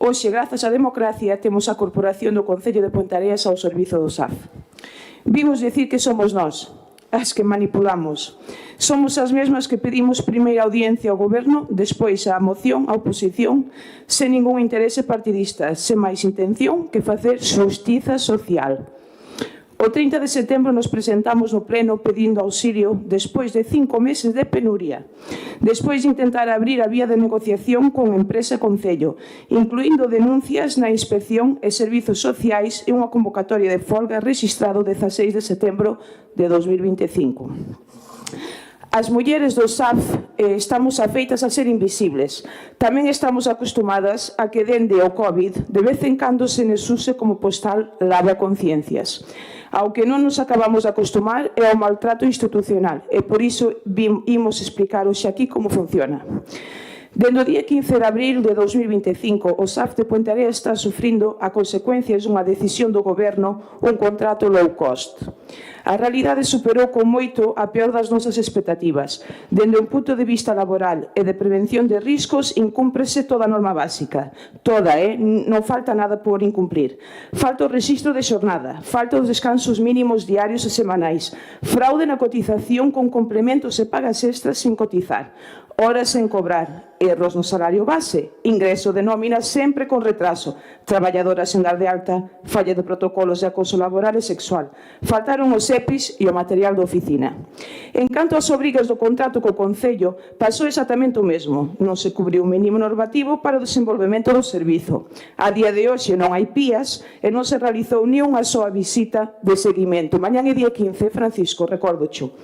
Hoxe, grazas á democracia, temos a Corporación do Concello de Ponteareas ao servizo do SAF. Vimos dicir que somos nós, as que manipulamos. Somos as mesmas que pedimos primeira audiencia ao Goberno, despois a moción, a oposición, sen ningún interese partidista, sen máis intención que facer xustiza social. O 30 de setembro nos presentamos no Pleno pedindo auxilio despois de 5 meses de penuria, despois de intentar abrir a vía de negociación con empresa e concello, incluindo denuncias na Inspección e Servizos Sociais e unha convocatoria de folga registrado o 16 de setembro de 2025. As mulleres do SAF estamos afeitas a ser invisibles. Tamén estamos acostumadas a que dende o COVID de vez en cando se nos use como postal lava conciencias. Ao que non nos acabamos de acostumar é ao maltrato institucional e por iso imos explicar hoxe aquí como funciona. Dende o día 15 de abril de 2025, o SAF de Ponteareas está sufrindo a consecuencias dunha decisión do Goberno un contrato low cost. A realidade superou con moito a peor das nosas expectativas. Dende un punto de vista laboral e de prevención de riscos, incúmprese toda a norma básica. Toda, non falta nada por incumprir. Falta o rexistro de xornada, falta os descansos mínimos diarios e semanais, fraude na cotización con complementos e pagas extras sin cotizar, horas sen cobrar, erros no salario base, ingreso de nómina sempre con retraso, traballadoras sen dar de alta, falla de protocolos de acoso laboral e sexual. Faltaron os EPIs e o material de oficina. En canto ás obrigas do contrato co Concello, pasou exactamente o mesmo. Non se cubriu o mínimo normativo para o desenvolvemento do servizo. A día de hoxe non hai PIAs e non se realizou ni unha soa visita de seguimento. Mañán é día 15, Francisco, recórdocho.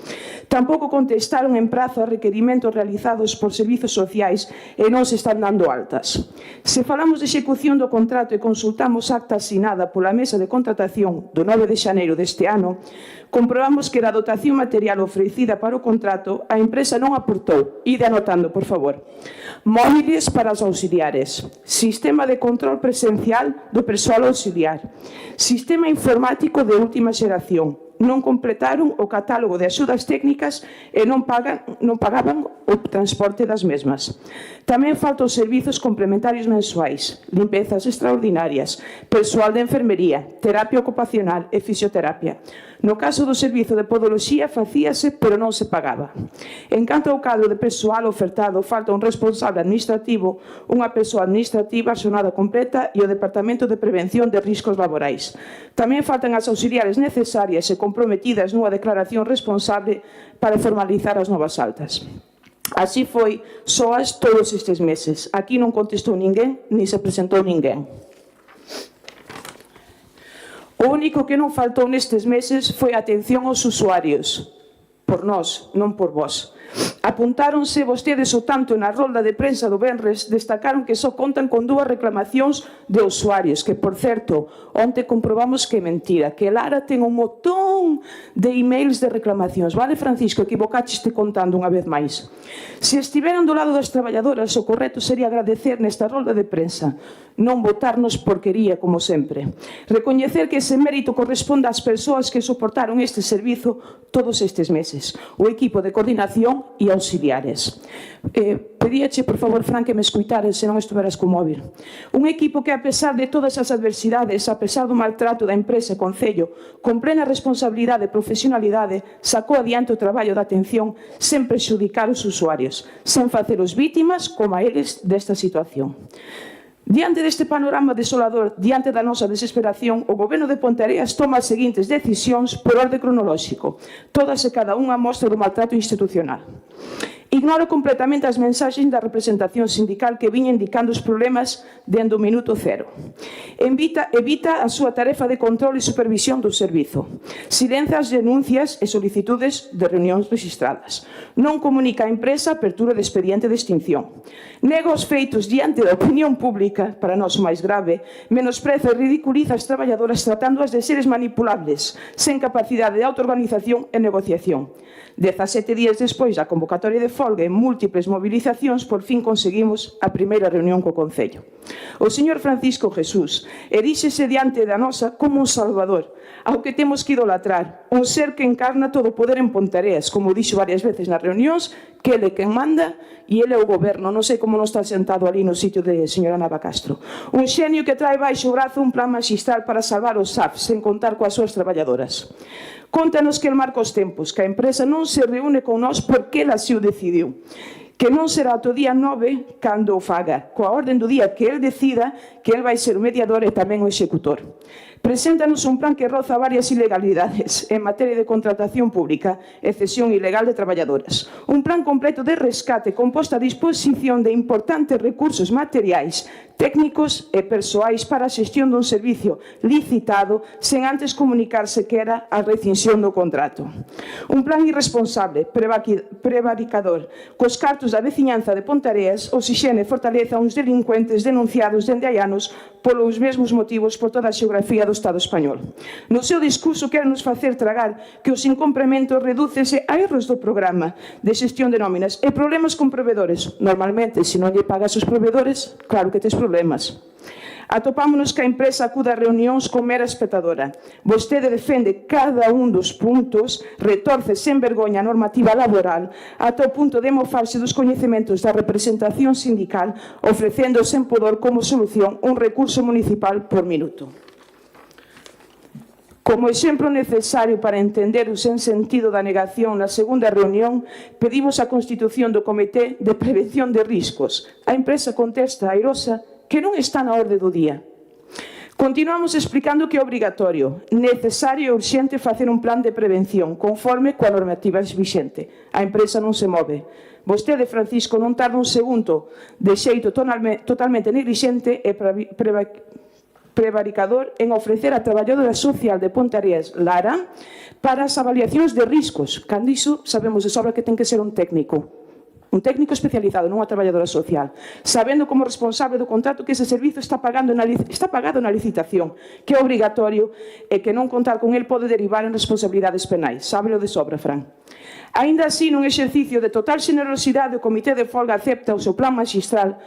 Tampouco contestaron en prazo a requerimentos realizados por servizos sociais e non se están dando altas. Se falamos de execución do contrato e consultamos acta asinada pola Mesa de Contratación do 9 de xaneiro deste ano, comprobamos que da dotación material ofrecida para o contrato, a empresa non aportou, ide anotando, por favor, móviles para os auxiliares, sistema de control presencial do persoal auxiliar, sistema informático de última xeración, non completaron o catálogo de axudas técnicas e non pagaban o transporte das mesmas. Tamén faltan os servizos complementarios mensuais, limpezas extraordinarias, persoal de enfermería, terapia ocupacional e fisioterapia. No caso do servizo de podoloxía facíase, pero non se pagaba. En canto ao cadro de persoal ofertado, falta un responsable administrativo, unha persoa administrativa, xornada completa e o Departamento de Prevención de Riscos Laborais. Tamén faltan as auxiliares necesarias e comprometidas nunha declaración responsable para formalizar as novas altas. Así foi soas todos estes meses. Aquí non contestou ninguén, ni se presentou ninguén. O único que non faltou nestes meses foi a atención aos usuarios. Por nós, non por vós. Apuntáronse vostedes o tanto na rolda de prensa do venres, destacaron que só contan con 2 reclamacións de usuarios, que, por certo, onte comprobamos que é mentira, que Lara ten un montón de emails de reclamacións. Vale, Francisco, equivocaste contando unha vez máis. Se estiveran do lado das traballadoras, o correcto sería agradecer nesta rolda de prensa, non botarnos porquería, como sempre. Recoñecer que ese mérito corresponde ás persoas que soportaron este servizo todos estes meses, o equipo de coordinación e auxiliares. Pedíache, por favor, Fran, que me escuitares se non estuveras co móvil. Un equipo que, a pesar de todas as adversidades, a pesar do maltrato da empresa e concello, con plena responsabilidade e profesionalidade, sacou adiante o traballo da atención sen prexudicar os usuarios, sen facer os vítimas como a eles desta situación. Diante deste panorama desolador, diante da nosa desesperación, o Goberno de Ponteareas toma as seguintes decisións por orde cronolóxico. Todas e cada unha mostra do maltrato institucional. Ignora completamente as mensaxes da representación sindical que viña indicando os problemas dende o minuto cero. Evita a súa tarefa de control e supervisión do servizo. Silencia as denuncias e solicitudes de reunións registradas. Non comunica á empresa a apertura de expediente de extinción. Nega os feitos diante da opinión pública, para nós o máis grave, menospreza e ridiculiza as traballadoras tratándoas de seres manipulables, sen capacidade de autoorganización e negociación. 17 días despois da convocatoria de folga, folga e múltiples movilizacións, por fin conseguimos a primeira reunión co Concello. O señor Francisco Jesús eríxese diante da nosa como un salvador, ao que temos que idolatrar, un ser que encarna todo o poder en Ponteareas, como dixo varias veces nas reunións, que ele quen manda e ele é o goberno. Non sei como non está sentado ali no sitio de señora Nava Castro. Un xenio que trae baixo o brazo un plan magistral para salvar os SAF, sen contar coas súas traballadoras. Contanos que el marca os tempos, que a empresa non se reúne con nós porque ela se o decidiu, que non será ata o día 9 cando o faga, coa orden do día que el decida que el vai ser o mediador e tamén o executor. Preséntanos un plan que roza varias ilegalidades en materia de contratación pública e cesión ilegal de traballadoras. Un plan completo de rescate composto a disposición de importantes recursos materiais, técnicos e persoais para a xestión dun servicio licitado sen antes comunicarse que era a rescisión do contrato. Un plan irresponsable, prevaricador, cos cartos da veciñanza de Ponteareas, oxixene e fortaleza uns delincuentes denunciados dende hai anos polos mesmos motivos por toda a xeografía do Estado español. No seu discurso quere nos facer tragar que os incumprimentos redúcense a erros do programa de xestión de nóminas e problemas con provedores. Normalmente, se non lle pagas os provedores, claro que tes problemas. Atopámonos que a empresa acuda a reunións con mera espectadora. Vostede defende cada un dos puntos, retorce sen vergoña a normativa laboral, ata o punto de mofarse dos coñecementos da representación sindical, ofrecendo sen pudor como solución un recurso municipal por minuto. Como exemplo necesario para entender o sentido da negación na segunda reunión, pedimos a constitución do Comité de Prevención de Riscos. A empresa contesta airosa que non está na orde do día. Continuamos explicando que é obrigatorio, necesario e urxente facer un plan de prevención conforme coa normativa vixente. A empresa non se move. Vostede, Francisco, non tarda un segundo de xeito totalmente neglixente e prevaricador en ofrecer a traballadora social de Ponteareas, Lara, para as avaliacións de riscos. Cando iso sabemos de sobra que ten que ser un técnico especializado, non unha traballadora social, sabendo como responsable do contrato que ese servizo está pagado na licitación, que é obrigatorio e que non contar con el pode derivar en responsabilidades penais. Sábelo de sobra, Fran. Aínda así, nun exercicio de total xenerosidade, o Comité de Folga acepta o seu plan magistral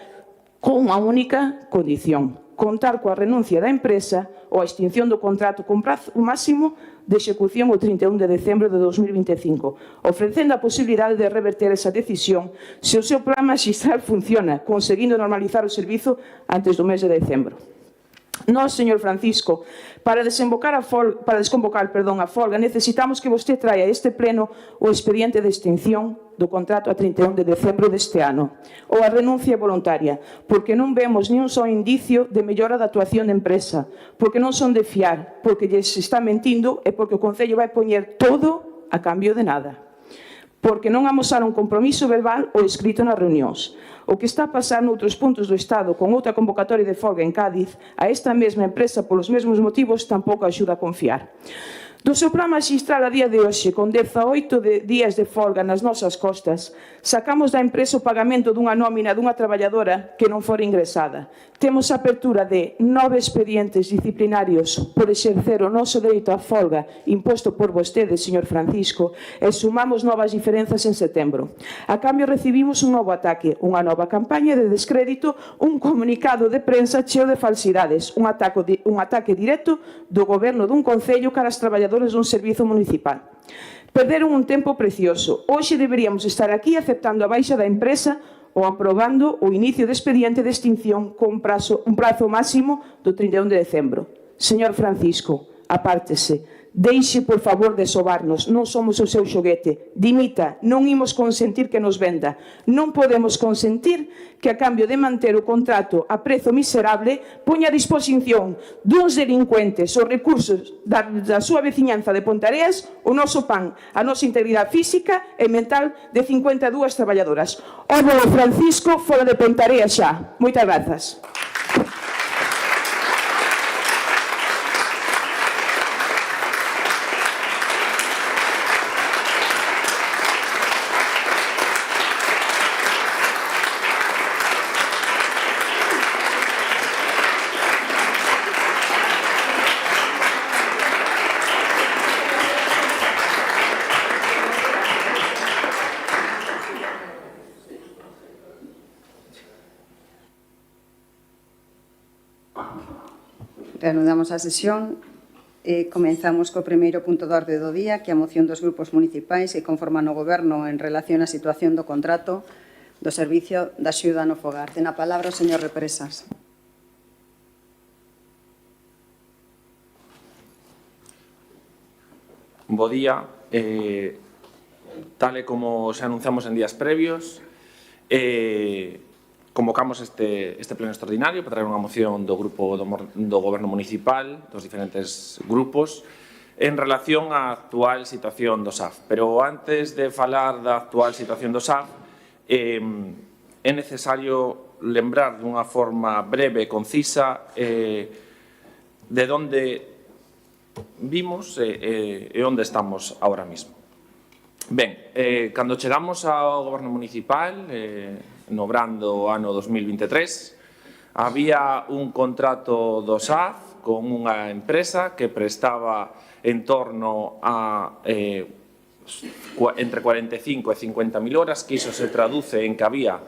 con unha única condición: contar coa renuncia da empresa ou a extinción do contrato con prazo máximo de execución o 31 de decembro de 2025, ofrecendo a posibilidade de reverter esa decisión se o seu plan magistral funciona, conseguindo normalizar o servizo antes do mes de decembro. Nós, señor Francisco, para desconvocar a folga, necesitamos que vostede traia a este pleno o expediente de extinción do contrato a 31 de decembro deste ano, ou a renuncia voluntaria, porque non vemos ni un só indicio de mellora da actuación da empresa, porque non son de fiar, porque lles está mentindo e porque o Concello vai poñer todo a cambio de nada. Porque non amosaron compromiso verbal ou escrito nas reunións. O que está a pasar noutros puntos do Estado con outra convocatoria de folga en Cádiz, a esta mesma empresa polos mesmos motivos tampouco axuda a confiar. Do seu plan magistral a día de hoxe, con 18 días de folga nas nosas costas, sacamos da empresa o pagamento dunha nómina dunha traballadora que non fora ingresada. Temos a apertura de 9 expedientes disciplinarios por exercer o noso dereito á folga imposto por vostede, señor Francisco, e sumamos novas diferenzas en setembro. A cambio recibimos un novo ataque, unha nova campaña de descrédito, un comunicado de prensa cheo de falsidades, un ataque directo do goberno dun concello cara as traballadoras dun servizo municipal. Perderon un tempo precioso. Hoxe deberíamos estar aquí aceptando a baixa da empresa ou aprobando o inicio de expediente de extinción con un prazo máximo do 31 de decembro. Señor Francisco, apártese. Deixe, por favor, de sobarnos. Non somos o seu xoguete. Dimita, non imos consentir que nos venda. Non podemos consentir que a cambio de manter o contrato a prezo miserable poña a disposición duns delincuentes os recursos da súa veciñanza de Ponteareas, o noso pan, a nosa integridade física e mental de 52 traballadoras. Ovo Francisco fora de Ponteareas xa. Moitas grazas. Reanudamos a sesión e comenzamos co primeiro punto de orde do día, que é a moción dos grupos municipais que conforman o Goberno en relación á situación do contrato do Servicio de Axuda no Fogar. Ten a palabra o señor Represas. Bo día. Tal e como se anunciamos en días previos, convocamos este pleno extraordinario para traer unha moción do grupo do Goberno Municipal, dos diferentes grupos, en relación á actual situación do SAF. Pero antes de falar da actual situación do SAF, é necesario lembrar dunha forma breve e concisa de onde vimos e onde estamos ahora mismo. Ben, cando chegamos ao Goberno Municipal, no brando ano 2023, había un contrato do SAF con unha empresa que prestaba en torno a entre 45 e 50.000 horas, que iso se traduce en que había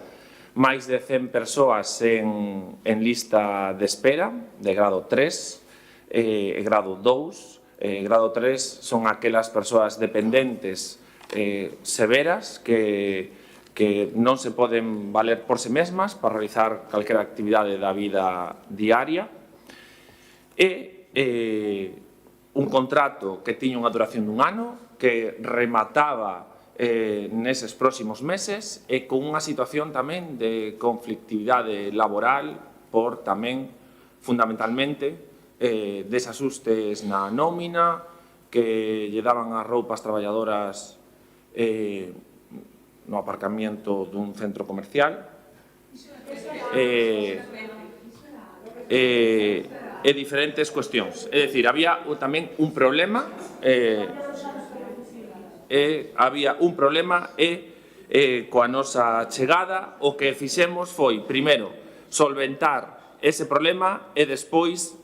máis de 100 persoas en lista de espera, de grado 3, e grado 2. Grado 3 son aquelas persoas dependentes severas que non se poden valer por si mesmas para realizar calquera actividade da vida diaria, e un contrato que tiña unha duración dun ano, que remataba neses próximos meses e con unha situación tamén de conflictividade laboral por tamén, fundamentalmente, desaxustes na nómina que lle daban as roupas traballadoras no aparcamiento dun centro comercial e diferentes cuestións. É dicir, había tamén un problema coa nosa chegada. O que fixemos foi, primeiro, solventar ese problema e despois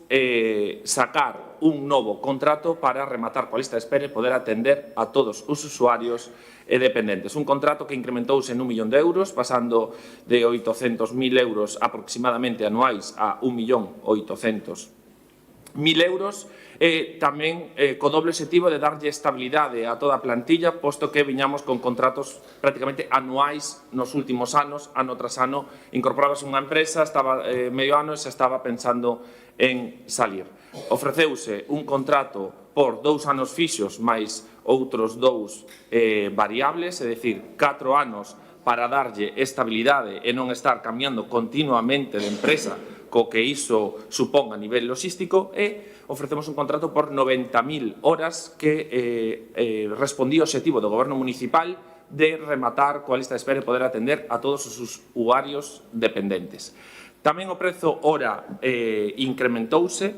sacar un novo contrato para rematar coa lista de espera e poder atender a todos os usuarios e dependentes. Un contrato que incrementouse en 1 millón de euros, pasando de 800.000 euros aproximadamente anuais a 1.800.000 euros, e tamén co doble objetivo de darlle estabilidade a toda a plantilla, posto que viñamos con contratos prácticamente anuais nos últimos anos, ano tras ano. Incorporábase unha empresa, estaba medio ano e se estaba pensando en salir. Ofreceuse un contrato por 2 anos fixos máis outros 2 variables, é dicir, 4 anos para darlle estabilidade e non estar cambiando continuamente de empresa, co que iso supón a nivel logístico, e ofrecemos un contrato por 90.000 horas que respondía ao objetivo do Goberno Municipal de rematar coa lista de espera e poder atender a todos os usuarios dependentes. Tamén o prezo hora incrementouse,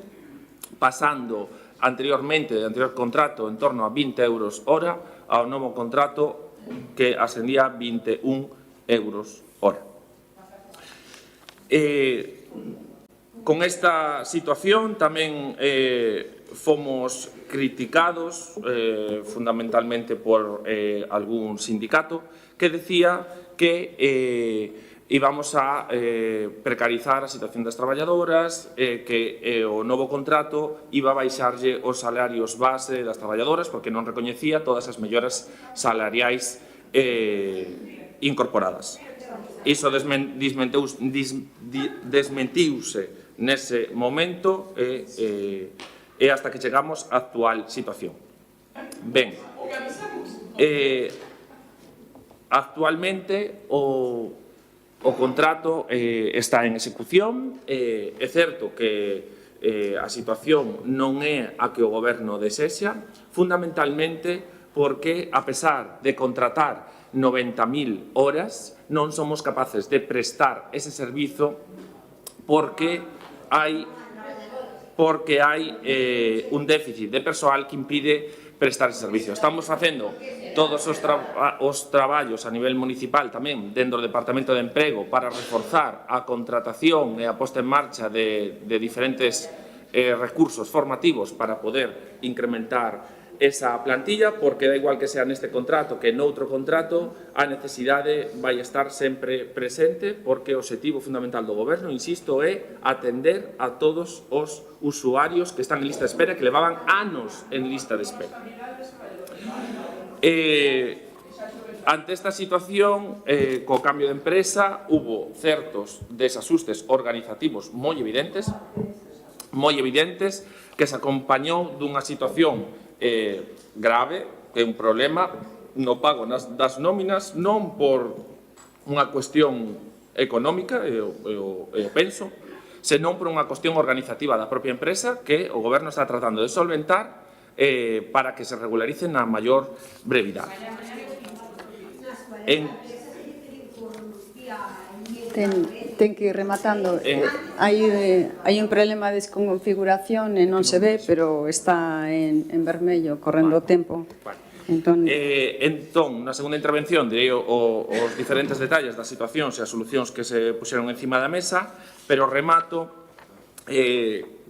pasando anteriormente, de anterior contrato, en torno a 20 euros hora, ao novo contrato que ascendía a 21 euros hora. Con esta situación tamén fomos criticados fundamentalmente por algún sindicato que decía que íbamos a precarizar a situación das traballadoras, que o novo contrato iba a baixarlle os salarios base das traballadoras porque non recoñecía todas as melloras salariais incorporadas. Iso desmentiuse nese momento e hasta que chegamos á actual situación. Ben, actualmente o contrato está en execución. É certo que a situación non é a que o Goberno desexa, fundamentalmente porque, a pesar de contratar 90.000 horas, non somos capaces de prestar ese servizo porque hai un déficit de persoal que impide prestar ese servicio. Estamos facendo todos os traballos a nivel municipal tamén dentro do Departamento de Emprego para reforzar a contratación e a posta en marcha de diferentes recursos formativos para poder incrementar esa plantilla, porque da igual que sea neste contrato que noutro contrato, a necesidade vai estar sempre presente, porque o obxectivo fundamental do Goberno, insisto, é atender a todos os usuarios que están en lista de espera, que levaban anos en lista de espera. Ante esta situación, co cambio de empresa, hubo certos desaxustes organizativos moi evidentes, que se acompañou dunha situación grave, que é un problema no pago das nóminas, non por unha cuestión económica, eu penso, senón por unha cuestión organizativa da propia empresa que o Goberno está tratando de solventar para que se regularice na maior brevidade. Ten que ir rematando. Hai un problema de desconfiguración e non se ve, pero está en vermello, correndo o tempo. Entón, na segunda intervención direi os diferentes detalles das situacións e as solucións que se puxeron encima da mesa, pero remato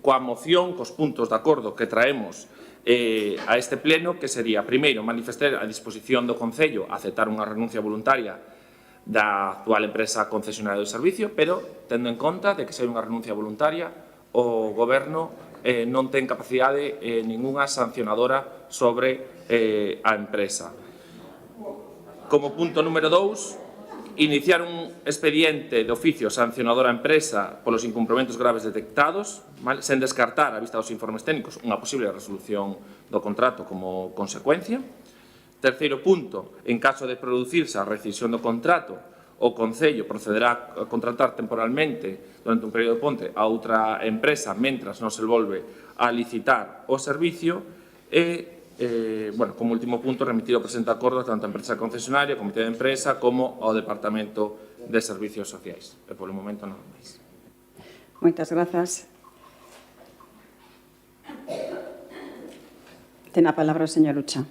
coa moción, cos puntos de acordo que traemos a este pleno, que sería, primeiro, manifestar a disposición do Concello a aceptar unha renuncia voluntaria da actual empresa concesionaria do servicio, pero tendo en conta de que se hai unha renuncia voluntaria, o Goberno non ten capacidade ningunha sancionadora sobre a empresa. Como punto número 2, iniciar un expediente de oficio sancionador á empresa polos incumprimentos graves detectados, sen descartar, a vista dos informes técnicos, unha posible resolución do contrato como consecuencia. Terceiro punto, en caso de producirse a rescisión do contrato, o Concello procederá a contratar temporalmente durante un período de ponte a outra empresa mentras non se volve a licitar o servicio e, como último punto, remitir o presente acordo tanto a empresa concesionaria, comité de empresa, como ao Departamento de Servicios Sociais. E, polo momento, nada máis. moitas grazas. Ten a palabra o señor Ucha.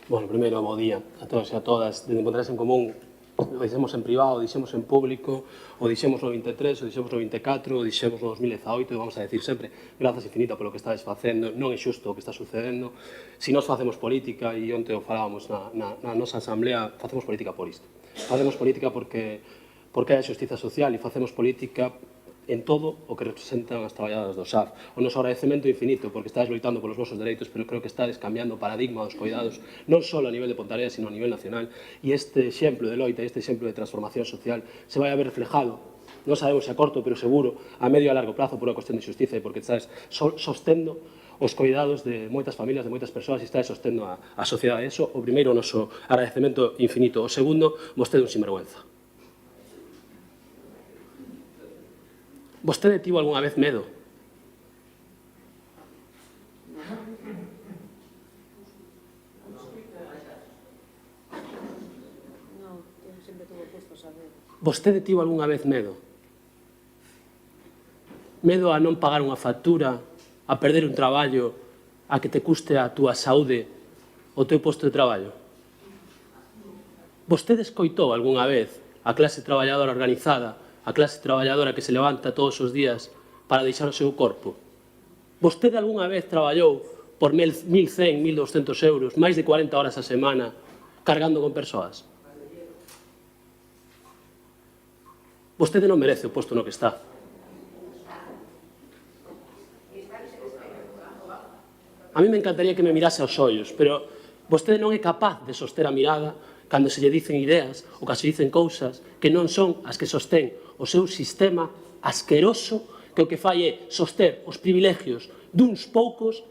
Bueno, primeiro, bo día a todos e a todas. Dende Pontevedra en Común, o dixemos en privado, o dixemos en público, o dixemos no 23, o dixemos no 24, o dixemos no 2018, e vamos a decir sempre grazas infinita polo que estades facendo, non é xusto o que está sucedendo. Se nós facemos política, e onte o falábamos na nosa asamblea, facemos política por isto. Facemos política porque hai xustiza social e facemos política en todo o que representan as traballadoras do SAF. O noso agradecemento infinito, porque estades loitando polos vosos dereitos, pero creo que estades cambiando o paradigma dos cuidados, non só a nivel de Pontevedra, sino a nivel nacional, e este exemplo de loita, este exemplo de transformación social, se vai a ver reflejado, non sabemos se a corto, pero seguro, a medio e a largo plazo, por unha cuestión de xustiza, e porque estades sostendo os cuidados de moitas familias, de moitas persoas, e estades sostendo a sociedade. Eso, o primeiro, o noso agradecemento infinito. O segundo, vostede un sinvergüenza. Vostede tivo algunha vez medo? Vostede tivo algunha vez medo? Medo a non pagar unha factura, a perder un traballo, a que te custe a túa saúde o teu posto de traballo? Vostede escoitou algunha vez a clase traballadora organizada, a clase traballadora que se levanta todos os días para deixar o seu corpo? Vostede algunha vez traballou por 1.100, 1.200 euros, máis de 40 horas a semana, cargando con persoas? Vostede non merece o posto no que está. A mí me encantaría que me mirase aos ollos, pero vostede non é capaz de soster a mirada cando se lle dicen ideas ou cando se dicen cousas que non son as que sostén o seu sistema asqueroso, que o que fai é soster os privilegios duns poucos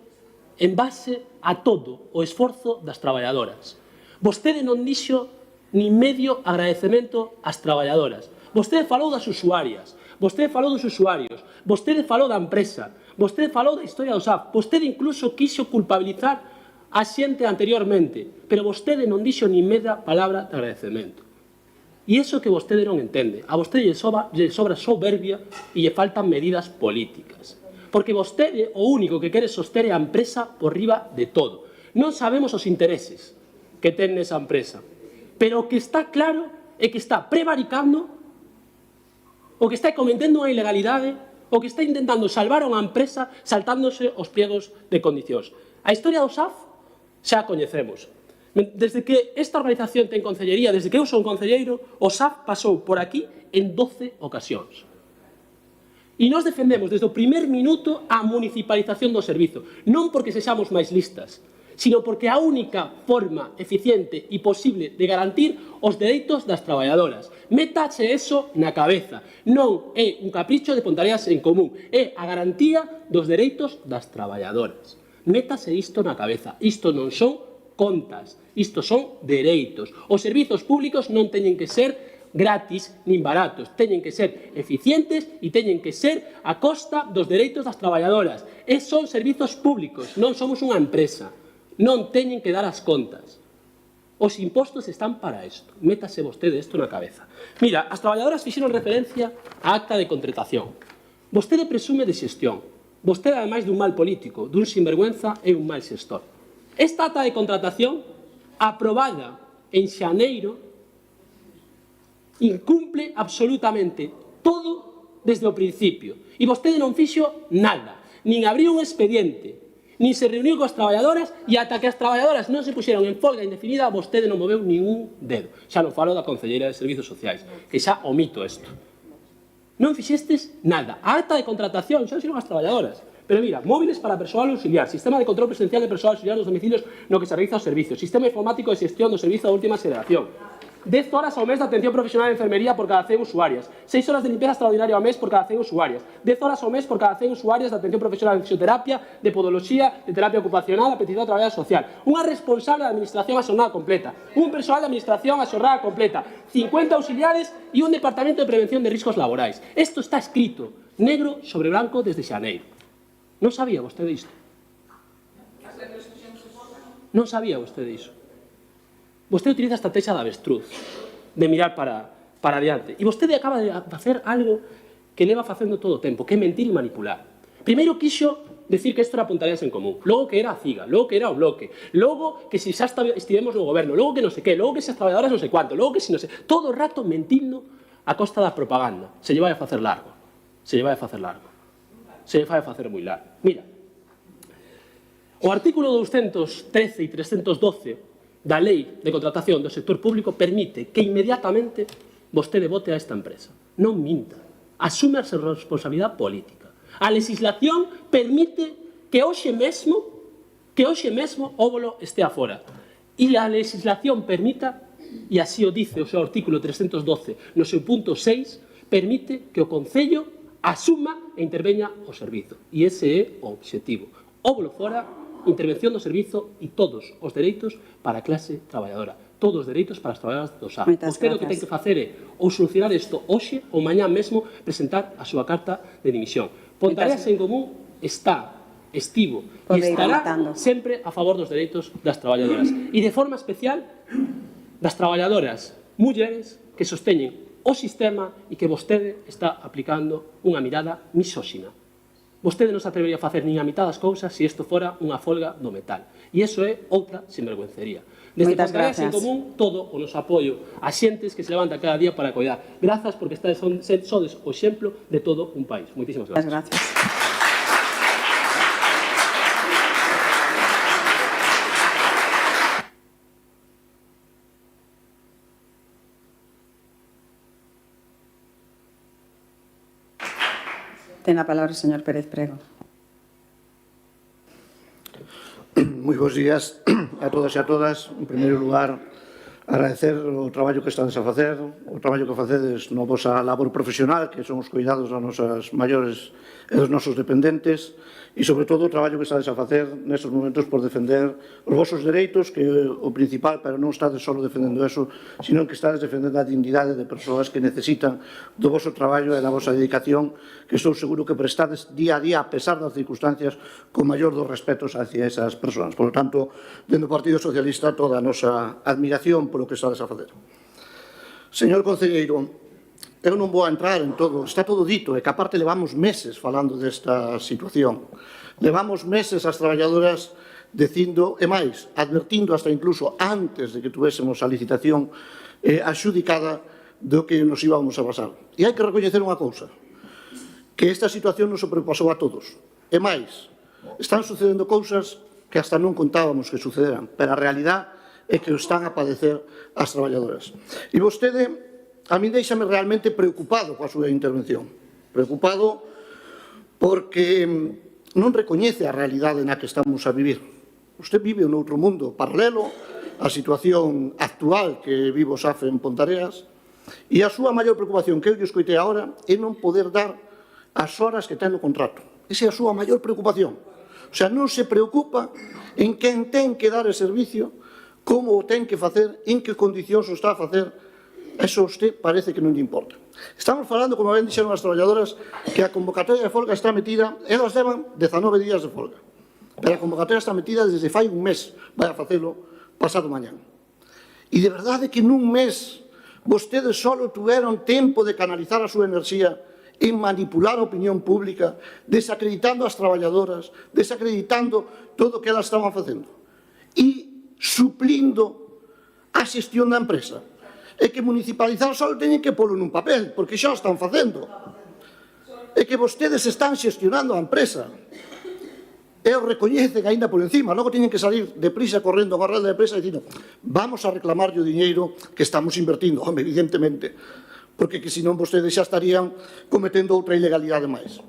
en base a todo o esforzo das traballadoras. Vostede non dixo ni medio agradecemento ás traballadoras. Vostede falou das usuarias, vostede falou dos usuarios, vostede falou da empresa, vostede falou da historia do SAF, vostede incluso quixo culpabilizar a xente anteriormente, pero vostede non dixo ni media palabra de agradecemento. E iso que vostede non entende. A vostede lle sobra soberbia e lle faltan medidas políticas. Porque vostede o único que quere soster é a empresa por riba de todo. Non sabemos os intereses que ten nesa empresa, pero o que está claro é que está prevaricando, o que está cometendo unha ilegalidade, o o que está intentando salvar a unha empresa saltándose os pliegos de condicións. A historia do SAF xa a coñecemos. Desde que esta organización ten concellería, desde que eu son concelleiro, o SAF pasou por aquí en 12 ocasións. E nós defendemos desde o primer minuto a municipalización do servizo, non porque sexamos máis listas, sino porque a única forma eficiente e posible de garantir os dereitos das traballadoras. Métase eso na cabeza. Non é un capricho de Ponteareas en Común, é a garantía dos dereitos das traballadoras. Métase isto na cabeza. Isto non son contas, isto son dereitos. Os servizos públicos non teñen que ser gratis nin baratos, teñen que ser eficientes e teñen que ser a costa dos dereitos das traballadoras. E son servizos públicos, non somos unha empresa. Non teñen que dar as contas. Os impostos están para isto. Métase vostede isto na cabeza. Mira, as traballadoras fixeron referencia á acta de contratación. Vostede presume de xestión. Vostede, ademais dun mal político, dun sinvergüenza, é un mal xestor. Esta acta de contratación, aprobada en xaneiro, incumple absolutamente todo desde o principio. E vostede non fixo nada. Nin abriu un expediente, nin se reuniu coas traballadoras, e ata que as traballadoras non se puxeron en folga indefinida, vostede non moveu ningún dedo. Xa non falo da Concelleira de Servizos Sociais, que xa omito isto. Non fixestes nada. A acta de contratación xa fixeron as traballadoras. Pero mira, móviles para persoal auxiliar, sistema de control presencial de persoal auxiliar nos domicilios no que se realiza o servicio, sistema informático de xestión do servizo de última xeración, 10 horas ao mes de atención profesional de enfermería por cada 100 usuarias, 6 horas de limpeza extraordinaria ao mes por cada 100 usuarias, 10 horas ao mes por cada 100 usuarias de atención profesional de fisioterapia, de podoloxía, de terapia ocupacional, de petición de traballo social, unha responsable de administración a xornada completa, un persoal de administración a xornada completa, 50 auxiliares e un departamento de prevención de riscos laborais. Isto está escrito negro sobre branco desde xaneiro. Non sabía vostede isto? Non sabía vostede iso? Vostede utiliza a estrategia da avestruz, de mirar para adiante. E vostede acaba de facer algo que leva facendo todo o tempo, que é mentir e manipular. Primeiro quixo decir que isto era Ponteareas en Común, logo que era a CIGA, logo que era o Bloque, logo que se xa estivemos no goberno, logo que non sei que, logo que se as traballadoras non sei cuánto, logo que se non sei... Todo o rato mentindo a costa da propaganda. Se lle vai a facer largo. Se lle vai a facer largo. Se lle vai a facer moi largo. Mira, o artículo 213 e 312 da Lei de Contratación do Sector Público permite que inmediatamente vostede vote a esta empresa. Non minta. Asume a responsabilidade política. A legislación permite que hoxe mesmo óvolo este afora. E a legislación permita, e así o dice o seu artículo 312 no seu punto 6, permite que o Concello asuma e interveña o servizo. E ese é o obxectivo. Óvolo fora, intervención do servizo e todos os dereitos para a clase traballadora. Todos os dereitos para as traballadoras do SAF. Vostede o que ten que facer é ou solucionar isto hoxe ou mañá mesmo presentar a súa carta de dimisión. Ponteareas en Común estivo e estará sempre a favor dos dereitos das traballadoras. E de forma especial das traballadoras mulleres que sosteñen o sistema e que vostede está aplicando unha mirada misóxina. Vostede non se atrevería a facer nin a mitad das cousas se isto fora unha folga do metal. E iso é outra sinvergüencería. Desde Ponteareas en Común, todo o noso apoio a xentes que se levantan cada día para coidar. Grazas porque sodes o exemplo de todo un país. Moitísimas grazas. Ten a palabra o señor Pérez Prego. Moi bons días a todas e a todas. En primeiro lugar, agradecer o traballo que estades a facer, o traballo que facedes no vosa labor profesional, que son os cuidados das nosas maiores e dos nosos dependentes, e, sobre todo, o traballo que estades a facer nestes momentos por defender os vosos dereitos, que é o principal, pero non estades só defendendo eso, sino que estades defendendo a dignidade de persoas que necesitan do voso traballo e da vosa dedicación, que estou seguro que prestades día a día, a pesar das circunstancias, con maior dos respetos hacia esas persoas. Por lo tanto, dentro do Partido Socialista, toda a nosa admiración polo que estades a facer. Señor concelleiro, eu non vou a entrar en todo, está todo dito, e que aparte levamos meses falando desta situación. Levamos meses as traballadoras dicindo, e máis, advertindo hasta incluso antes de que tuvésemos a licitación axudicada do que nos íbamos a pasar. E hai que recoñecer unha cousa. que esta situación nos sobrepasou a todos. E máis, están sucedendo cousas que hasta non contábamos que sucederan, pero a realidade é que o están a padecer as traballadoras. E vostede, a mí deixame realmente preocupado coa súa intervención. Preocupado porque non recoñece a realidade na que estamos a vivir. Usted vive un outro mundo paralelo á situación actual que vive o SAF en Pontareas, e a súa maior preocupación, que eu lle escoitei agora, é non poder dar as horas que ten no contrato. Esa é a súa maior preocupación. O sea, non se preocupa en quen ten que dar o servicio, como o ten que facer, en que condicións o está a facer. Eso a usted parece que non lle importa. Estamos falando, como ben dixeron as traballadoras, que a convocatoria de folga está metida, elas levan 19 días de folga, pero a convocatoria está metida desde fai un mes, vai a facelo pasado mañán. E de verdade que nun mes vostedes só tuveron tempo de canalizar a súa enerxía en manipular a opinión pública, desacreditando as traballadoras, desacreditando todo o que elas estaban facendo e suplindo a xestión da empresa. É que municipalizar só teñen que polo nun papel, porque xa o están facendo. É que vostedes están xestionando a empresa. E o recoñecen aínda por encima. Logo teñen que salir deprisa correndo a rolda de presa dicindo vamos a reclamarlle o diñeiro que estamos invertindo. Home, evidentemente, porque que senón vostedes xa estarían cometendo outra ilegalidade máis.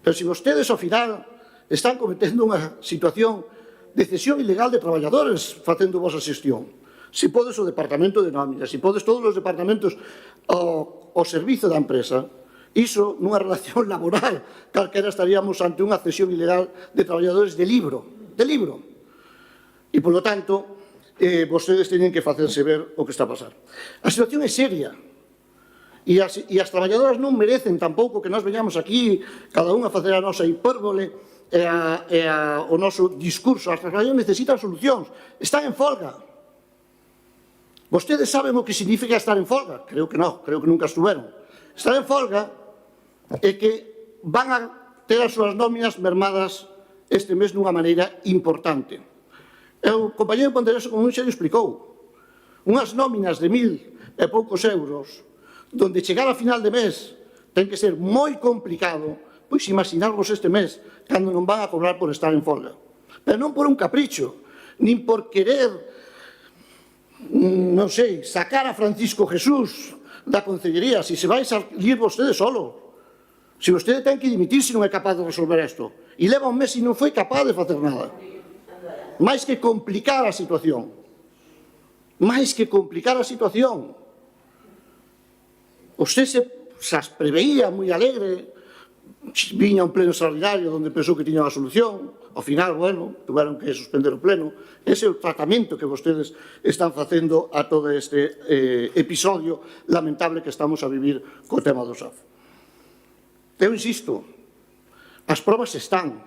Pero se vostedes ao final están cometendo unha situación de cesión ilegal de traballadores facendo vosa xestión, se podes o departamento de nóminas, se podes todos os departamentos ao servizo da empresa, iso nunha relación laboral, calquera estaríamos ante unha cesión ilegal de traballadores de libro. E, polo tanto, vostedes teñen que facerse ver o que está a pasar. A situación é seria. E as traballadoras non merecen tampouco que nós veñamos aquí, cada unha a facer a nosa hipérbole e o noso discurso. As traballadoras necesitan solucións. Están en folga. Vostedes saben o que significa estar en folga? Creo que non, creo que nunca estuveron. Estar en folga é que van a ter as súas nóminas mermadas este mes dunha maneira importante. O compañero Pontereso, como xa lle explicou, unhas nóminas de 1.000 e poucos euros, donde chegar a final de mes ten que ser moi complicado, pois imaginarvos este mes, cando non van a cobrar por estar en folga. Pero non por un capricho, nin por querer non sei, sacar a Francisco Jesús da Concellería, se vai salir vostede solo. Se vostede ten que dimitir se non é capaz de resolver isto. E leva un mes e non foi capaz de facer nada. Mais que complicar a situación. Mais que complicar a situación. Vostede se preveía moi alegre, viña un pleno extraordinario onde pensou que tiña a solución. Ao final, bueno, tuveron que suspender o pleno. Ese é o tratamento que vostedes están facendo a todo este episodio lamentable que estamos a vivir co tema do SAF. Eu insisto, as probas están.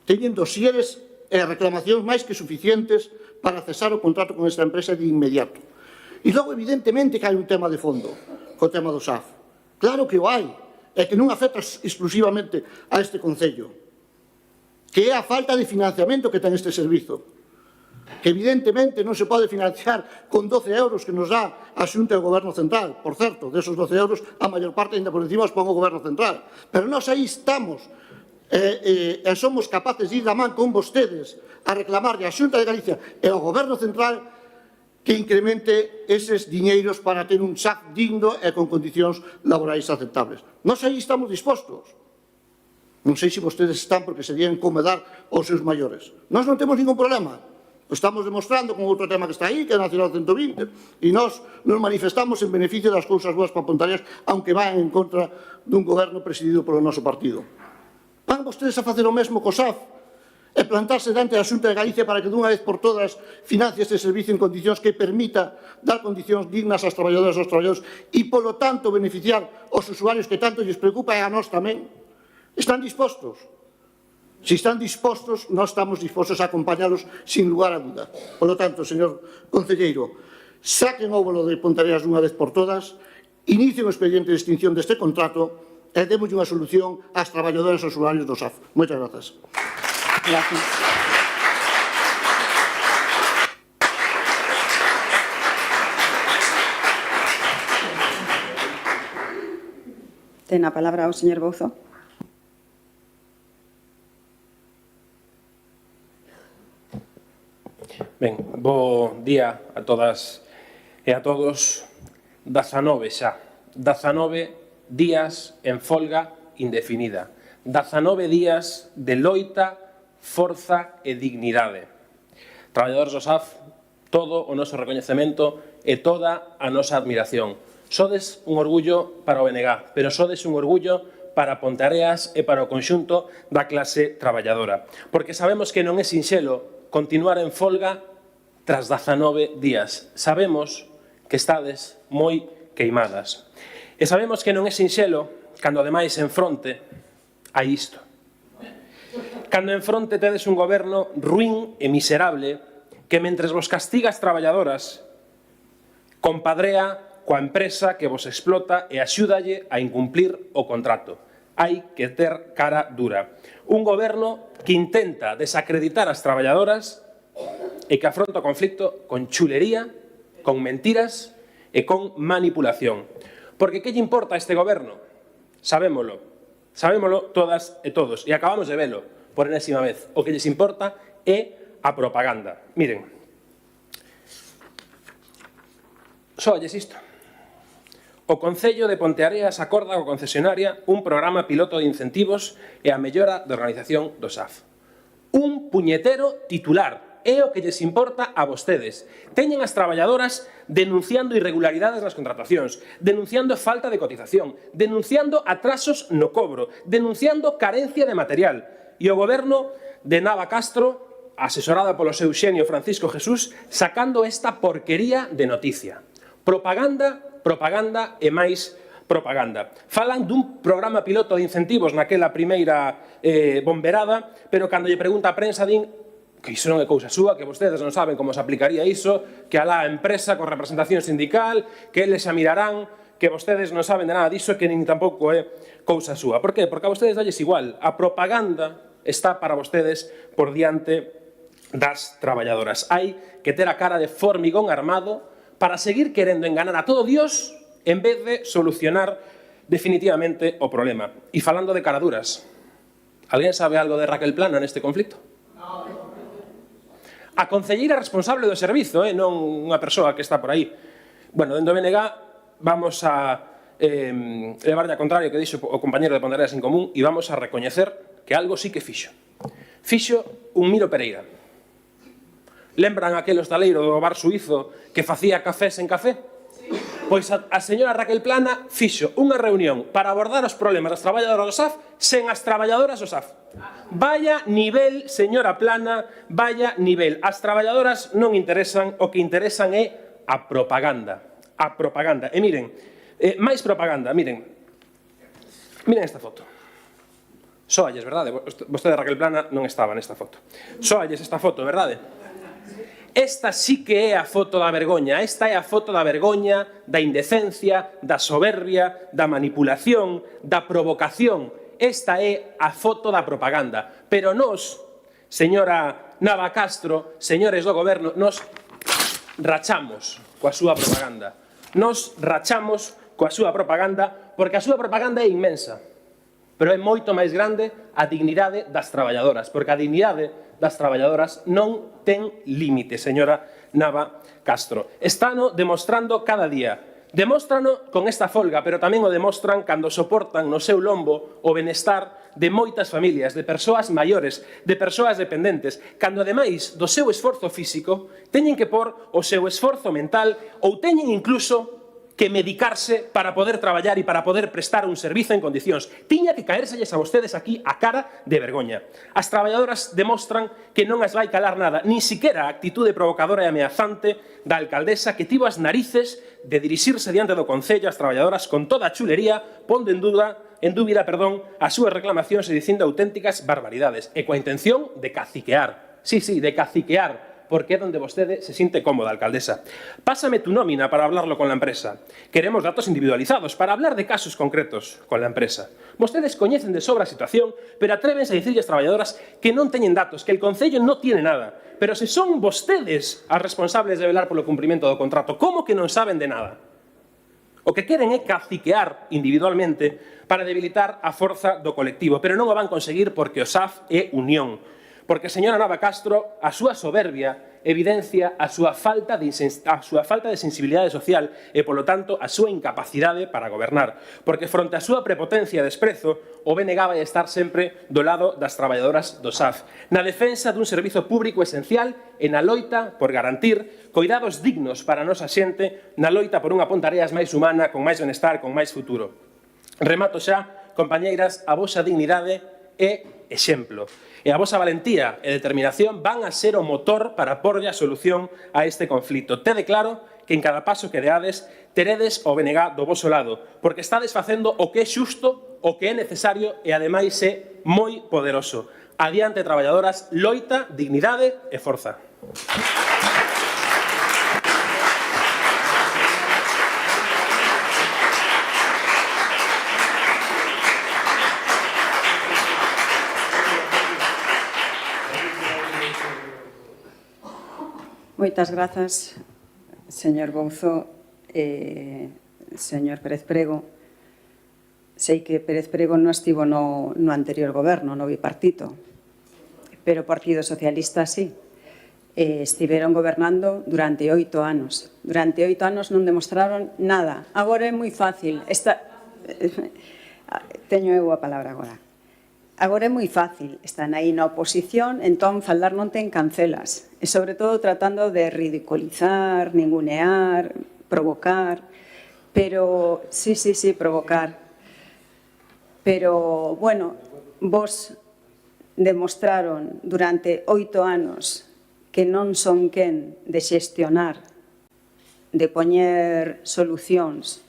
Teñen dosieres e reclamacións máis que suficientes para cesar o contrato con esta empresa de inmediato. E logo, evidentemente, que hai un tema de fondo co tema do SAF. Claro que o hai, e que non afecta exclusivamente a este Concello, que é a falta de financiamento que ten este servizo, que evidentemente non se pode financiar con 12 euros que nos dá a Xunta do Goberno Central. Por certo, desos 12 euros, a maior parte ainda por encima os pon o Goberno Central. Pero nós aí estamos e somos capaces de ir da man con vostedes a reclamarle a Xunta de Galicia e ao Goberno Central que incremente eses diñeiros para ter un SAF digno e con condicións laborais aceptables. Nós aí estamos dispostos. Non sei se vostedes están porque serían encomendar aos seus maiores. Nós non temos ningún problema. O estamos demostrando con outro tema que está aí, que é a Nacional 120, e nós nos manifestamos en beneficio das cousas boas para Pontareas, aunque van en contra dun goberno presidido polo noso partido. Van vostedes a facer o mesmo co SAF e plantarse diante da Xunta de Galicia para que dunha vez por todas financie este servicio en condicións que permita dar condicións dignas ás traballadoras e aos traballadores e, polo tanto, beneficiar os usuarios que tanto lles preocupa e a nós tamén. Están dispostos? Se están dispostos, nós estamos dispostos a acompañalos sin lugar a duda. Por lo tanto, señor concelleiro, saquen o bolo de Pontareas dunha vez por todas, inicien o expediente de extinción deste contrato e demos unha solución ás traballadoras e aos usuarios do SAF. Moitas grazas. Gracias. Ten a palabra o señor Bouzo. Ben, bo día a todas e a todos. 19 xa. 19 días en folga indefinida. 19 días de loita, forza e dignidade. Traballadores do SAF, todo o noso recoñecemento e toda a nosa admiración. Sodes un orgullo para o BNG, pero sodes un orgullo para Ponteareas e para o conxunto da clase traballadora. Porque sabemos que non é sinxelo continuar en folga tras 19 días. Sabemos que estades moi queimadas. E sabemos que non é sinxelo cando ademais en fronte hai isto. Cando en fronte tedes un goberno ruín e miserable que mentres vos castiga as traballadoras compadrea coa empresa que vos explota e axúdalle a incumplir o contrato. Hai que ter cara dura. Un goberno que intenta desacreditar as traballadoras e que afronta o conflicto con chulería, con mentiras e con manipulación. Porque que lle importa a este goberno? Sabémolo. Sabémolo todas e todos. E acabamos de velo por enésima vez. O que lles importa é a propaganda. Miren, só lles isto. O Concello de Ponteareas acorda coa concesionaria un programa piloto de incentivos e a mellora da organización do SAF. Un puñetero titular. É o que lles importa a vostedes. Teñen as traballadoras denunciando irregularidades nas contratacións, denunciando falta de cotización, denunciando atrasos no cobro, denunciando carencia de material. E o goberno de Nava Castro, asesorada polo seu xenio Francisco Jesús, sacando esta porquería de noticia. Propaganda, propaganda e máis propaganda. Falan dun programa piloto de incentivos naquela primeira bomberada, pero cando lle pregunta a prensa din que iso non é cousa súa, que vostedes non saben como se aplicaría iso, que alá a empresa con representación sindical, que eles xa mirarán, que vostedes non saben de nada diso e que nin tampouco é cousa súa. Por qué? Porque a vostedes dalles igual. A propaganda está para vostedes por diante das traballadoras. Hai que ter a cara de formigón armado para seguir querendo enganar a todo Dios en vez de solucionar definitivamente o problema. E falando de caraduras, alguén sabe algo de Raquel Plana neste conflicto? A concelleira responsable do servizo, non unha persoa que está por aí. Bueno, dentro do BNG vamos a levarlle a contrario que dixo o compañero de Ponteareas en Común e vamos a recoñecer que algo sí que fixo. Fixo un Miro Pereira. Lembran aquel hostaleiro do bar suizo que facía cafés en café? Pois a señora Raquel Plana fixo unha reunión para abordar os problemas das traballadoras do SAF sen as traballadoras do SAF. Vaya nivel, señora Plana, vaya nivel. As traballadoras non interesan, o que interesan é a propaganda. A propaganda. E miren, máis propaganda, miren. Miren esta foto. Soalles, verdade? Vostede, Raquel Plana, non estaba nesta foto. Soalles esta foto, verdade? Esta sí que é a foto da vergoña. Esta é a foto da vergoña, da indecencia, da soberbia, da manipulación, da provocación. Esta é a foto da propaganda. Pero nós, señora Nava Castro, señores do goberno, nos rachamos coa súa propaganda. Nos rachamos coa súa propaganda porque a súa propaganda é inmensa. Pero é moito máis grande a dignidade das traballadoras, porque a dignidade das traballadoras non ten límite, señora Nava Castro. Estano demostrando cada día. Demóstrano con esta folga, pero tamén o demostran cando soportan no seu lombo o benestar de moitas familias, de persoas maiores, de persoas dependentes, cando ademais do seu esforzo físico teñen que pôr o seu esforzo mental ou teñen incluso que medicarse para poder traballar e para poder prestar un servizo en condicións. Tiña que caérselles a vostedes aquí a cara de vergoña. As traballadoras demostran que non as vai calar nada, nin siquiera a actitude provocadora e ameazante da alcaldesa que tivo as narices de dirixirse diante do Concello as traballadoras con toda a chulería, pondo en dúbida as súas reclamacións e dicindo auténticas barbaridades, e coa intención de caciquear. Sí, de caciquear, porque é donde vostede se siente cómoda, alcaldesa. Pásame tu nómina para hablarlo con la empresa. Queremos datos individualizados para hablar de casos concretos con la empresa. Vostedes coñecen de sobra a situación, pero atrévense a dicirlle ás traballadoras que non teñen datos, que el Concello non tiene nada. Pero se son vostedes as responsables de velar polo cumprimento do contrato, como que non saben de nada? O que queren é caciquear individualmente para debilitar a forza do colectivo, pero non o van conseguir porque o SAF é unión. Porque, señora Nava Castro, a súa soberbia evidencia a súa falta de sensibilidade social e, polo tanto, a súa incapacidade para gobernar. Porque, fronte á súa prepotencia e desprezo, o BNG vai estar sempre do lado das traballadoras do SAF, na defensa dun servizo público esencial e na loita por garantir coidados dignos para a nosa xente, na loita por unha Ponteareas máis humana, con máis benestar, con máis futuro. Remato xa, compañeiras, a vosa dignidade é exemplo. E a vosa valentía e determinación van a ser o motor para porlle a solución a este conflito. Tede claro que en cada paso que deades teredes o BNG do voso lado, porque estades facendo o que é xusto, o que é necesario e, ademais, é moi poderoso. Adiante, traballadoras, loita, dignidade e forza. Moitas grazas, señor Bouzo, señor Pérez Prego. Sei que Pérez Prego non estivo no anterior goberno, no bipartito, pero o Partido Socialista sí. Estiveron gobernando durante 8 anos. Durante 8 anos non demostraron nada. Agora é moi fácil. Teño eu a palabra agora. Agora é moi fácil, están aí na oposición, entón falar non ten cancelas. E sobre todo tratando de ridiculizar, ningunear, provocar. Pero, sí, provocar. Pero, bueno, vos demostraron durante 8 anos que non son quen de xestionar, de poñer solucións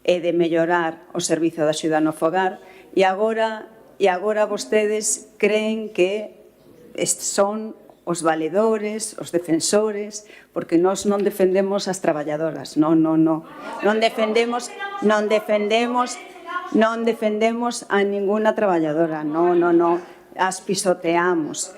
e de mellorar o servizo da axuda no fogar, e agora vostedes creen que son os valedores, os defensores, porque nós non defendemos as traballadoras, non defendemos a ninguna traballadora, as pisoteamos.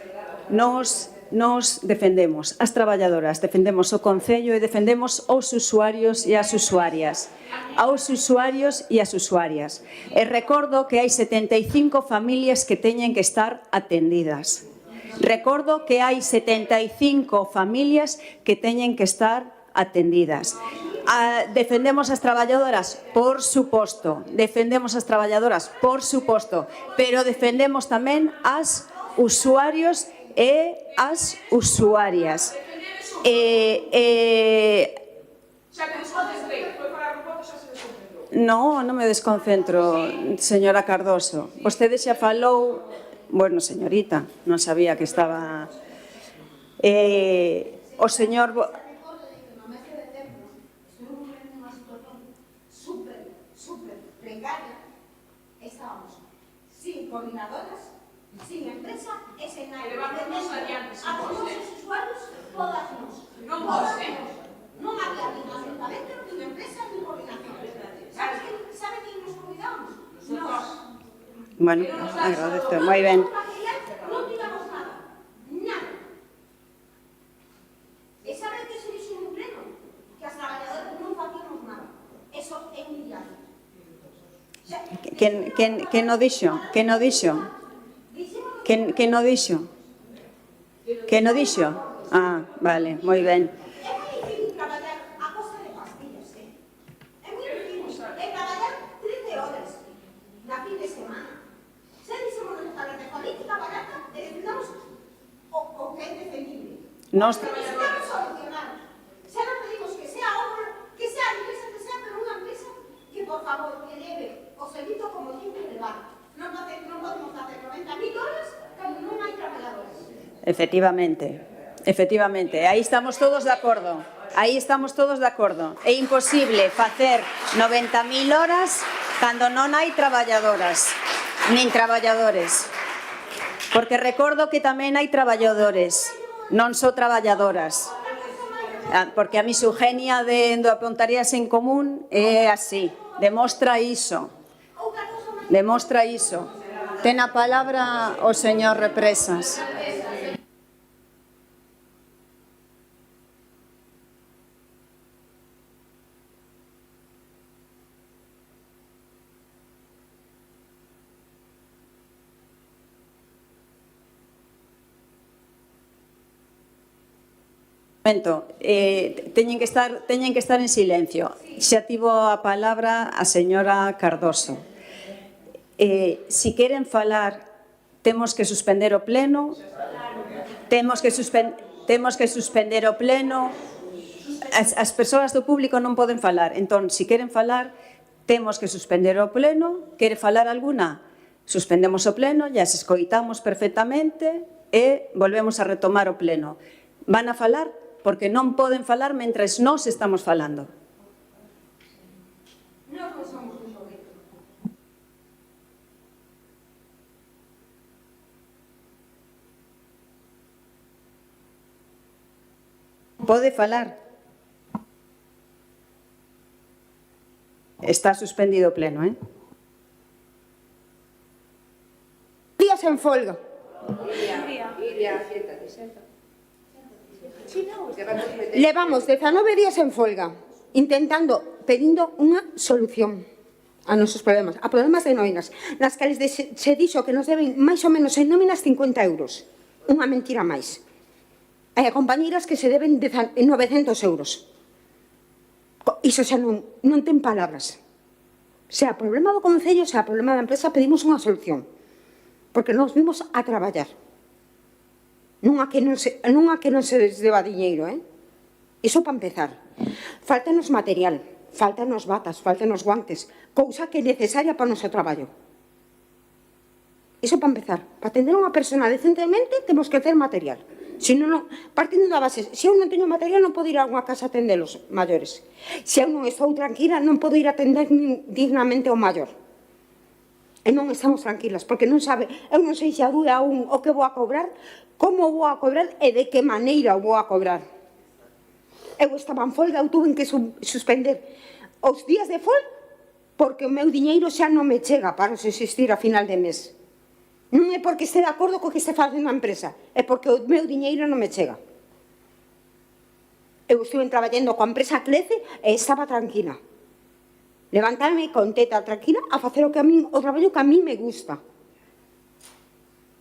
Nos defendemos as traballadoras, defendemos o Concello e defendemos os usuarios e as usuarias. Aos usuarios e as usuarias. E recordo que hai 75 familias que teñen que estar atendidas. Recordo que hai 75 familias que teñen que estar atendidas. Defendemos as traballadoras, por suposto. Defendemos as traballadoras, por suposto. Pero defendemos tamén as usuarios e as usuarias. Non me desconcentro, señora Cardoso. Vostede xa falou, bueno, señorita, non sabía que estaba... O señor... Super precaria. Estábamos sin coordinadoras, sin empresa e sen nada. Levantamos adiante, a todos os usuarios, todas nos. Non podemos. Non había nin ayuntamiento, nin empresa, nin coordinación. Sabe quen nos cuidamos? Nos. Bueno, agradezo. Moi ben. Non tivemos nada. Nada. E sabe que se dixo un pleno? Que as traballadoras non facíamos nada. Eso é humillante. Quen no dixo? Quen no dixo? Quen no dixo? Quen no dixo? Ah, vale, moi ben. É moi difícil traballar a costa de pastillas, é moi difícil. É traballar 30 horas na fin de semana. Se dixemos de restaurante política barata, necesitamos o que é defendible. Necesitamos solucionar. Se non pedimos que sea obra, que sea a empresa, que sea, pero unha empresa que, por favor, que leve o servizo como tiene que levar. Non podemos facer 90.000 horas cando non hai traballadores. Efectivamente, aí estamos todos de acordo. É imposible facer 90.000 horas cando non hai traballadoras, nin traballadores. Porque recordo que tamén hai traballadores, non só traballadoras. Porque a misogenia do Apontarías en Común é así, demostra iso. Ten a palabra o señor Represas. Teñen que estar en silencio. Xa tivo a palabra a señora Cardoso. Si queren falar, temos que suspender o pleno. Temos que suspender o pleno. As persoas do público non poden falar. Entón, si queren falar, temos que suspender o pleno. Quere falar alguna? Suspendemos o pleno, ya se escoitamos perfectamente e volvemos a retomar o pleno. Van a falar porque non poden falar mentres nós estamos falando. Pode falar. Está suspendido o pleno, Días en folga. Levamos 19 días en folga, pedindo unha solución a nosos problemas, a problemas de nóminas, nas que se dixo que nos deben máis ou menos en nóminas 50 euros. Unha mentira máis. Hai compañeiras que se deben 900 euros. Iso xa non ten palabras. Sea problema do Concello, sea problema da empresa, pedimos unha solución. Porque nos vimos a traballar. Non a que non se deba diñeiro, Iso para empezar. Fáltanos material, fáltanos batas, fáltanos guantes, cousa que é necesaria para o noso traballo. Iso para empezar. Para atender unha persona decentemente, temos que ter material. Se non, partindo da base, se eu non teño material, non podo ir a unha casa a atender os maiores. Se eu non estou tranquila, non podo ir a atender dignamente ao maior. E non estamos tranquilas, porque non sabe, eu non sei se a dúa o que vou a cobrar, como vou a cobrar e de que maneira vou a cobrar. Eu estaba en folga, eu tuve que suspender os días de folga porque o meu diñeiro xa non me chega para subsistir a final de mes. Non é porque este de acordo co que este facendo a empresa, é porque o meu diñeiro non me chega. Eu estuve traballando coa empresa Clece e estaba tranquila. Levantarme contenta, tranquila, a facer o traballo que a mí me gusta.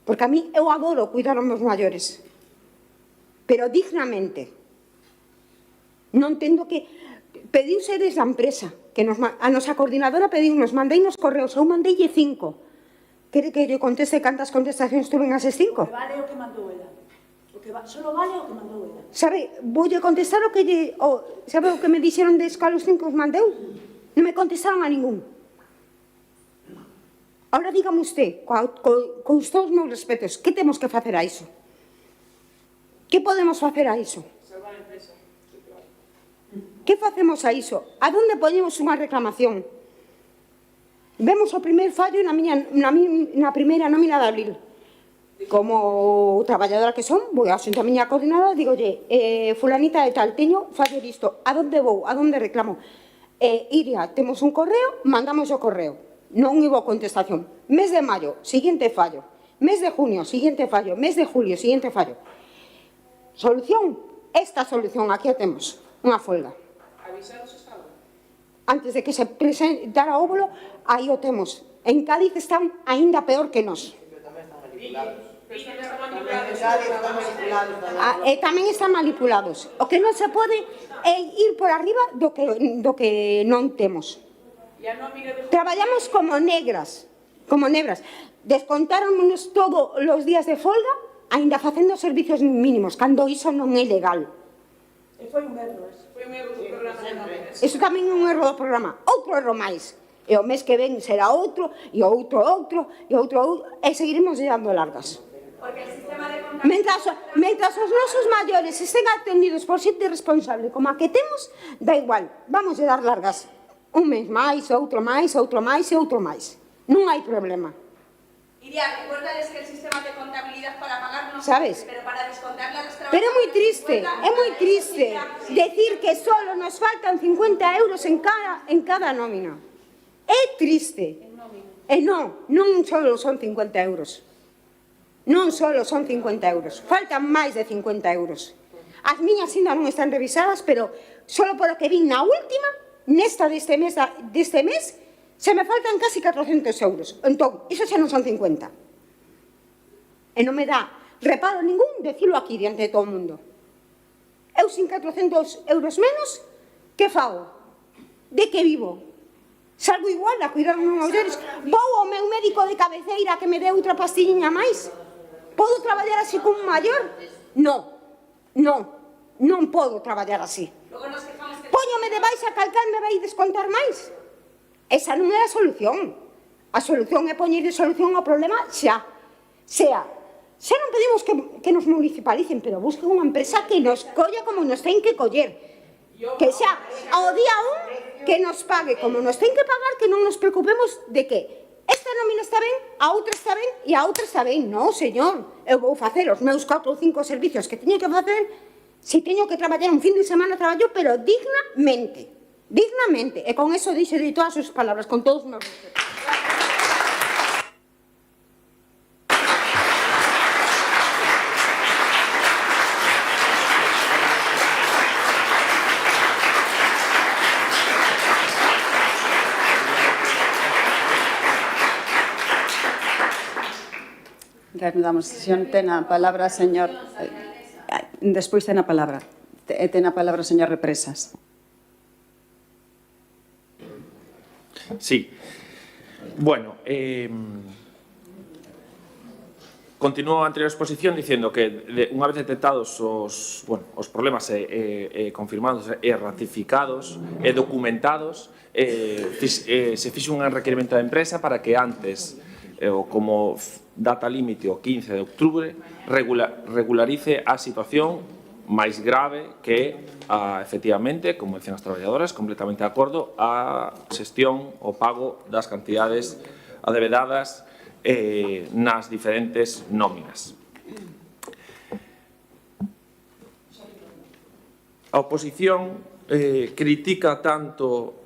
Porque a mí, eu adoro cuidar os meus maiores. Pero dignamente. Non tendo que... Pediuse desde a empresa, que a nosa coordinadora pediu, nos mandei nos correos, eu mandeille 5. Quere que lle conteste cantas contestacións tuven ases 5? Vale o que mandou ela. Solo vale o que mandou ela. Sabe, voulle contestar o que lle... Sabe o que me dixeron de escalos 5 os mandeu? Non me contestaron a ningún. Ahora dígame usted, con todos os meus respetos, que temos que facer a iso? Que podemos facer a iso? Salvar a empresa. Que facemos a iso? A donde poñemos unha reclamación? Vemos o primeiro fallo na primeira nómina de abril. Como traballadora que son, vou a xunta a miña coordinadora e digolle, fulanita de tal, teño fallo disto, a donde vou, a donde reclamo? Iria, temos un correo, mandamos o correo. Non hubo contestación. Mes de maio, siguiente fallo. Mes de junio, siguiente fallo. Mes de julio, siguiente fallo. Solución? Esta solución, aquí a temos. Unha folga. Avisados estaba? Antes de que se presentara o óvulo, aí o temos. En Cádiz están aínda peor que nós. E tamén están manipulados. O que non se pode é ir por arriba do que non temos. Traballamos como negras. Descontáronnos todos os días de folga, aínda facendo servicios mínimos, cando iso non é legal. E foi un erro, foi un erro do programa de nóminas. Iso tamén é un erro do programa. Outro erro máis. E o mes que ven será outro, e outro, e seguiremos dando largas. Mentras os nosos maiores estén atendidos por xente responsable como a que temos, da igual, vamos a dar largas. Un mes máis, outro máis, outro máis e outro máis. Non hai problema. Iria, recuérdales que el sistema de contabilidad para pagarnos, ¿sabes? Pero para descontarle a los trabajadores... Pero é moi triste decir que solo nos faltan 50 euros en cada nómina. É triste. E non solo son 50 euros. Non solo son 50 euros. Faltan máis de 50 euros. As miñas ainda non están revisadas, pero solo por o que vin na última, nesta deste mes, se me faltan casi 400 euros. Entón, iso xa non son 50. E non me dá reparo ningún decirlo aquí diante de todo o mundo. Eu sin 400 euros menos, que fago? De que vivo? Salgo igual a cuidar dos meus ollos? Vou ao meu médico de cabeceira que me dé outra pastilliña máis? Podo traballar así como un maior? Non podo traballar así. Póñome de baixa calcar me vai descontar máis? Esa non é a solución. A solución é poñer de solución ao problema xa. Xa non pedimos que nos municipalicen, pero busquen unha empresa que nos colla como nos ten que coller. Que xa, ao día 1, que nos pague como nos ten que pagar, que non nos preocupemos de que esta nómina está ben, a outra está ben e a outra está ben. Non, señor, eu vou facer os meus 4 ou 5 servicios que teño que facer. Se teño que traballar un fin de semana, traballo, pero dignamente. Dignamente. E con eso dixe de todas as palabras, con todos os meus respetos. Reanudamos a sesión. Ten a palabra, señor... Despois ten a palabra. Ten a palabra, señor Represas. Sí. Bueno, continúo a anterior exposición diciendo que unha vez detectados os problemas confirmados e ratificados e documentados, se fixe un requerimento da empresa para que antes, como data límite o 15 de outubro, regularice a situación máis grave que, efectivamente, como dicen as traballadoras, completamente de acordo, a xestión, o pago das cantidades adevedadas nas diferentes nóminas. A oposición critica tanto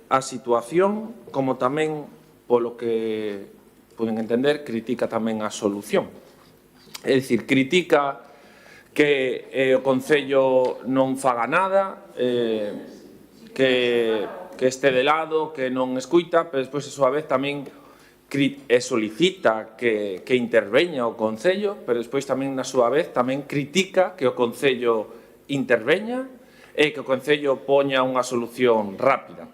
a situación como tamén, polo que poden entender, critica tamén a solución. É dicir, critica que o Concello non faga nada, que este de lado, que non escuita, pero despois, a súa vez, tamén solicita que interveña o Concello, pero despois tamén, na súa vez, tamén critica que o Concello interveña e que o Concello poña unha solución rápida.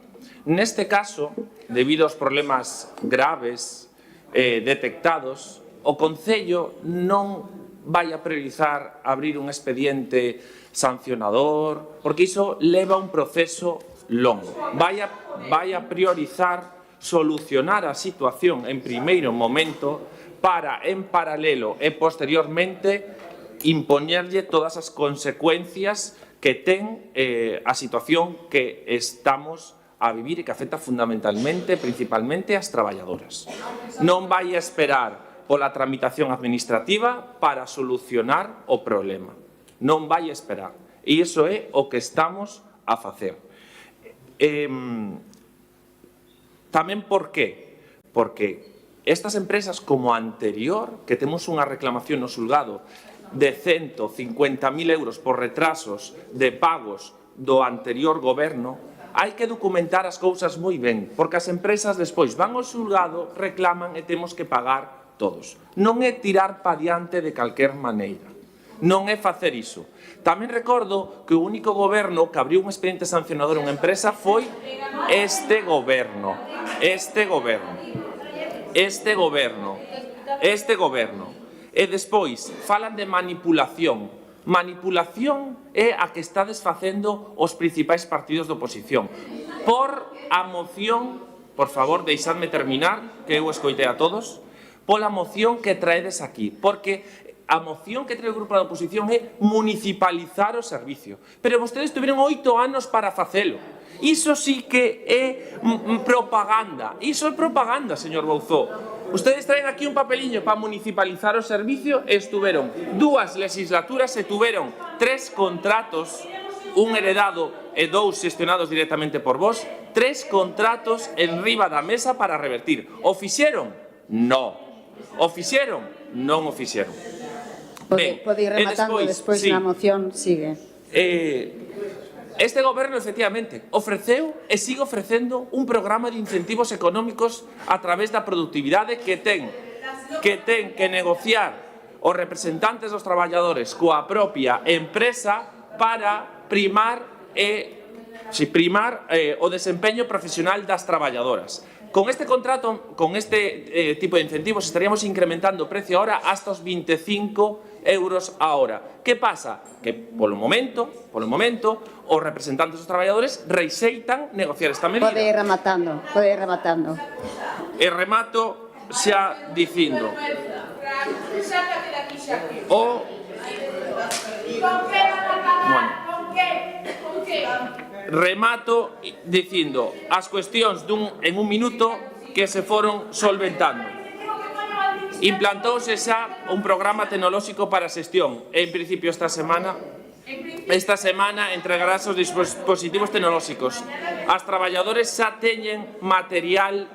Neste caso, debido aos problemas graves detectados, o Concello non vai a priorizar abrir un expediente sancionador, porque iso leva un proceso longo. Vai a priorizar solucionar a situación en primeiro momento para, en paralelo e posteriormente, impoñerlle todas as consecuencias que ten a situación que estamos a vivir e que afecta fundamentalmente, principalmente, as traballadoras. Non vai a esperar pola tramitación administrativa para solucionar o problema. Non vai a esperar. E iso é o que estamos a facer. Tamén por qué? Porque estas empresas como a anterior, que temos unha reclamación no xulgado de 150.000 euros por retrasos de pagos do anterior goberno, hai que documentar as cousas moi ben, porque as empresas despois van ao xulgado, reclaman e temos que pagar todos. Non é tirar pa diante de calquer maneira. Non é facer iso. Tamén recordo que o único goberno que abriu un expediente sancionador a unha empresa foi este goberno. Este goberno. E despois falan de manipulación. Manipulación é a que estades facendo os principais partidos de oposición. Por a moción, por favor, deixadme terminar, que eu escoitei a todos, pola moción que traedes aquí, porque a moción que trae o grupo da oposición é municipalizar o servicio. Pero vostedes tiveron 8 anos para facelo. Iso sí que é propaganda. Iso é propaganda, señor Bouzó. Ustedes traen aquí un papeliño para municipalizar o servicio e estuveron 2 legislaturas e tuveron 3 contratos, un heredado e 2 xestionados directamente por vos, 3 contratos en riba da mesa para revertir. O fixeron? No. O fixeron? Non o fixeron. Pode ir rematando despois na moción, sigue. Este goberno, efectivamente, ofreceu e sigue ofrecendo un programa de incentivos económicos a través da productividade que ten que negociar os representantes dos traballadores coa propia empresa para primar o desempeño profesional das traballadoras. Con este contrato, con este tipo de incentivos, estaríamos incrementando o precio ahora hasta os 25 euros a hora. Que pasa? Que, polo momento, os representantes dos traballadores reixeitan negociar esta medida. Pode ir rematando. E remato xa dicindo remato dicindo as cuestións en un minuto que se foron solventando. Implantouse xa un programa tecnolóxico para a xestión. En principio esta semana entregarás os dispositivos tecnolóxicos. As traballadores xa teñen material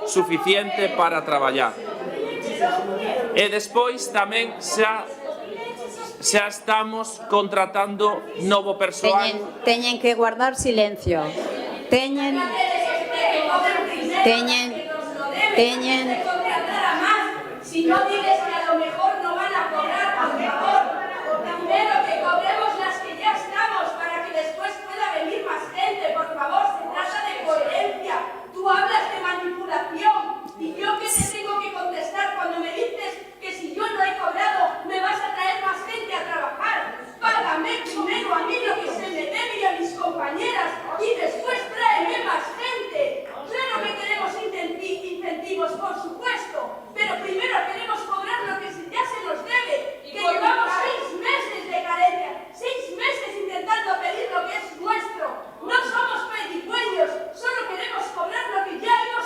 suficiente para traballar. E despois tamén xa estamos contratando novo persoal. Teñen que guardar silencio. Teñen Si no diles que a lo mejor no van a cobrar, por favor, primero que cobremos las que ya estamos para que después pueda venir más gente, por favor, se trata de coherencia. Tú hablas de manipulación y yo que te tengo que contestar cuando me dices que si yo no he cobrado me vas a traer más gente a trabajar. Págame primero a mí lo que se me debe y a mis compañeras y después tráeme más gente. Claro que queremos incentivos, por supuesto, pero primero queremos cobrar lo que ya se nos debe, que llevamos 6 meses de carencia, 6 meses intentando pedir lo que es nuestro. No somos pedigüeños, solo queremos cobrar lo que ya hemos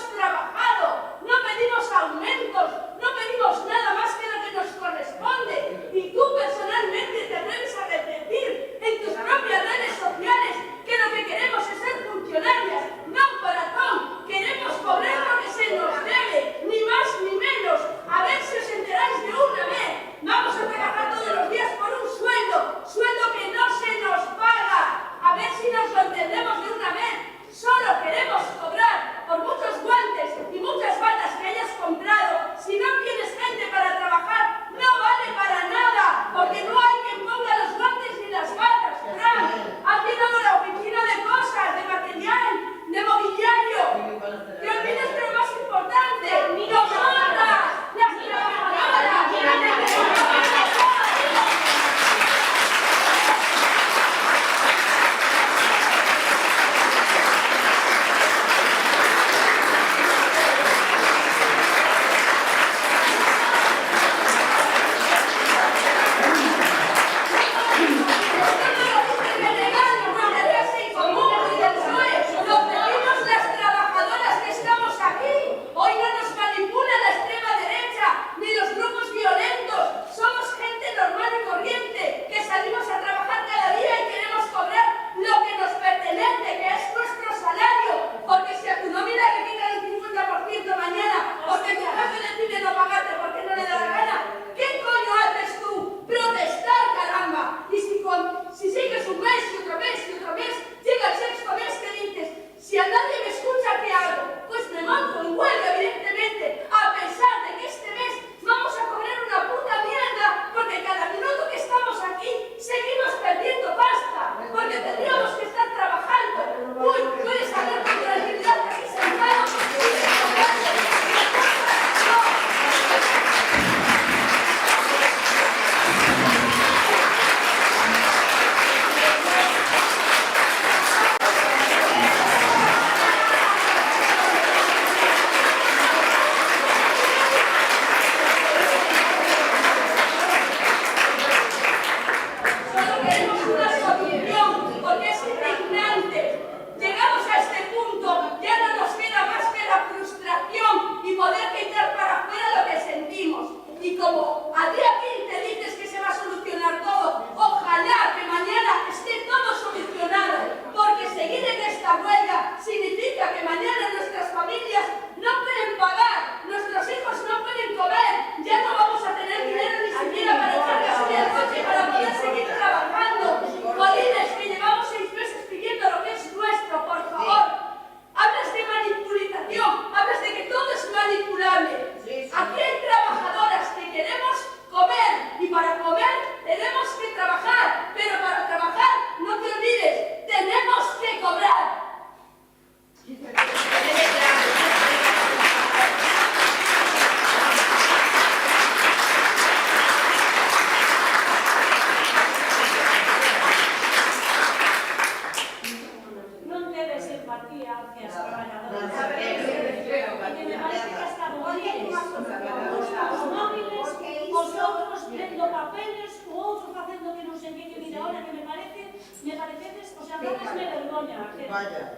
Me parecedes, o sea, dadesme vergoña. Vaya.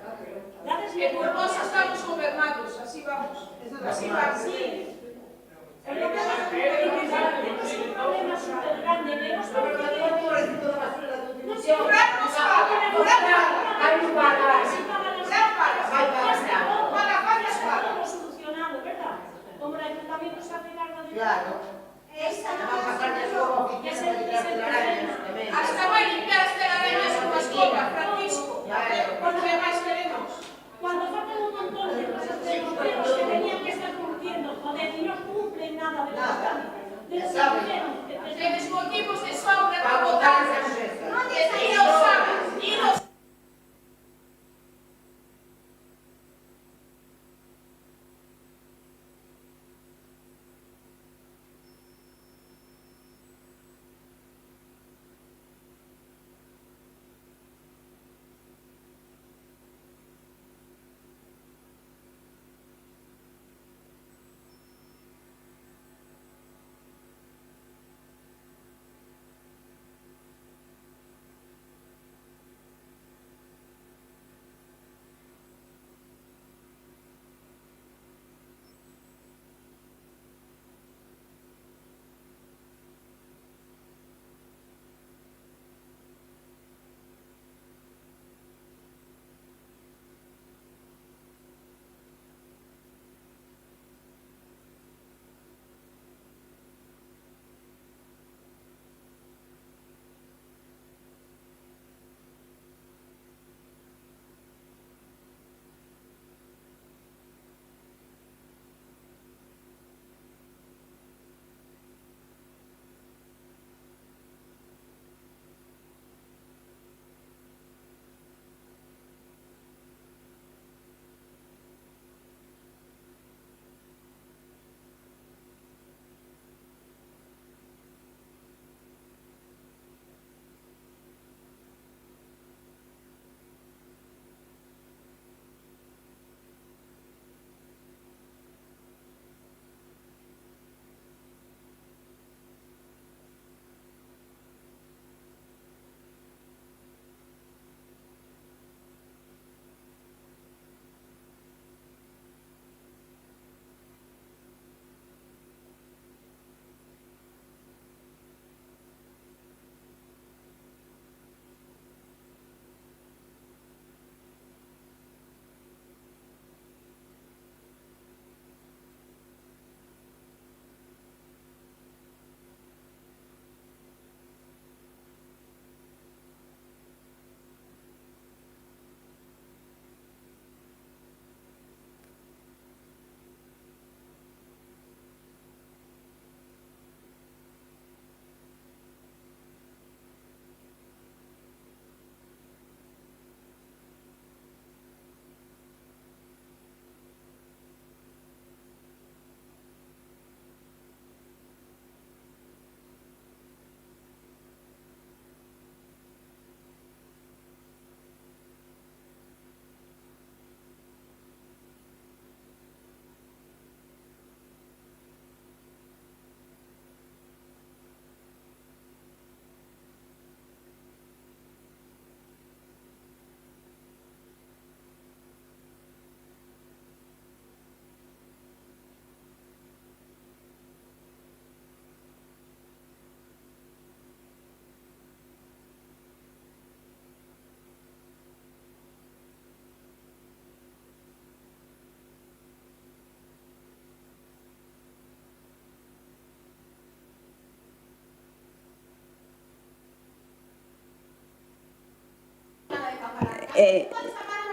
Dadesme Por vos vergoña. estamos gobernados, así vamos. Así vamos. Sí. El problema es un problema súper grande. Vemos por qué. No sé, como el ayuntamiento se hace cargo de... Claro. Hasta va a limpiar as telarañas con escoba, Francisco. Cuando que máis queremos? Cuando faltan un montón de cosas de los perros que tenían que estar cumpliendo, joder, y no cumplen nada de los trámites. De lo que dijeron. Tienes motivos de sobra para votar. Y lo sabes, y lo sabes.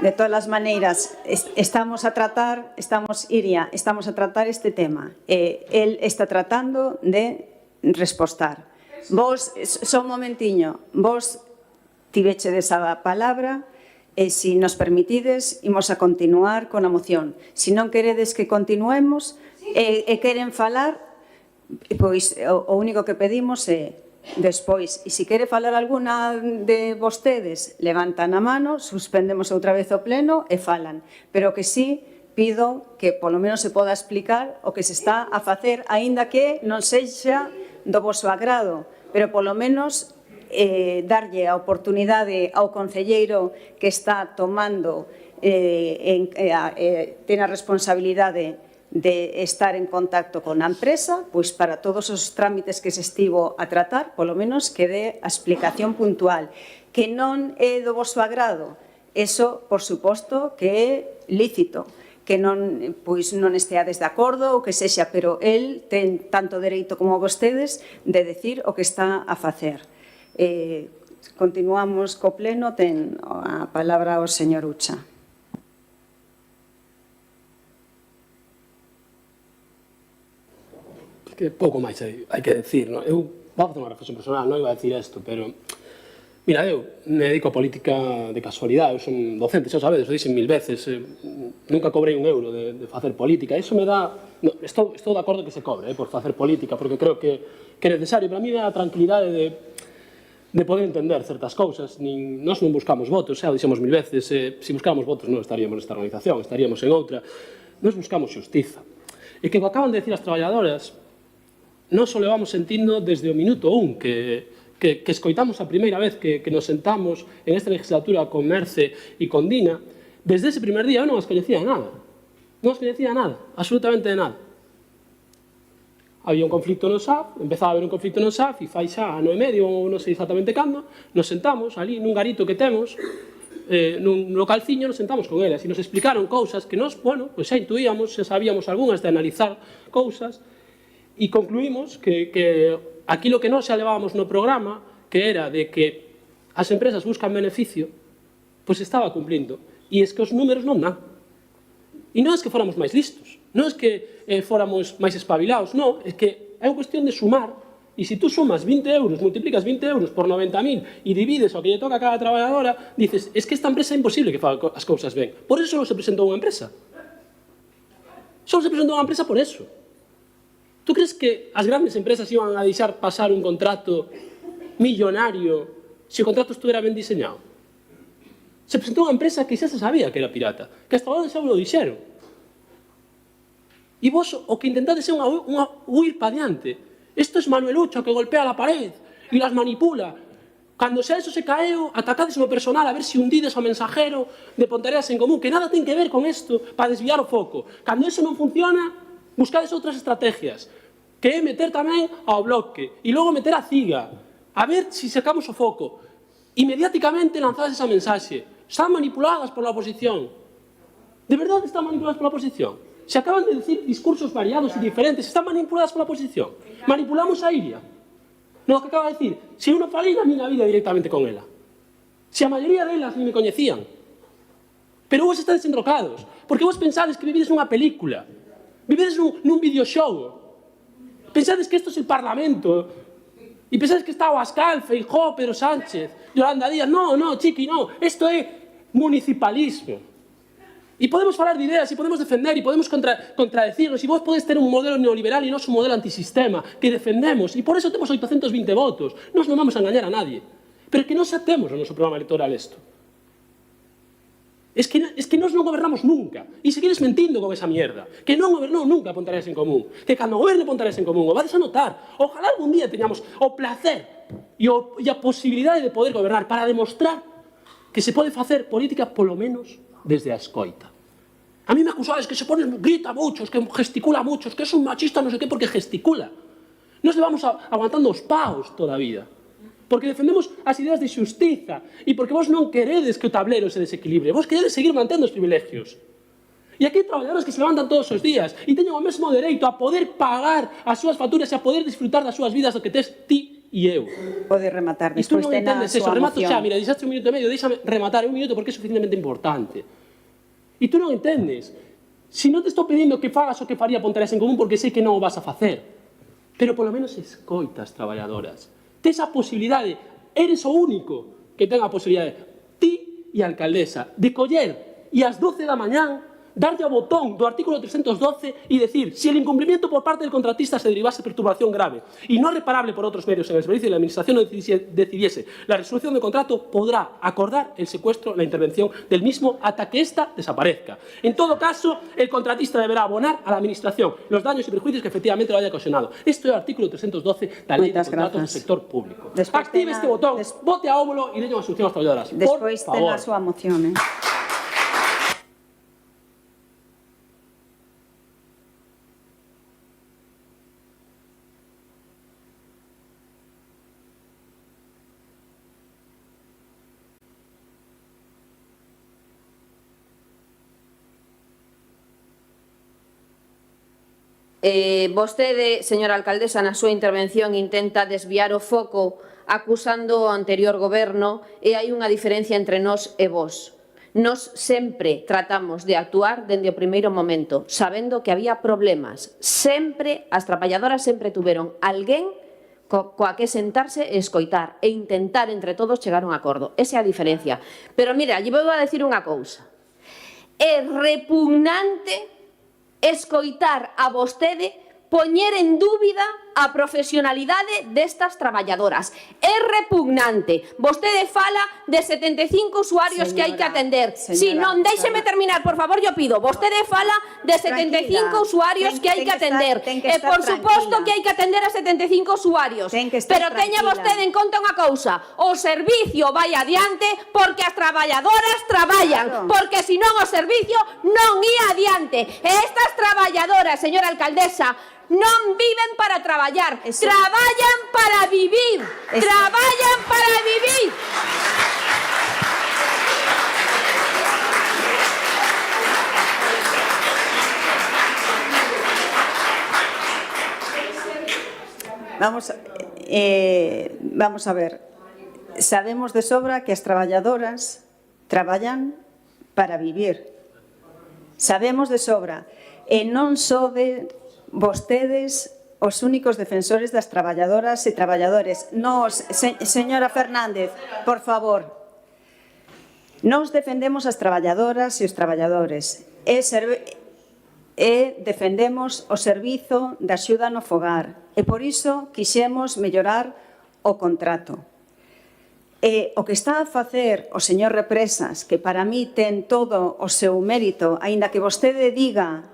De todas as maneiras, estamos a tratar este tema. El está tratando de respostar. Vos, só un momentiño, vos tivechedes a palabra e se nos permitides, imos a continuar con a moción. Se non queredes que continuemos e queren falar, pois o único que pedimos é despois, e se quere falar alguna de vostedes, levantan a mano, suspendemos outra vez o pleno e falan. Pero que sí, pido que polo menos se poda explicar o que se está a facer, aínda que non sexa do voso agrado, pero polo menos darlle a oportunidade ao concelleiro que está tomando, ten a responsabilidade de estar en contacto con a empresa, pois para todos os trámites que se estivo a tratar, polo menos que dé a explicación puntual. Que non é do vosso agrado, eso, por suposto, que é lícito, que non esteades de acordo ou que sexa, pero el ten tanto dereito como vostedes de decir o que está a facer. Continuamos co pleno, ten a palabra o señor Ucha. Que pouco máis hai que decir, non? Eu vou facer unha reflexión personal, non iba a decir isto, pero mira, eu me dedico a política de casualidade, eu son docente, xa sabedes, o dixen 1000 veces, nunca cobrei un euro de facer política, iso me dá, no, estou de acordo que se cobre por facer política, porque creo que é necesario, pero a mí me dá a tranquilidade de poder entender certas cousas, nós non buscamos votos, xa o dixemos 1000 veces, se buscáramos votos non estaríamos nesta organización, estaríamos en outra, nós buscamos xustiza, e que o acaban de decir as traballadoras, non só levamos sentindo desde o minuto 1 que escoitamos a primeira vez que nos sentamos en esta legislatura con Merce e con Dina, desde ese primer día eu non as coñecía de nada. Non as coñecía de nada, absolutamente de nada. Había un conflicto no SAF, empezaba a haber un conflicto no SAF e fai xa ano e medio, ou non sei exactamente cando, nos sentamos ali nun garito que temos, nun localciño, nos sentamos con elas e nos explicaron cousas que nos, bueno, pues xa intuíamos, xa sabíamos algunhas de analizar cousas, e concluímos que aquilo que nós xa levábamos no programa, que era de que as empresas buscan beneficio, pois estaba cumplindo. E es que os números non dan. E non é que fóramos máis listos, non é que fóramos máis espabilados, non, é que é unha cuestión de sumar. E se tú sumas 20 euros, multiplicas 20 euros por 90.000 e divides o que lle toca a cada traballadora, dices, es que esta empresa é imposible que faga as cousas ben. Por eso non se presentou unha empresa. Só se presentou unha empresa por eso. Tú crees que as grandes empresas iban a deixar pasar un contrato millonario se o contrato estuvera ben diseñado? Se presentou unha empresa que xa se sabía que era pirata, que hasta agora xa o dixeron. E vos o que intentades é huir para diante. Isto é Manuelucho que golpea la pared e las manipula. Cando xa eso se caeu, atacades no personal a ver se hundides o mensajero de Ponteareas en Común, que nada ten que ver con isto para desviar o foco. Cando eso non funciona, buscades outras estrategias, que é meter tamén ao bloque e logo meter a CIGA, a ver se sacamos o foco. Inmediaticamente lanzades esa mensaxe. Están manipuladas por la oposición. De verdade están manipuladas por la oposición? Se acaban de decir discursos variados e diferentes, están manipuladas por la oposición. Manipulamos a Iria. No, que acaba de decir, se eu non falei na miña vida directamente con ela. Se a maioría delas ni me coñecían. Pero vos estades enrocados, porque vos pensades que vivides nunha película. Vivides nun videoxogo. Pensades que isto é o Parlamento. E pensades que está o Abascal, Feijóo, Pedro Sánchez, Yolanda Díaz. No, chiqui, no. Isto é municipalismo. E podemos falar de ideas, e podemos defender, e podemos contradecirnos, e vos podes ter un modelo neoliberal e non un modelo antisistema que defendemos, e por eso temos 820 votos. Nos non vamos a engañar a nadie. Pero que non xa temos no noso programa electoral isto. Es que nós non gobernamos nunca. E seguides mentindo con esa mierda. Que non gobernou nunca Ponteareas en Común. Que cando goberne Ponteareas en Común o vades a notar. Ojalá algún día teñamos o placer e a posibilidade de poder gobernar para demostrar que se pode facer política polo menos desde a escoita. A mí me acusades que se pone, grita muchos, que gesticula muchos, que es un machista no sé qué porque gesticula. Nos levamos aguantando os paus toda a vida. Porque defendemos as ideas de xustiza e porque vos non queredes que o tablero se desequilibre, vos queredes seguir mantendo os privilegios. E aquí hai traballadores que se levantan todos os días e teñen o mesmo dereito a poder pagar as súas facturas e a poder disfrutar das súas vidas do que tes ti e eu. Pode rematar E tú despois non de na entendes eso, súa remato moción. xa, mira, deixaste un minuto e medio, deixame rematar un minuto porque é suficientemente importante. E tú non entendes. Si non te estou pedindo que fagas o que faría Ponteareas en Común porque sei que non o vas a facer, pero polo menos escoitas traballadoras. Tes a posibilidade, eres o único que ten a posibilidade, ti e a alcaldesa, de coller e ás 12 da mañán darlle ao botón do artículo 312 y decir si el incumplimiento por parte del contratista se derivase de perturbación grave y no reparable por otros medios en el servicio de la Administración no decidiese la resolución del contrato, podrá acordar el secuestro, la intervención del mismo hasta que ésta desaparezca. En todo caso, el contratista deberá abonar a la Administración los daños y perjuicios que efectivamente lo haya ocasionado. Esto é o artículo 312 da Lei de Contratos do Sector Público. Active este botón, vote a óvulo e deñe unha solución ás traballadoras. Despois Por ten favor. a súa moción, Vostede, señora alcaldesa, na súa intervención intenta desviar o foco acusando o anterior goberno e hai unha diferencia entre nós e vós. Nós sempre tratamos de actuar dende o primeiro momento, sabendo que había problemas. Sempre, as traballadoras sempre tuveron alguén coa que sentarse e escoitar e intentar entre todos chegar a un acordo. Esa é a diferencia. Pero mira, lle vou a decir unha cousa. É repugnante escoitar a vostede poñer en dúbida a profesionalidade destas traballadoras. É repugnante. Vostede fala de 75 usuarios que hai que atender. Si non, déixeme terminar, por favor, yo pido. Vostede fala de 75 usuarios que hai que atender. E por suposto que hai que atender a 75 usuarios. Pero teña vostede en conta unha cousa. O servicio vai adiante porque as traballadoras traballan. Porque senón o servicio non ia adiante. E estas traballadoras, señora alcaldesa, non viven para traballar, traballan para vivir, traballan para vivir. Vamos a ver. Sabemos de sobra que as traballadoras traballan para vivir. Sabemos de sobra. E non sodes vostedes os únicos defensores das traballadoras e traballadores. Nos, señora Fernández, por favor, nos defendemos as traballadoras e os traballadores e defendemos o servizo de axuda no fogar e por iso quixemos mellorar o contrato. E o que está a facer o señor Represas, que para mí ten todo o seu mérito, aínda que vostede diga,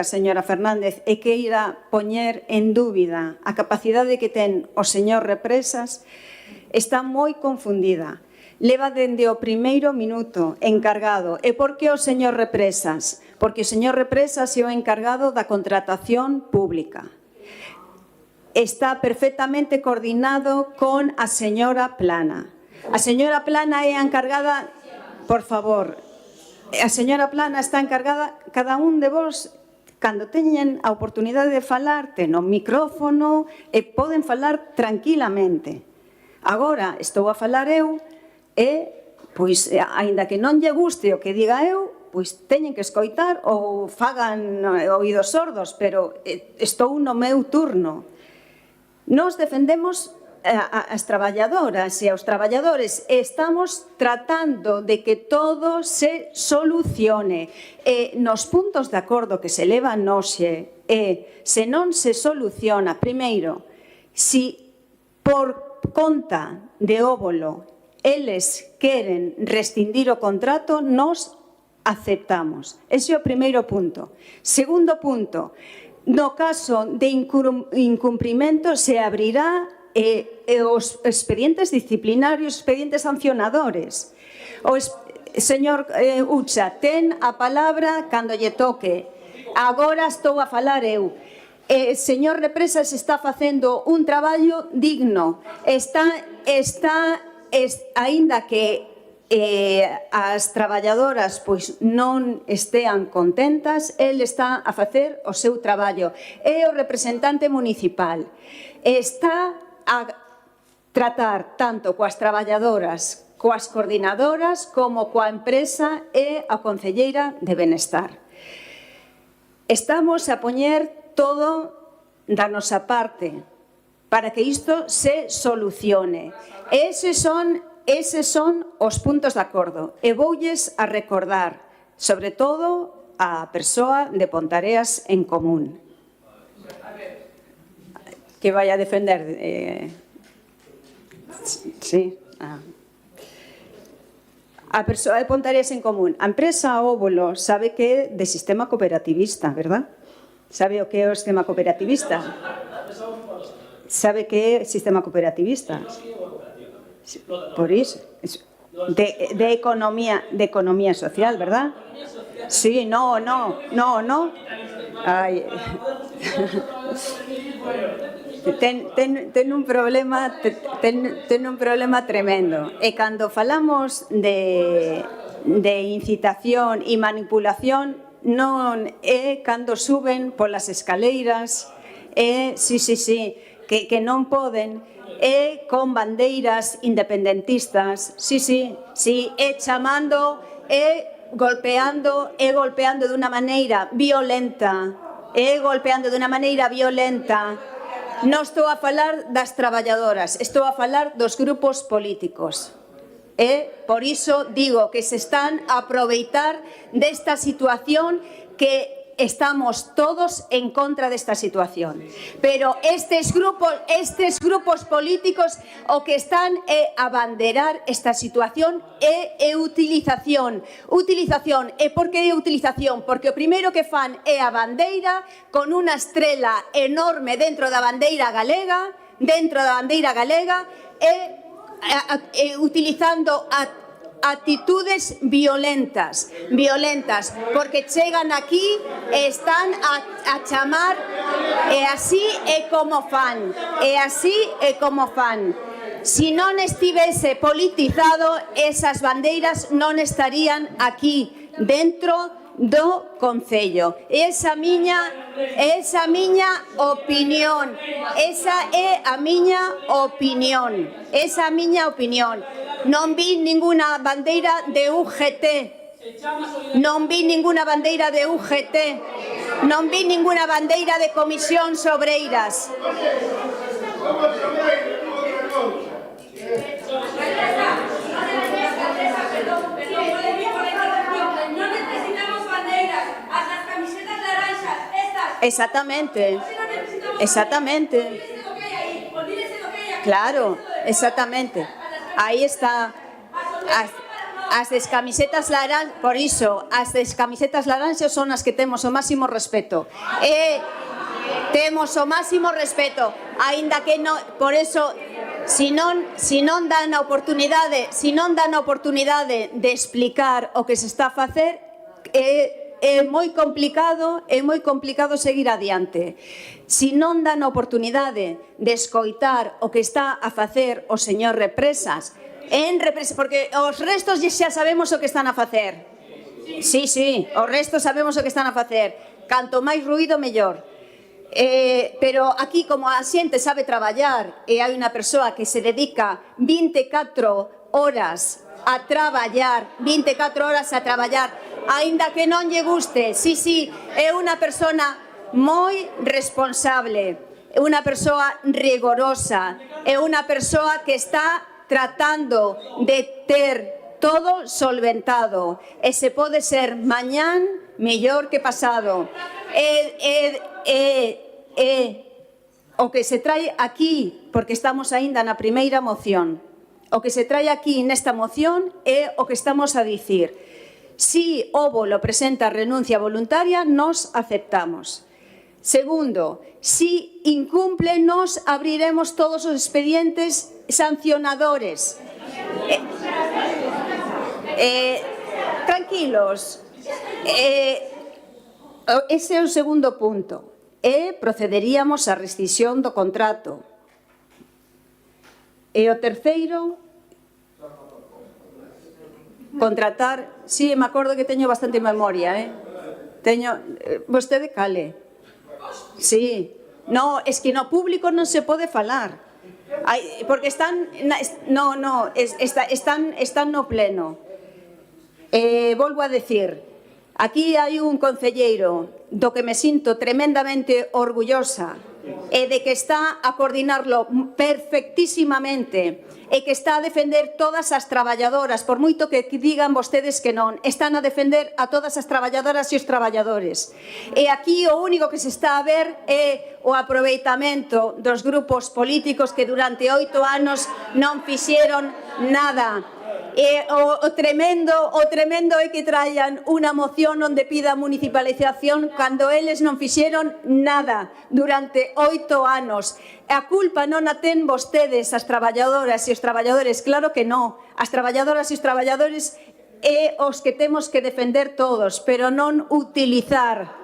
señora Fernández, e que irá poñer en dúbida a capacidade que ten o señor Represas, está moi confundida. Leva dende o primeiro minuto encargado. E por que o señor Represas? Porque o señor Represas é o encargado da contratación pública. Está perfectamente coordinado con a señora Plana. A señora Plana é a encargada, por favor, a señora Plana está encargada, cada un de vos, cando teñen a oportunidade de falar, ten o micrófono e poden falar tranquilamente. Agora estou a falar eu e, pois, aínda que non lle guste o que diga eu, pois teñen que escoitar ou fagan oídos sordos, pero estou no meu turno. Nos defendemos as traballadoras e aos traballadores estamos tratando de que todo se solucione e nos puntos de acordo que se levan hoxe se non se soluciona, primeiro, si por conta de óbolo eles queren rescindir o contrato, nos aceptamos. Ese é o primeiro punto. Segundo punto, no caso de incumprimento se abrirá os expedientes disciplinarios, expedientes sancionadores. O señor Ucha, ten a palabra cando lle toque. Agora estou a falar eu. Señor Represas está facendo un traballo digno. Aínda que as traballadoras pois non estean contentas, el está a facer o seu traballo. É o representante municipal. Está a tratar tanto coas traballadoras, coas coordinadoras, como coa empresa e a concelleira de Benestar. Estamos a poñer todo da nosa parte para que isto se solucione. Eses son os puntos de acordo. E voulles a recordar, sobre todo a persoa de Pontareas en Común. Que vai a defender... Sí. A persoa de Pontareas en Común. A empresa Óbolo sabe que é de sistema cooperativista, verdad? Sabe o que é o sistema cooperativista? Sabe que é sistema cooperativista? Por iso. De economía social, verdad? Sí, no. Ay. Ten un problema tremendo. E cando falamos de incitación e manipulación, non é cando suben polas escaleiras, que non poden, e con bandeiras independentistas, e chamando, e golpeando de unha maneira violenta, Non estou a falar das traballadoras, estou a falar dos grupos políticos. E por iso digo que se están a aproveitar desta situación, que estamos todos en contra desta situación. Pero estes grupos políticos o que están é abanderar esta situación é utilización. E por que é utilización? Porque o primeiro que fan é a bandeira con unha estrela enorme dentro da bandeira galega, e utilizando actitudes violentas, porque chegan aquí e están a chamar, e así é como fan. Si non estivese politizado, esas bandeiras non estarían aquí dentro do Concello. Esa é a miña opinión. Non vi ninguna bandeira de UGT. Non vi ninguna bandeira de comisións obreiras. Exactamente. Claro, exactamente. Aí está. As descamisetas laranxas, por iso, as descamisetas laranxas son as que temos o máximo respeto. Aínda que non, por eso, si non dan a oportunidade de explicar o que se está a facer, é moi complicado seguir adiante. Si non dan a oportunidade de escoitar o que está a facer o señor Represas, porque os restos xa sabemos o que están a facer. Sí, os restos sabemos o que están a facer. Canto máis ruído, mellor. Pero aquí, como a xente sabe traballar, e hai unha persoa que se dedica 24 horas a traballar, aínda que non lle guste, é unha persona moi responsable, é unha persoa rigorosa, é unha persoa que está tratando de ter todo solventado, e se pode ser mañán mellor que pasado. O que se trae aquí, porque estamos aínda na primeira moción, o que se trae aquí nesta moción é o que estamos a dicir. Si Óbolo presenta renuncia voluntaria, nos aceptamos. Segundo, si incumple, nos abriremos todos os expedientes sancionadores. Tranquilos. Ese é o segundo punto. Procederíamos á rescisión do contrato. E o terceiro, contratar... Sí, me acordo que teño bastante memoria, vostede cale. Sí. No, es que no público non se pode falar. Porque están no pleno. Volvo a decir, aquí hai un concelleiro do que me sinto tremendamente orgullosa, e de que está a coordinarlo perfectísimamente e que está a defender todas as traballadoras, por moito que digan vostedes que non, están a defender a todas as traballadoras e os traballadores. E aquí o único que se está a ver é o aproveitamento dos grupos políticos que durante 8 anos non fixeron nada. E o tremendo é que traian unha moción onde pida municipalización cando eles non fixeron nada durante 8 anos. A culpa non a ten vostedes, as traballadoras e os traballadores, claro que non. As traballadoras e os traballadores é os que temos que defender todos, pero non utilizar.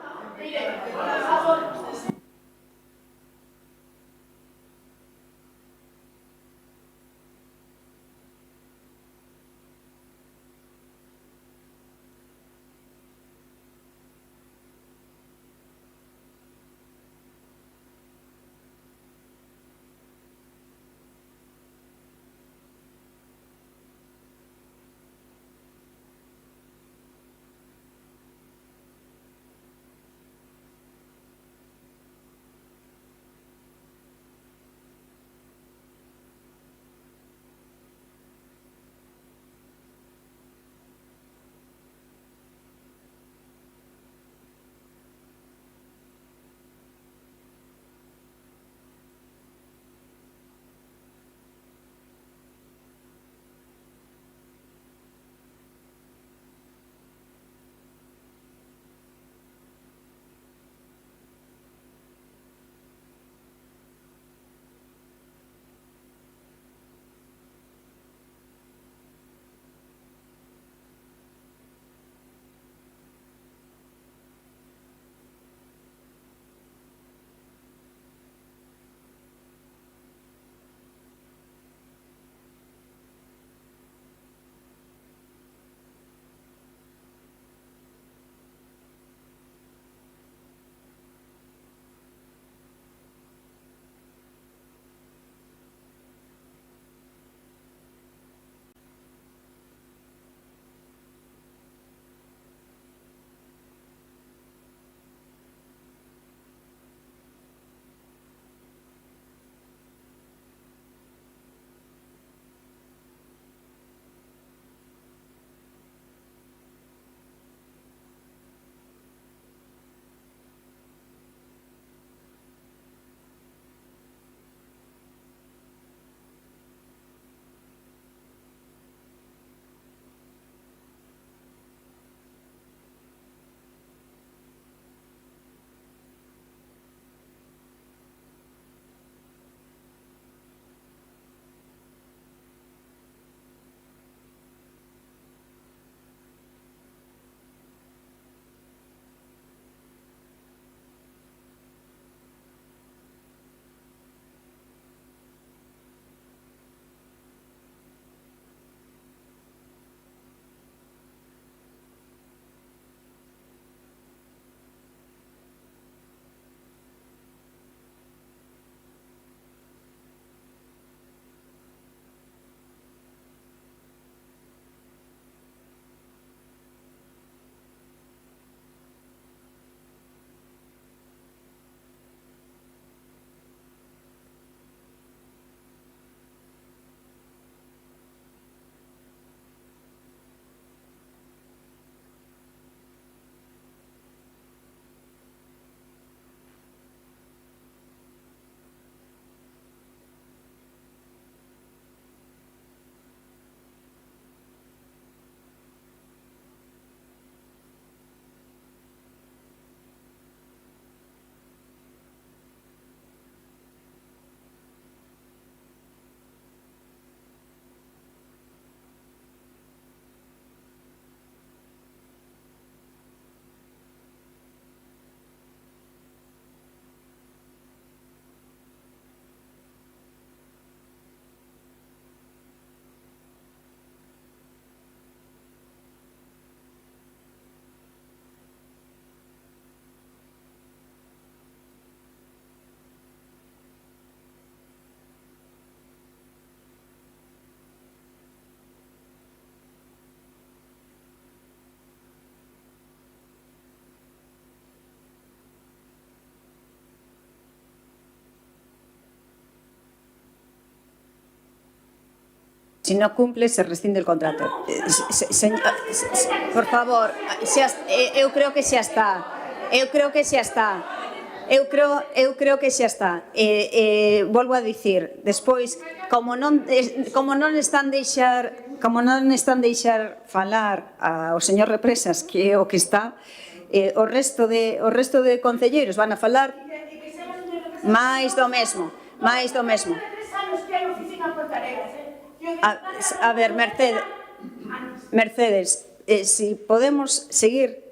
Si no cumple, se rescinde el contrato. Por favor, eu creo que xa está. Eu creo que xa está. Volvo a dicir, despois, como non están deixar falar ao señor Represas, que é o que está, o resto de concelleiros van a falar máis do mesmo. A ver, Mercedes, si podemos seguir.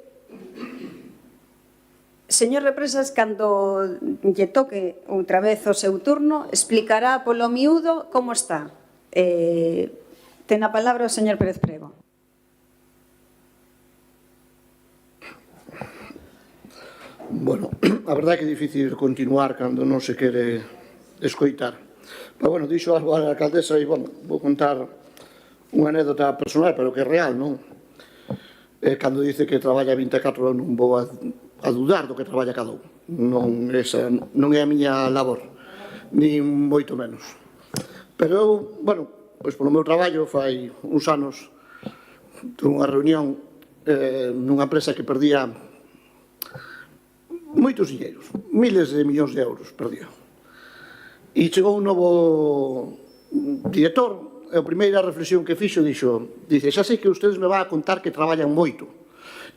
Señor Represas, cando lle toque outra vez o seu turno, explicará polo miúdo como está. Ten a palabra o señor Pérez Prego. Bueno, a verdade é que é difícil continuar cando non se quere escoitar. Pero, bueno, dixo algo a alcaldesa e, bueno, vou contar unha anécdota personal, pero que é real, non? Cando dice que traballa 24 horas, non vou a dudar do que traballa cada un. Non é a miña labor, nin moito menos. Pero eu, bueno, pois polo meu traballo fai uns anos tuve unha reunión nunha empresa que perdía moitos dinheiros, miles de millóns de euros perdía. E chegou un novo director, e a primeira reflexión que fixo dice, xa sei que ustedes me van a contar que traballan moito,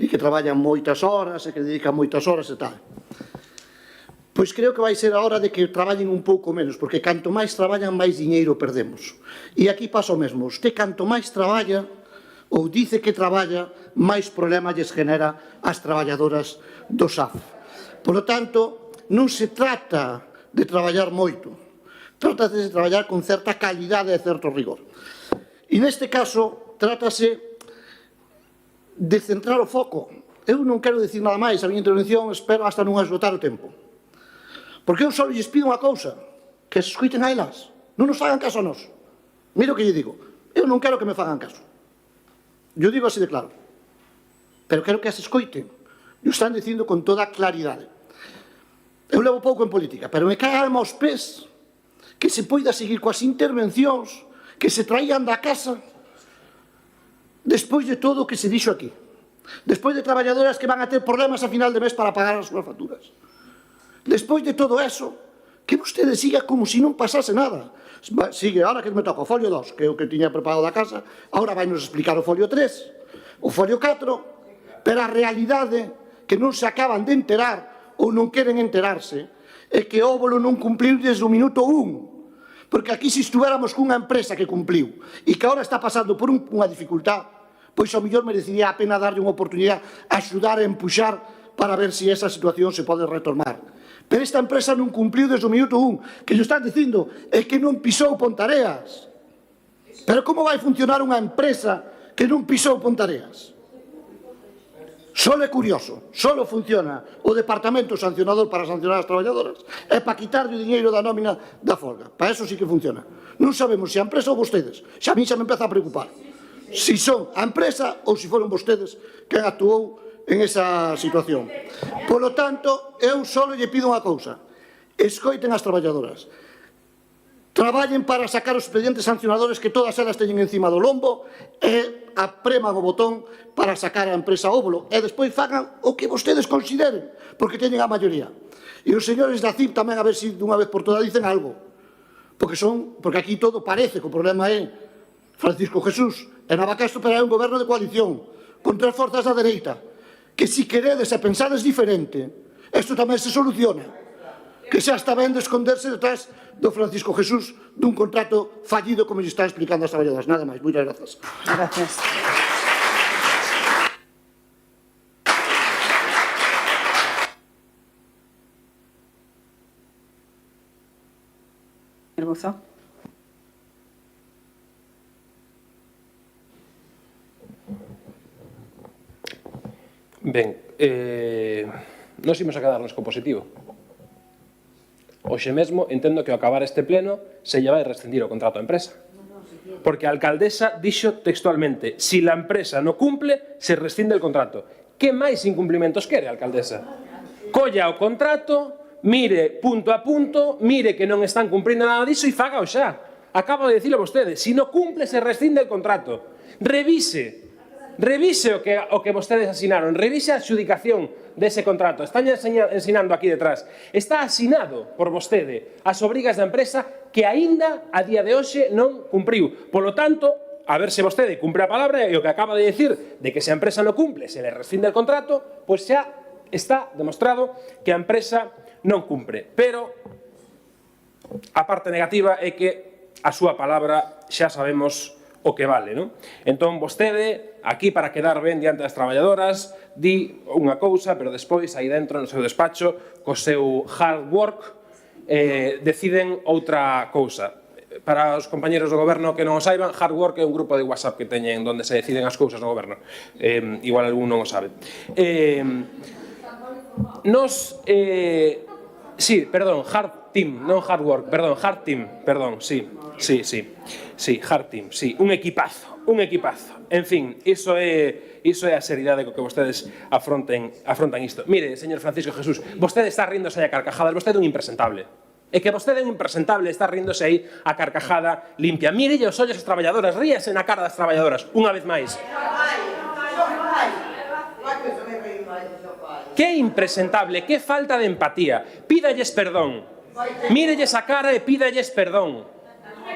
e que traballan moitas horas, e que dedican moitas horas e tal. Pois creo que vai ser a hora de que traballen un pouco menos, porque canto máis traballan, máis dinheiro perdemos. E aquí pasa o mesmo, usted canto máis traballa, ou dice que traballa, máis problema lles genera ás traballadoras do SAF. Por lo tanto, non se trata de traballar moito, trata de traballar con certa calidade e certo rigor. E neste caso, trátase de centrar o foco. Eu non quero dicir nada máis, a miña intervención espero hasta non esgotar o tempo. Porque eu só lles pido unha cousa, que se escoiten a elas, non nos fagan caso a nós. Mira o que lle digo, eu non quero que me fagan caso. Eu digo así de claro. Pero quero que as escoiten. E o están dicindo con toda claridade. Eu levo pouco en política, pero me cae a alma aos pés que se poida seguir coas intervencións que se traían da casa despois de todo o que se dixo aquí. Despois de traballadoras que van a ter problemas a final de mes para pagar as súas facturas. Despois de todo eso, que vostede siga como se non pasase nada. Sigue, ahora que me toca o folio 2, que é o que tiña preparado da casa, ahora vai nos explicar o folio 3, o folio 4, pero a realidade que non se acaban de enterar ou non queren enterarse é que Óbolo non cumpliu desde o minuto 1. Porque aquí se estuéramos cunha empresa que cumpliu e que agora está pasando por unha dificultad, pois ao mellor merecería a pena darlle unha oportunidade, axudar a empuxar para ver se esa situación se pode retomar. Pero esta empresa non cumpliu desde o minuto 1, que yo están dicindo é que non pisou Pontareas. Pero como vai funcionar unha empresa que non pisou Pontareas? Solo é curioso, solo funciona o departamento sancionador para sancionar as traballadoras e para quitarlle o diñeiro da nómina da folga. Para eso sí que funciona. Non sabemos se a empresa ou vostedes. Xa a mí xa me empeza a preocupar. Si son a empresa ou se foron vostedes quen actuou en esa situación. Por lo tanto, eu só lle pido unha cousa. Escoiten as traballadoras. Traballen para sacar os expedientes sancionadores que todas elas teñen encima do lombo e apreman o botón para sacar a empresa Óbolo e despois fagan o que vostedes consideren, porque teñen a maioría. E os señores da CIP tamén a ver se dunha vez por todas dicen algo, porque aquí todo parece que o problema é Francisco Jesús e Navacastro, pero é un goberno de coalición con tres forzas da dereita, que si queredes e pensades diferente, isto tamén se soluciona. Que xa está ben de esconderse detrás do Francisco Jesús dun contrato fallido, como lle está explicando as traballadoras. Nada máis. Moitas grazas. Gracias. Herbozo. Ben, nos imos a quedarnos co positivo. Hoxe mesmo entendo que ao acabar este pleno se lle vai rescindir o contrato á empresa. Porque a alcaldesa dixo textualmente, si la empresa no cumple, se rescinde el contrato. Que máis incumplimentos quere a alcaldesa? Colla o contrato, mire punto a punto, mire que non están cumprindo nada diso e faga o xa. acabo de dicilo vostede, se non cumple se rescinde o contrato. Revise o que vostedes asinaron, revise a adxudicación dese contrato. Están ensinando aquí detrás. Está asinado por vostede as obrigas da empresa que aínda a día de hoxe non cumpriu. Polo tanto, a ver se vostede cumpre a palabra e o que acaba de decir de que se a empresa non cumple, se le rescinde o contrato, pois xa está demostrado que a empresa non cumpre. Pero a parte negativa é que a súa palabra xa sabemos o que vale, non? Entón, vostede, aquí para quedar ben diante das traballadoras, di unha cousa, pero despois, aí dentro, no seu despacho, co seu hard work, deciden outra cousa. Para os compañeros do goberno que non o saiban, hard work é un grupo de WhatsApp que teñen onde se deciden as cousas no goberno. Igual algún non o sabe. Sí, perdón, hard team, non hard work, perdón, hard team, perdón, sí, hard team, sí, un equipazo. En fin, iso é a seriedade co que vostedes afrontan isto. Mire, señor Francisco Jesús, vostede está ríndose a carcajadas, vostede é un impresentable. É que vostede é un impresentable, está ríndose aí a carcajada limpia. Mire os ollos as traballadoras, ríase na cara das traballadoras, unha vez máis. Que impresentable, que falta de empatía. Pídalles perdón. Mírelles a cara e pídalles perdón.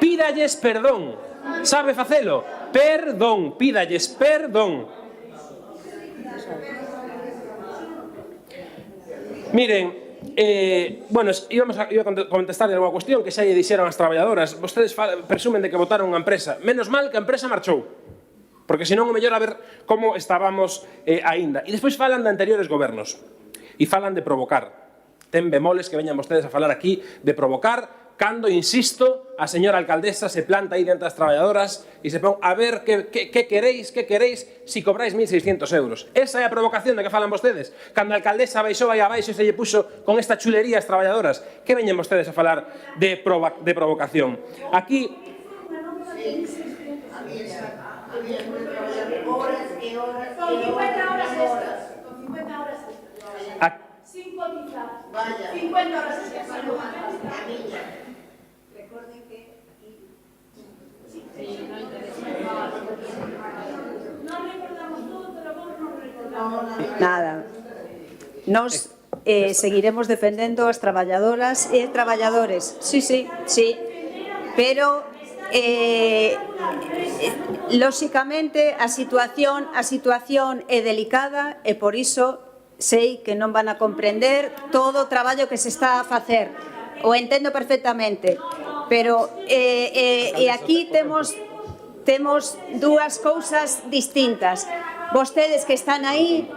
Pídalles perdón. Sabe facelo? Perdón, pídalles perdón. Miren, iba a contestar alguma cuestión que xa lle dixeron as traballadoras. Vostedes presumen de que votaron unha empresa. Menos mal que a empresa marchou, porque senón o mellor a ver como estábamos aínda. E despois falan de anteriores gobernos e falan de provocar. Ten bemoles que veñan vostedes a falar aquí de provocar, cando, insisto, a señora alcaldesa se planta aí dentro das traballadoras e se pon a ver que queréis si cobráis 1.600 euros. Esa é a provocación de que falan vostedes. Cando a alcaldesa baixou aí abaixo e se lle puxo con esta chulería as traballadoras, que veñen vostedes a falar de provocación? Aquí... Con 50 horas extras. Sin cotizar. 50 horas extras. Recuerden que non recordamos todo, pero vos non recordamos. Nada. Nos seguiremos defendendo as traballadoras e traballadores. Sí. Pero lóxicamente a situación é delicada e por iso sei que non van a comprender todo o traballo que se está a facer. O entendo perfectamente, pero aquí temos dúas cousas distintas. Vostedes que están aí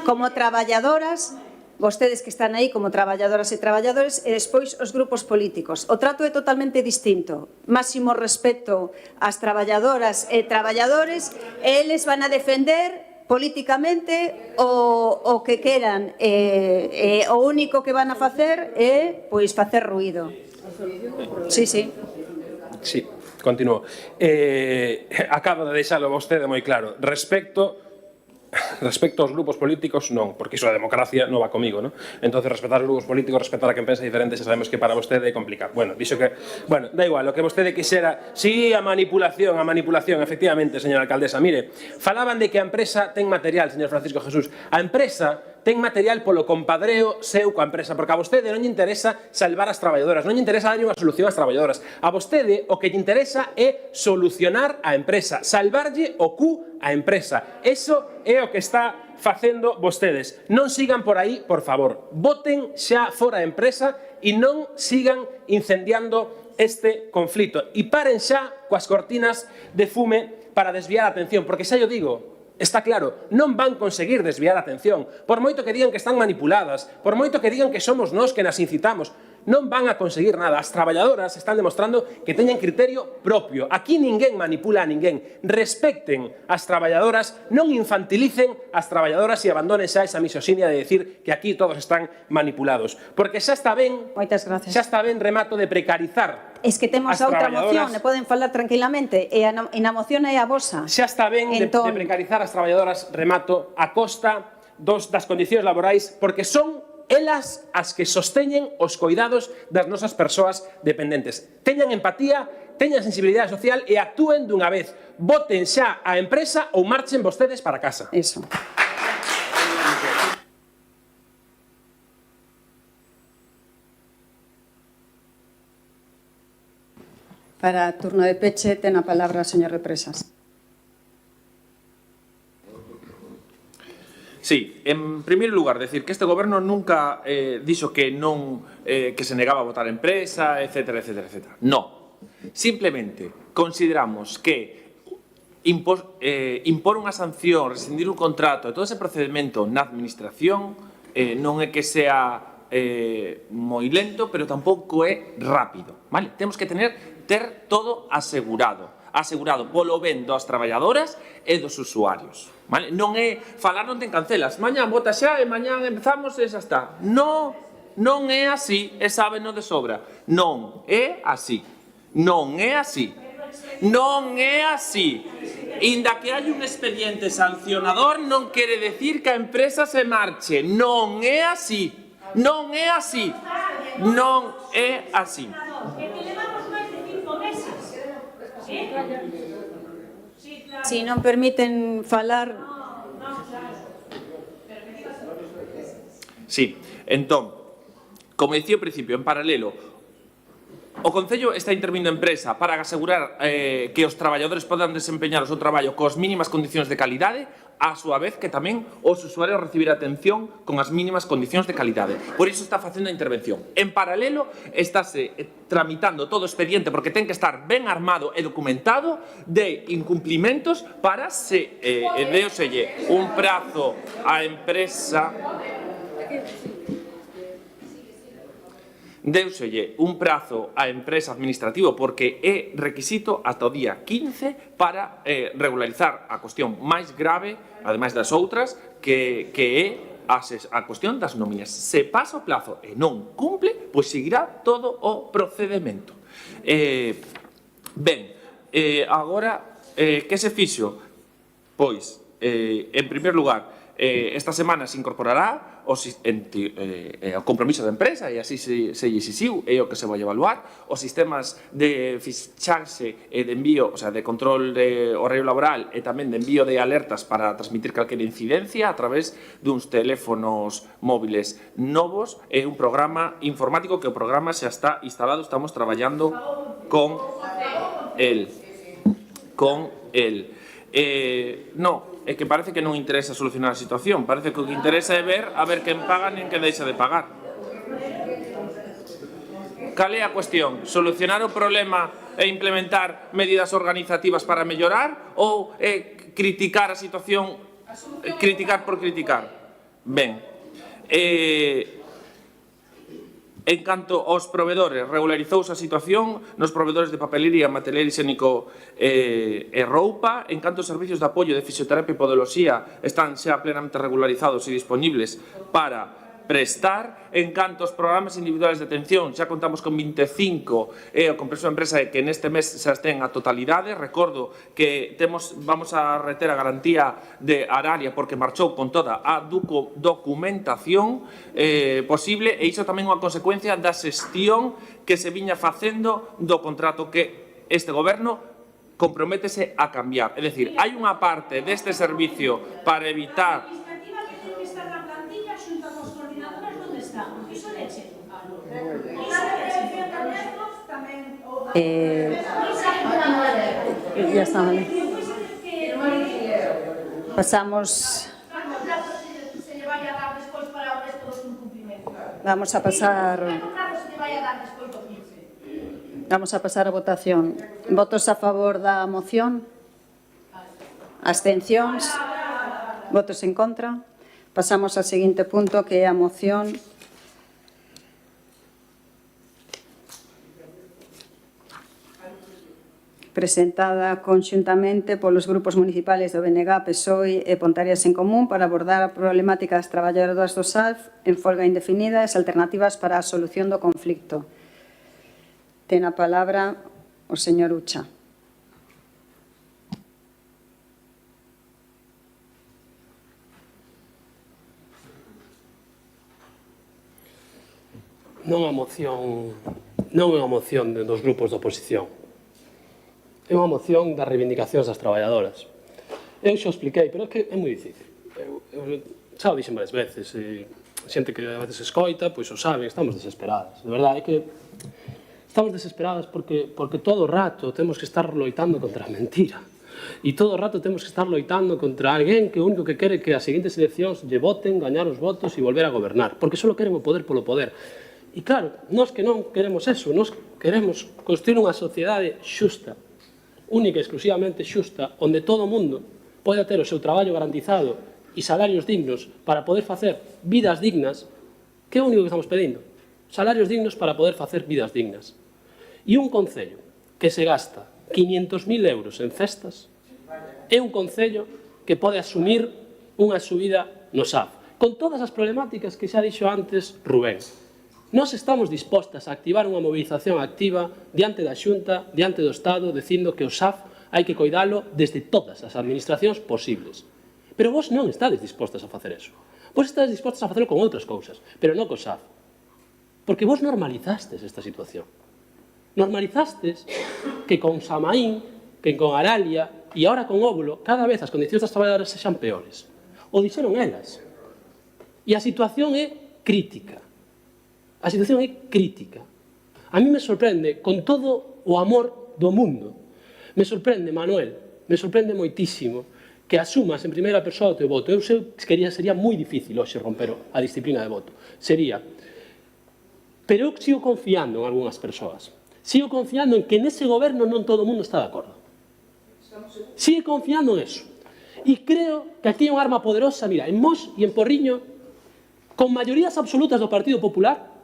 como traballadoras, e traballadores, e despois os grupos políticos. O trato é totalmente distinto. Máximo respeto ás traballadoras e traballadores, e eles van a defender políticamente o que queran, o único que van a facer é pois facer ruído. Sí, continúo. Acabo de deixalo vostede moi claro. Respecto aos grupos políticos, non, porque iso a democracia non va comigo, non? Entonces, respetar os grupos políticos, respetar a quen pensa diferente, xa sabemos que para vostede é complicado. Bueno, dixo que... Bueno, da igual, o que vostede quixera... Sí, a manipulación, efectivamente, señora alcaldesa. Mire, falaban de que a empresa ten material, señor Francisco Jesús. A empresa ten material polo compadreo seu coa empresa, porque a vostede non lle interesa salvar as traballadoras, non lle interesa dar unha solución ás traballadoras. A vostede o que lle interesa é solucionar a empresa, salvarlle o cu a empresa. Eso é o que está facendo vostedes. Non sigan por aí, por favor. Voten xa fora a empresa e non sigan incendiando este conflito. E paren xa coas cortinas de fume para desviar a atención, porque xa yo digo, está claro, non van conseguir desviar a atención. Por moito que digan que están manipuladas, por moito que digan que somos nós que nas incitamos, non van a conseguir nada. As traballadoras están demostrando que teñen criterio propio. Aquí ninguén manipula a ninguén. Respecten as traballadoras, non infantilicen as traballadoras e abandonen xa esa misoxinia de decir que aquí todos están manipulados. Porque xa está ben, remato, de precarizar. Es que temos a outra moción, e poden falar tranquilamente, e na moción é a vosa. Xa está ben de precarizar as traballadoras, remato, a costa das condicións laborais, porque son elas as que sosteñen os coidados das nosas persoas dependentes. Teñan empatía, teñan sensibilidade social e actúen dunha vez. Voten xa a empresa ou marchen vostedes para casa. Eso. Para turno de peche, ten a palabra o señor Represas. Sí, en primeiro lugar, decir que este goberno nunca dixo que non que se negaba a votar a empresa, etcétera, etcétera, etcétera. No. Simplemente consideramos que impor unha sanción, rescindir un contrato e todo ese procedimento na administración non é que sea moi lento, pero tampouco é rápido, vale? Temos que ter todo asegurado polo ben das traballadoras e dos usuarios, vale? Non é falar, non ten cancelas, mañán vota xa e mañán empezamos e xa está. Non é así, e sábeno de sobra. Non é así. Non é así. Non é así. Inda que hai un expediente sancionador non quere decir que a empresa se marche. Non é así. Non é así. Non é así. Si non permiten falar... Sí, entón, como dicía ao principio, en paralelo, o Concello está intervindo a empresa para asegurar que os traballadores podan desempeñar o seu traballo cos mínimas condicións de calidade, a súa vez que tamén os usuarios recibir atención con as mínimas condicións de calidade. Por iso está facendo a intervención. En paralelo, estáse tramitando todo o expediente, porque ten que estar ben armado e documentado de incumplimentos para se deoselle un prazo á empresa... Deuselle un prazo á empresa administrativo porque é requisito ata o día 15 para regularizar a cuestión máis grave, ademais das outras, que é a cuestión das nóminas. Se pasa o plazo e non cumple, pois seguirá todo o procedimento. Agora, que se fixo? Pois, en primeiro lugar, esta semana se incorporará o compromiso da empresa e así se exixiu, é o que se vai evaluar, os sistemas de fichaxe e de envío, o sea, de control de horario laboral e tamén de envío de alertas para transmitir calquera incidencia a través duns teléfonos móviles novos e un programa informático que o programa xa está instalado, estamos traballando con el. É que parece que non interesa solucionar a situación, parece que o que interesa é ver a ver quen paga nin quen deixa de pagar. Cal é a cuestión? Solucionar o problema e implementar medidas organizativas para mellorar ou criticar a situación, criticar por criticar? Ben, en canto aos provedores, regularizouse a situación nos provedores de papelería, material higiénico e roupa. En canto aos servicios de apoio de fisioterapia e podoloxía están xa plenamente regularizados e disponibles para prestar. En canto aos programas individuales de atención, xa contamos con 25 e o compromiso da empresa é que neste mes xa estén a totalidade. Recordo que vamos a reter a garantía de Aralia porque marchou con toda a documentación posible e iso tamén é unha consecuencia da xestión que se viña facendo do contrato que este goberno comprométese a cambiar. É dicir, hai unha parte deste servicio para evitar... Ya está, vale. Pasamos. Vamos a pasar a votación. Votos a favor da moción? Abstencións? Votos en contra? Pasamos ao seguinte punto, que é a moción presentada conxuntamente polos grupos municipales do BNG, PSOE e Pontareas en Común para abordar a problemática das traballadoras do SAF en folga indefinida e as alternativas para a solución do conflicto. Ten a palabra o señor Ucha. non é unha moción dos grupos de oposición. É unha moción das reivindicacións das traballadoras. Eu xa o expliquei, pero é que é moi difícil. Xa o dixen varias veces, e xente que a veces escoita, pois o saben, estamos desesperadas. De verdade, é que estamos desesperadas porque todo o rato temos que estar loitando contra a mentira. E todo o rato temos que estar loitando contra alguén que o único que quere que as seguintes eleccións lle voten, gañar os votos e volver a gobernar, porque só queren o poder polo poder. E claro, nós que non queremos eso, nós queremos construir unha sociedade xusta, única e exclusivamente xusta, onde todo o mundo poida ter o seu traballo garantizado e salarios dignos para poder facer vidas dignas, que é o único que estamos pedindo. Salarios dignos para poder facer vidas dignas. E un concello que se gasta 500.000 euros en cestas é un concello que pode asumir unha subida no SAF, con todas as problemáticas que xa dixo antes Rubén. Nós estamos dispostas a activar unha movilización activa diante da Xunta, diante do Estado, dicindo que o SAF hai que coidalo desde todas as administracións posibles. Pero vos non estades dispostas a facer eso. Vos estades dispostas a facelo con outras cousas, pero non co SAF. Porque vos normalizastes esta situación. Normalizastes que con Samaín, que con Aralia e ahora con Óvulo, cada vez as condicións das traballadoras sexan peores. O dixeron elas. E a situación é crítica. A situación é crítica. A mí me sorprende, con todo o amor do mundo, me sorprende, Manuel, me sorprende moitísimo que asumas en primeira persoa o teu voto. Eu sei que sería moi difícil hoxe romper a disciplina de voto. Sería. Pero eu sigo confiando en algunhas persoas. Sigo confiando en que nese goberno non todo o mundo está de acordo. Sigo confiando en eso. E creo que aquí hai unha arma poderosa, mira, en Mos e en Porriño, con maiorías absolutas do Partido Popular,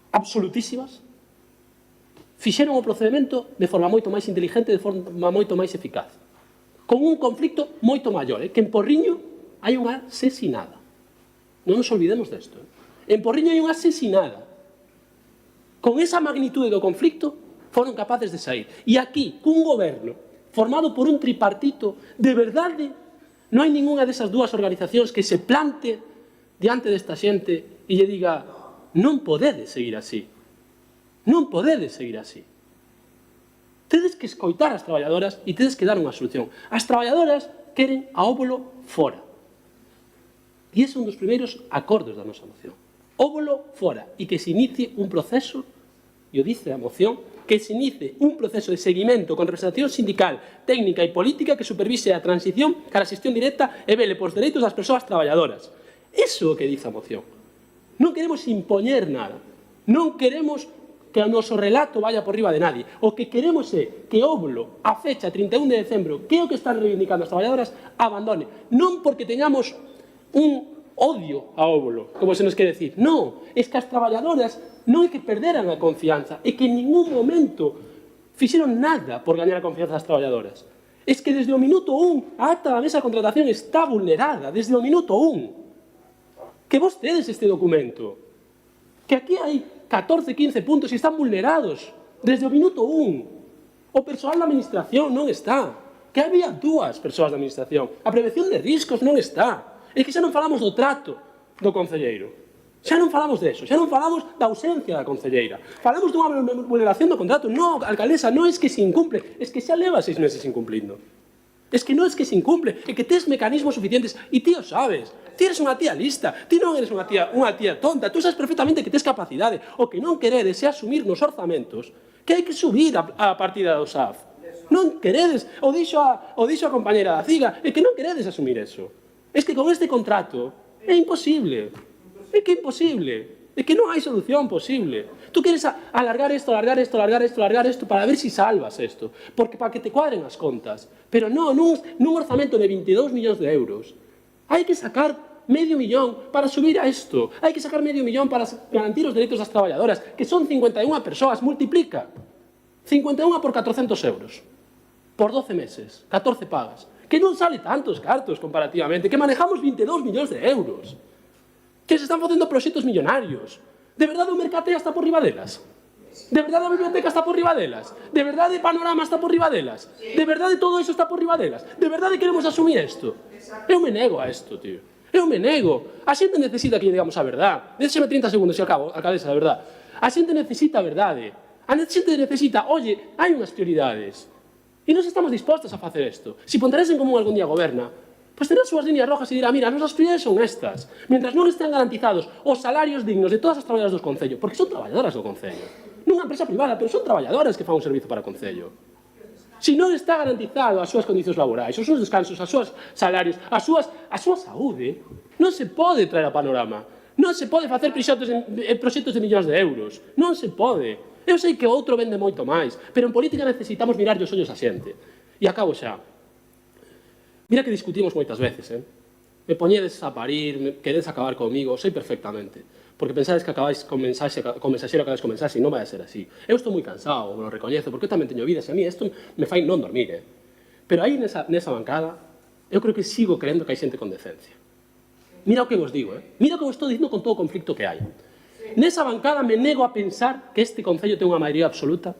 absolutísimas, fixeron o procedimento de forma moito máis inteligente, de forma moito máis eficaz. Con un conflicto moito maior, que en Porriño hai unha asesinada. Non nos olvidemos desto. En Porriño hai unha asesinada. Con esa magnitude do conflicto, foron capaces de sair. E aquí, cun goberno formado por un tripartito, de verdade, non hai ninguna desas dúas organizacións que se plante diante desta xente e lle diga non podedes seguir así. Non podedes seguir así. Tedes que escoitar as traballadoras e tedes que dar unha solución. As traballadoras queren a Óvulo fora. E ese é un dos primeiros acordos da nosa moción. Óvulo fora. E que se inicie un proceso, e o dice a moción, que se inicie un proceso de seguimento con representación sindical, técnica e política que supervise a transición cara a xestión directa e vele por dereitos das persoas traballadoras. Iso é o que dice a moción. Non queremos impoñer nada. Non queremos que o noso relato vaya por riba de nadie. O que queremos é que Óvulo, a fecha 31 de decembro, que é o que están reivindicando as traballadoras, abandone. Non porque teñamos un odio a Óvulo, como se nos quere decir. Non, é que as traballadoras non é que perderan a confianza, é que en ningún momento fixeron nada por gañar a confianza das traballadoras. É que desde o minuto 1 a acta da mesa de contratación está vulnerada, desde o minuto 1. Que vos tedes este documento. Que aquí hai 14, 15 puntos e están vulnerados desde o minuto 1. O persoal da administración non está. Que había dúas persoas da administración. A prevención de riscos non está. É que xa non falamos do trato do concelleiro. Xa non falamos deso, xa non falamos da ausencia da concelleira. Falamos dunha vulneración do contrato. Non, alcaldesa, non é que se incumple, é que xa leva 6 meses incumplindo. É que non é que se incumple, é que tes mecanismos suficientes e ti o sabes. Ti eres unha tía lista, ti non eres unha tía tonta, tú sabes perfectamente que tes capacidade. O que non queredes é asumir nos orzamentos que hai que subir a partida do SAF. Non queredes, o dixo a compañera da CIGA, é que non queredes asumir eso. É que con este contrato é imposible. É que é imposible. É que non hai solución posible. Tú queres alargar isto para ver si salvas isto. Porque para que te cuadren as contas. Pero non, nun orzamento de 22 millóns de euros. Hai que sacar medio millón para subir a isto. Hai que sacar medio millón para garantir os dereitos das traballadoras, que son 51 persoas. Multiplica. 51 por 400 euros. Por 12 meses. 14 pagas. Que non sale tantos cartos comparativamente. Que manejamos 22 millóns de euros. Que se están facendo proxectos millonarios. De verdade o Mercatea está por riba delas? De verdade a biblioteca está por riba delas? De verdade Panorama está por riba delas? De verdade todo iso está por riba delas? De verdade queremos asumir isto? Eu me nego a isto, tío. Eu me nego. A xente necesita que lle digamos a verdade. Déxeme 30 segundos e acabo, alcaldesa, de verdade. A xente necesita a verdade. A xente necesita, oye, hai unhas prioridades. E nós estamos dispostos a facer isto. Se Ponteareas en Común algún día goberna, pois terá as súas líneas rojas e dirá, mira, as nosas prioridades son estas. Mientras non estén garantizados os salarios dignos de todas as traballadoras do Concello, porque son traballadoras do Concello. Non unha empresa privada, pero son traballadoras que fan un servizo para o Concello. Se non está garantizado as súas condicións laborais, os seus descansos, os seus salarios, a súa saúde, non se pode traer a panorama. Non se pode facer proxectos de millóns de euros. Non se pode. Eu sei que outro vende moito máis, pero en política necesitamos mirar os ollos a xente. E acabo xa. Mira que discutimos moitas veces, Me poñedes a parir, queredes acabar comigo, sei perfectamente. Porque pensades que acabáis con mensaxero, acabáis con mensaxe, e non vai a ser así. Eu estou moi cansado, lo recoñezo, porque eu tamén teño vida, e a mí isto me fai non dormir, Pero aí nesa bancada, eu creo que sigo crendo que hai xente con decencia. Mira o que vos digo, Mira o que vos estou dicindo con todo o conflicto que hai. Nesa bancada me nego a pensar que este Concello ten unha maioría absoluta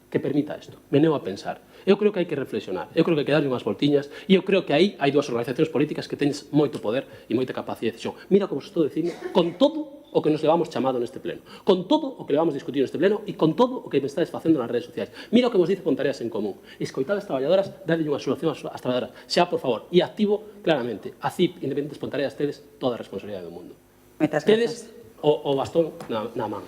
que permita isto. Me nego a pensar. Eu creo que hai que reflexionar. Eu creo que hai que darlle unhas voltiñas e eu creo que aí hai dúas organizacións políticas que teñen moito poder e moita capacidade de decisión. Mira como vos estou dicindo, con todo o que nos levamos chamado neste pleno, con todo o que levamos discutido neste pleno e con todo o que me estades facendo nas redes sociais. Mira o que vos dice Ponteareas en Común. Escoitad as traballadoras, dadle unha solución ás traballadoras. Xa, por favor, e activo claramente. A CIP, Independientes Ponteareas, tedes toda a responsabilidade do mundo. Tedes o bastón na man.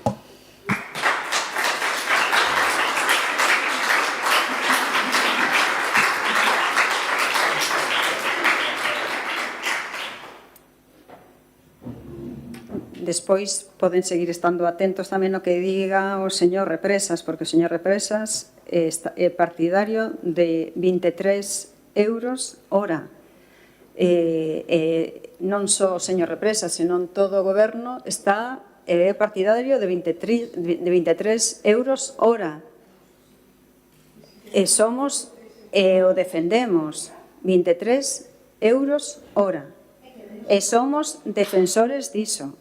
Despois poden seguir estando atentos tamén no que diga o señor Represas, porque o señor Represas é partidario de 23 euros hora. Non só o señor Represas, senón todo o goberno está partidario de 23 euros hora. E somos, o defendemos, 23 euros hora. E somos defensores diso.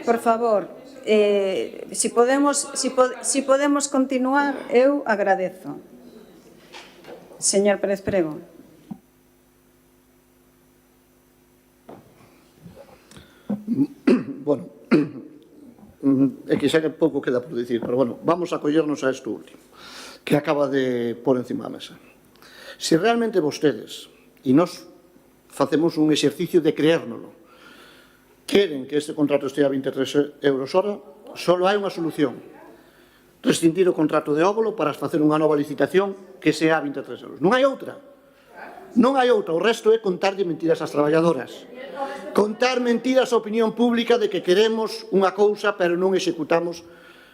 Por favor, si podemos continuar, eu agradezo. Señor Pérez Prego. Bueno, é que xa que pouco queda por dicir, pero bueno, vamos a collernos a isto último, que acaba de pôr encima da mesa. Se realmente vostedes, e nós facemos un exercicio de creérnoslo, queren que este contrato estea a 23 euros hora, só hai unha solución: rescindir o contrato de óvulo para facer unha nova licitación que sea a 23 euros. Non hai outra. Non hai outra. O resto é contarlle mentiras ás traballadoras. Contar mentiras á opinión pública de que queremos unha cousa pero non executamos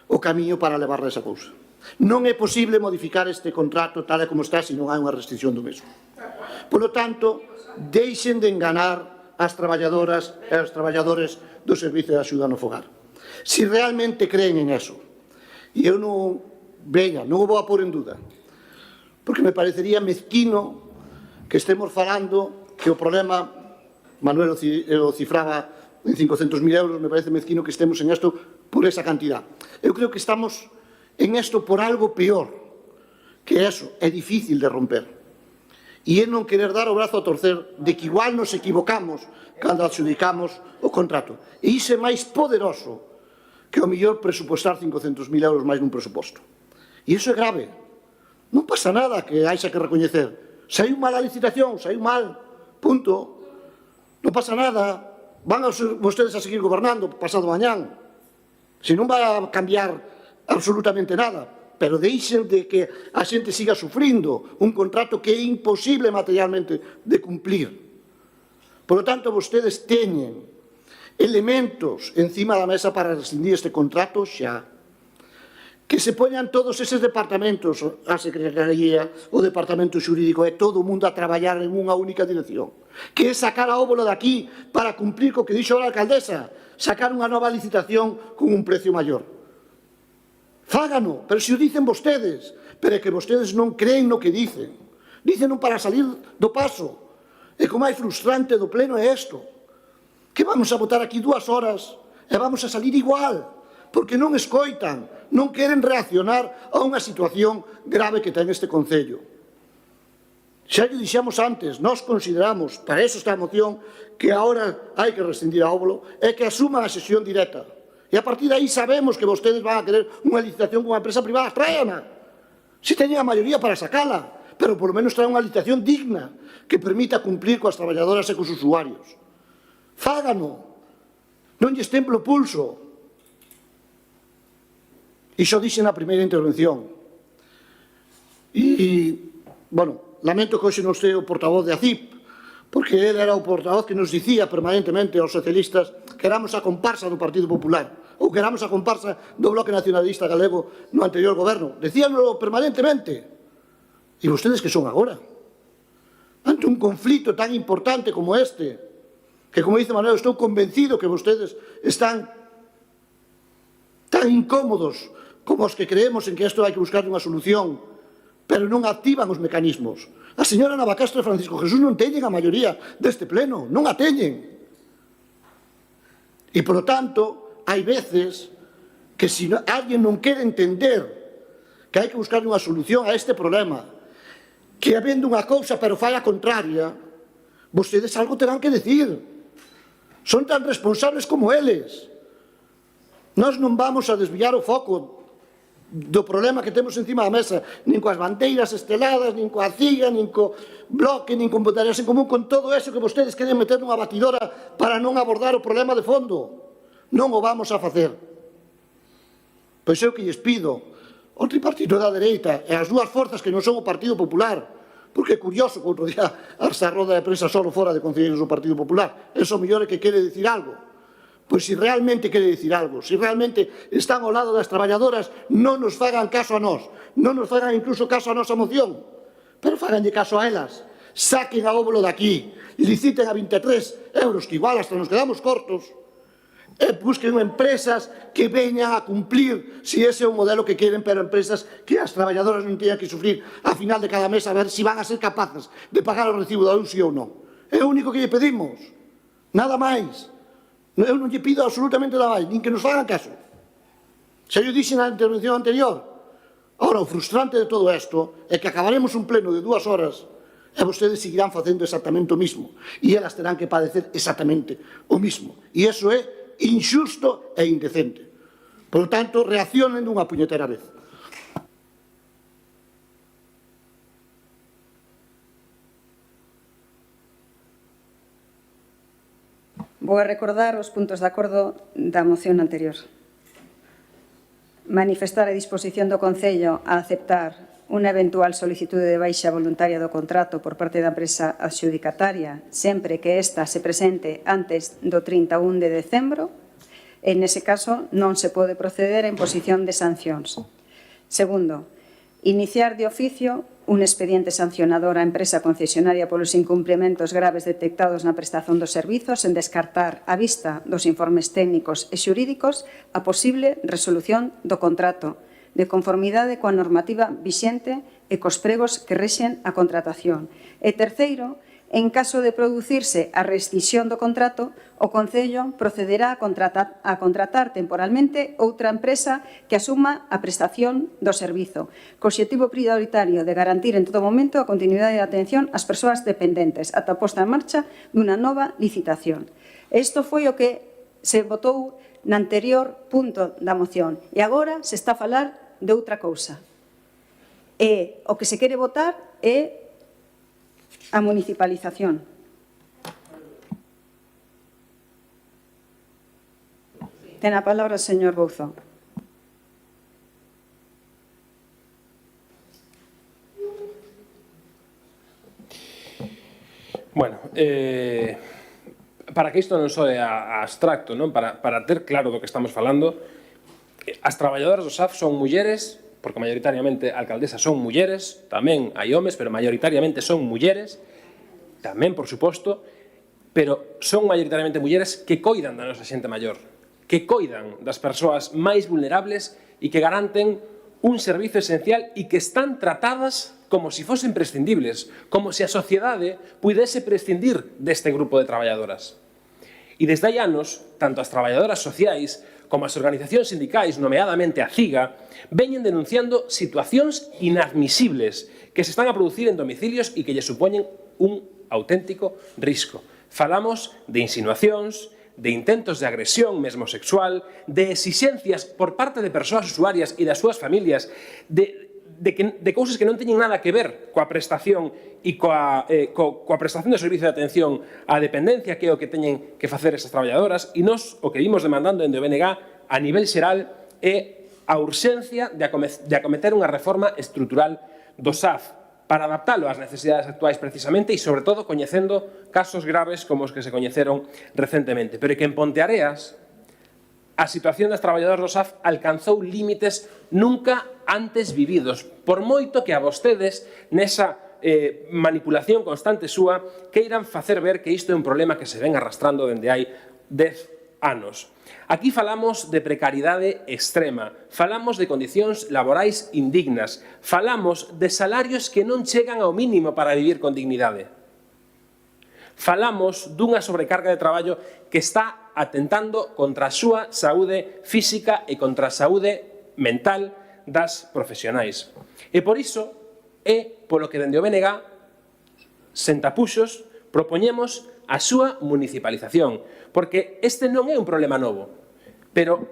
o camiño para levar esa cousa. Non é posible modificar este contrato tal e como está se non hai unha restricción do mesmo. Por lo tanto, deixen de enganar as traballadoras e os traballadores do Servicio de Axuda no Fogar. Se realmente creen en eso, e eu non o vou a pôr en duda, porque me parecería mezquino que estemos falando que o problema, Manuel o cifraba en 500.000 euros, me parece mezquino que estemos en isto por esa cantidad. Eu creo que estamos en isto por algo peor, que eso é difícil de romper. E é non querer dar o brazo a torcer de que igual nos equivocamos cando adxudicamos o contrato. E iso é máis poderoso que o mellor presupostar 500.000 euros máis nun presuposto. E iso é grave. Non pasa nada que haixa que recoñecer. Saiu mal a licitación, saiu mal, punto. Non pasa nada. Van vostedes a seguir gobernando pasado mañán. Se non vai a cambiar absolutamente nada. Pero deixen de que a xente siga sufrindo un contrato que é imposible materialmente de cumplir. Por lo tanto, vostedes teñen elementos encima da mesa para rescindir este contrato xa. Que se poñan todos eses departamentos, a Secretaría, o Departamento Xurídico e todo o mundo a traballar en unha única dirección. Que é sacar a óvulo de aquí para cumplir co que dixo a alcaldesa, sacar unha nova licitación con un precio maior. Fágano, pero se o dicen vostedes, pero é que vostedes non creen no que dicen. Dicen non para salir do paso. E como máis frustrante do pleno é isto, que vamos a votar aquí 2 horas e vamos a salir igual, porque non escoitan, non queren reaccionar a unha situación grave que ten este Concello. Xa lle dixemos antes, nós consideramos, para eso está a moción, que agora hai que rescindir a óvulo, e que asuma a sesión directa. E a partir de aí sabemos que vostedes van a querer unha licitación con unha empresa privada. Tráiana. Si teñen a maioría para sacala, pero por lo menos traen unha licitación digna que permita cumplir coas traballadoras e cos usuarios. Fágano. Non lles templo pulso. Iso dixe na primeira intervención. Bueno, lamento que hoxe non este o portavoz de ACIP, porque ele era o portavoz que nos dicía permanentemente aos socialistas que éramos a comparsa do Partido Popular ou que éramos a comparsa do Bloque Nacionalista Galego no anterior goberno. Decíanlo permanentemente. E vostedes que son agora? Ante un conflito tan importante como este, que, como dice Manuel, estou convencido que vostedes están tan incómodos como os que creemos en que isto hai que buscar unha solución, pero non activan os mecanismos. A señora Navacastro e Francisco Jesús non teñen a maioría deste pleno, non a teñen. E, por lo tanto, hai veces que se alguén non quere entender que hai que buscar unha solución a este problema, que habendo unha cousa pero fai a contraria, vostedes algo terán que decir. Son tan responsables como eles. Nós non vamos a desviar o foco do problema que temos encima da mesa, nin coas bandeiras esteladas, nin coa CIGA, nin co Bloque, nin con Votarías en Común, con todo eso que vostedes queren meter nunha batidora para non abordar o problema de fondo. Non o vamos a facer. Pois eu que lles pido ao tripartito da dereita e as dúas forzas que non son o Partido Popular, porque é curioso que outro día esta roda de prensa solo fora de concelleiros do Partido Popular, eso mellor é que quere dicir algo. Pois se realmente quere dicir algo, se realmente están ao lado das traballadoras, non nos fagan caso a nós, non nos fagan incluso caso a nosa moción, pero faganlle caso a elas, saquen a óvulo daqui, liciten a 23 euros, que igual hasta nos quedamos cortos, e busquen empresas que veñan a cumplir se ese é o modelo que queren, pero empresas que as traballadoras non teñan que sufrir a final de cada mes a ver se van a ser capaces de pagar o recibo da luz ou non. É o único que lle pedimos, nada máis. Eu non lle pido absolutamente nada máis, nin que nos fagan caso. Xa eu dixen na intervención anterior. Ahora, o frustrante de todo isto é que acabaremos un pleno de 2 horas e vostedes seguirán facendo exactamente o mismo. E elas terán que padecer exactamente o mismo. E iso é injusto e indecente. Por lo tanto, reaccionen dunha puñetera vez. Vou a recordar os puntos de acordo da moción anterior. Manifestar a disposición do Concello a aceptar unha eventual solicitude de baixa voluntaria do contrato por parte da empresa adxudicataria sempre que esta se presente antes do 31 de decembro e, nese caso, non se pode proceder a imposición de sancións. Segundo, iniciar de oficio un expediente sancionador á empresa concesionaria polos incumprimentos graves detectados na prestación dos servizos en descartar á vista dos informes técnicos e xurídicos a posible resolución do contrato de conformidade coa normativa vixente e cos pregos que rexen a contratación. E terceiro, en caso de producirse a rescisión do contrato, o Concello procederá a contratar temporalmente outra empresa que asuma a prestación do servizo, co obxectivo prioritario de garantir en todo momento a continuidade de atención ás persoas dependentes ata a posta en marcha dunha nova licitación. Isto foi o que se votou na anterior punto da moción e agora se está a falar de outra cousa. E o que se quere votar é a municipalización. Ten a palabra o señor Bouzón. Bueno, para que isto non soe abstracto, non? Para ter claro do que estamos falando, as traballadoras do SAF son mulleres, porque maioritariamente alcaldesas son mulleres, tamén hai homes, pero maioritariamente son mulleres, tamén, por suposto, pero son maioritariamente mulleres que coidan da nosa xente maior, que coidan das persoas máis vulnerables e que garanten un servizo esencial e que están tratadas como se fosen prescindibles, como se a sociedade pudese prescindir deste grupo de traballadoras. E desde hai anos, tanto as traballadoras sociais como as organizacións sindicais, nomeadamente a CIGA, veñen denunciando situacións inadmisibles que se están a producir en domicilios e que lle supoñen un auténtico risco. Falamos de insinuacións, de intentos de agresión, mesmo sexual, de exixencias por parte de persoas usuarias e das súas familias, de cousas que non teñen nada que ver coa prestación e coa prestación do servicio de atención á dependencia, que é o que teñen que facer esas traballadoras, e nós o que vimos demandando en DBNG a nivel xeral é a urxencia de acometer unha reforma estrutural do SAF para adaptalo ás necesidades actuais precisamente e, sobre todo, coñecendo casos graves como os que se coñeceron recentemente. Pero é que en Ponteareas a situación das traballadoras do SAF alcanzou límites nunca antes vividos, por moito que a vostedes nesa manipulación constante súa queiran facer ver que isto é un problema que se ven arrastrando dende hai 10 anos. Aquí falamos de precariedade extrema, falamos de condicións laborais indignas, falamos de salarios que non chegan ao mínimo para vivir con dignidade. Falamos dunha sobrecarga de traballo que está atentando contra a súa saúde física e contra a saúde mental das profesionais. E por iso é polo que dende o BNG, sentapuxos, propoñemos a súa municipalización, porque este non é un problema novo, pero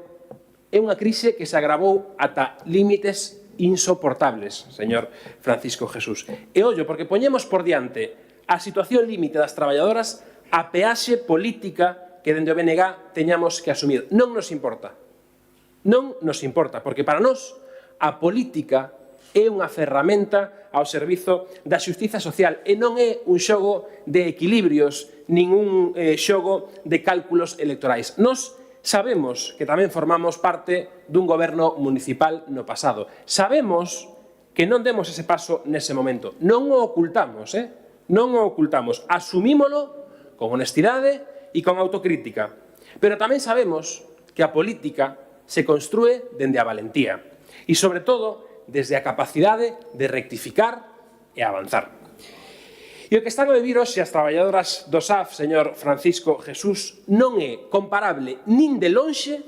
é unha crise que se agravou ata límites insoportables, señor Francisco Jesús. E ollo, porque poñemos por diante a situación límite das traballadoras a peaxe política que dende o BNG teñamos que asumir. Non nos importa. Non nos importa, porque para nós a política é unha ferramenta ao servizo da xustiza social e non é un xogo de equilibrios nin un xogo de cálculos electorais. Nós sabemos que tamén formamos parte dun goberno municipal no pasado. Sabemos que non demos ese paso nese momento. Non o ocultamos, non o ocultamos. Asumímolo con honestidade e con autocrítica. Pero tamén sabemos que a política se construe dende a valentía e, sobre todo, desde a capacidade de rectificar e avanzar. E o que están a vivir hoxe as traballadoras do SAF, señor Francisco Jesús, non é comparable nin de lonxe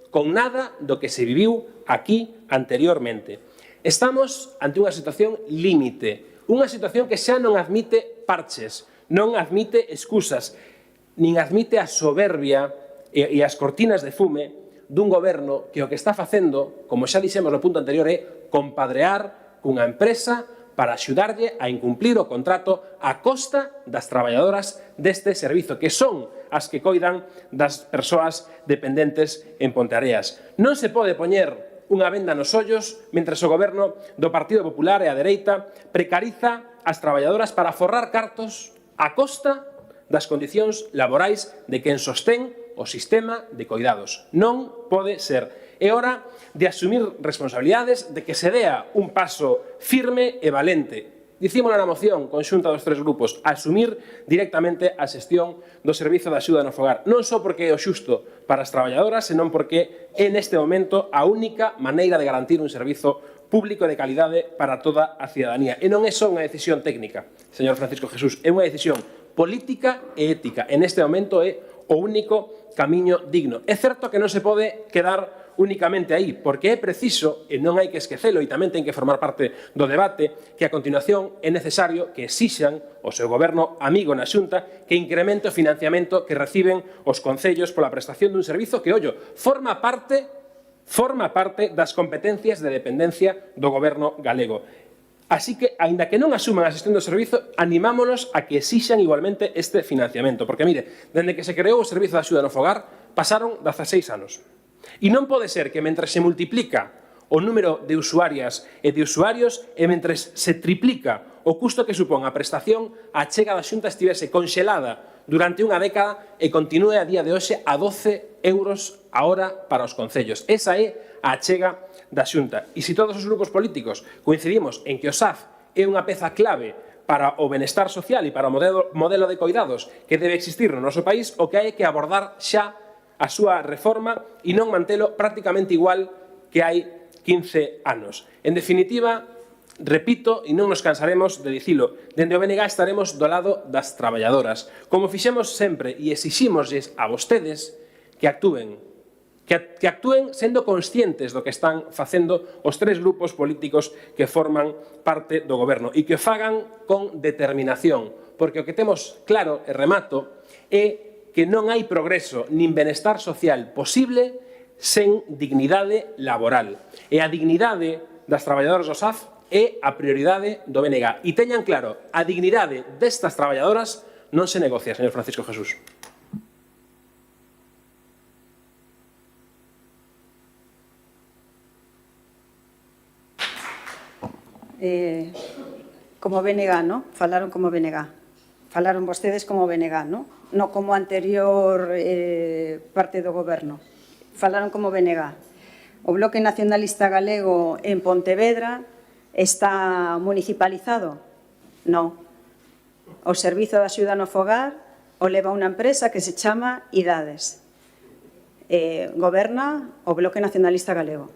con nada do que se viviu aquí anteriormente. Estamos ante unha situación límite, unha situación que xa non admite parches, non admite excusas, nin admite a soberbia e as cortinas de fume dun goberno que o que está facendo, como xa dixemos no punto anterior, é compadrear cunha empresa para axudarlle a incumplir o contrato a costa das traballadoras deste servizo, que son as que coidan das persoas dependentes en Ponteareas. Non se pode poñer unha venda nos ollos mentres o goberno do Partido Popular e a dereita precariza as traballadoras para forrar cartos a costa das condicións laborais de quen sostén o sistema de coidados. Non pode ser. É hora de asumir responsabilidades, de que se dea un paso firme e valente. Dicímolo na moción conxunta dos tres grupos, asumir directamente a xestión do servizo de axuda no fogar. Non só porque é o xusto para as traballadoras, senón porque é neste momento a única maneira de garantir un servizo público de calidade para toda a cidadanía. E non é só unha decisión técnica, señor Francisco Jesús, é unha decisión política e ética. En este momento é o único camiño digno. É certo que non se pode quedar únicamente aí, porque é preciso, e non hai que esquecelo, e tamén ten que formar parte do debate, que a continuación é necesario que exixan o seu goberno amigo na Xunta que incremente o financiamento que reciben os concellos pola prestación dun servizo que, ollo, forma parte das competencias de dependencia do goberno galego. Así que, aínda que non asuman a xestión do servizo, animámonos a que exixan igualmente este financiamento. Porque, mire, dende que se creou o Servizo de Axuda no Fogar, pasaron 16 anos. E non pode ser que, mentre se multiplica o número de usuarias e de usuarios, e mentre se triplica o custo que supón a prestación, a achega da Xunta estivese conxelada durante unha década e continúe a día de hoxe a 12 euros a hora para os concellos. Esa é a achega da Xunta. E se todos os grupos políticos coincidimos en que o SAF é unha peza clave para o benestar social e para o modelo de coidados que debe existir no noso país, o que hai que abordar xa a súa reforma e non mantelo prácticamente igual que hai 15 anos. En definitiva, repito, e non nos cansaremos de dicilo, dende o BNG estaremos do lado das traballadoras, como fixemos sempre e exiximosles a vostedes que actúen sendo conscientes do que están facendo os tres grupos políticos que forman parte do goberno e que o fagan con determinación, porque o que temos claro, e remato, é que non hai progreso nin benestar social posible sen dignidade laboral. E a dignidade das traballadoras do SAF é a prioridade do BNG. E teñan claro, a dignidade destas traballadoras non se negocia, señor Francisco Jesús. Como BNG, ¿no? Falaron como BNG. Falaron vostedes como BNG, ¿no? No como anterior parte do goberno. Falaron como BNG. O Bloque Nacionalista Galego en Pontevedra está municipalizado? No. O servizo de axuda no fogar o leva unha empresa que se chama Idades. Goberna o Bloque Nacionalista Galego.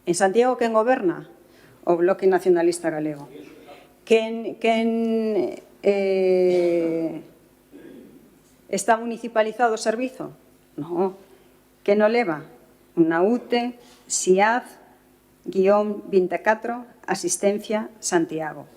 En Santiago, quen goberna? O Bloque Nacionalista Galego. Quen está municipalizado o servizo? No. Quen o leva? Unha UTE, SIAD-24, Asistencia Santiago.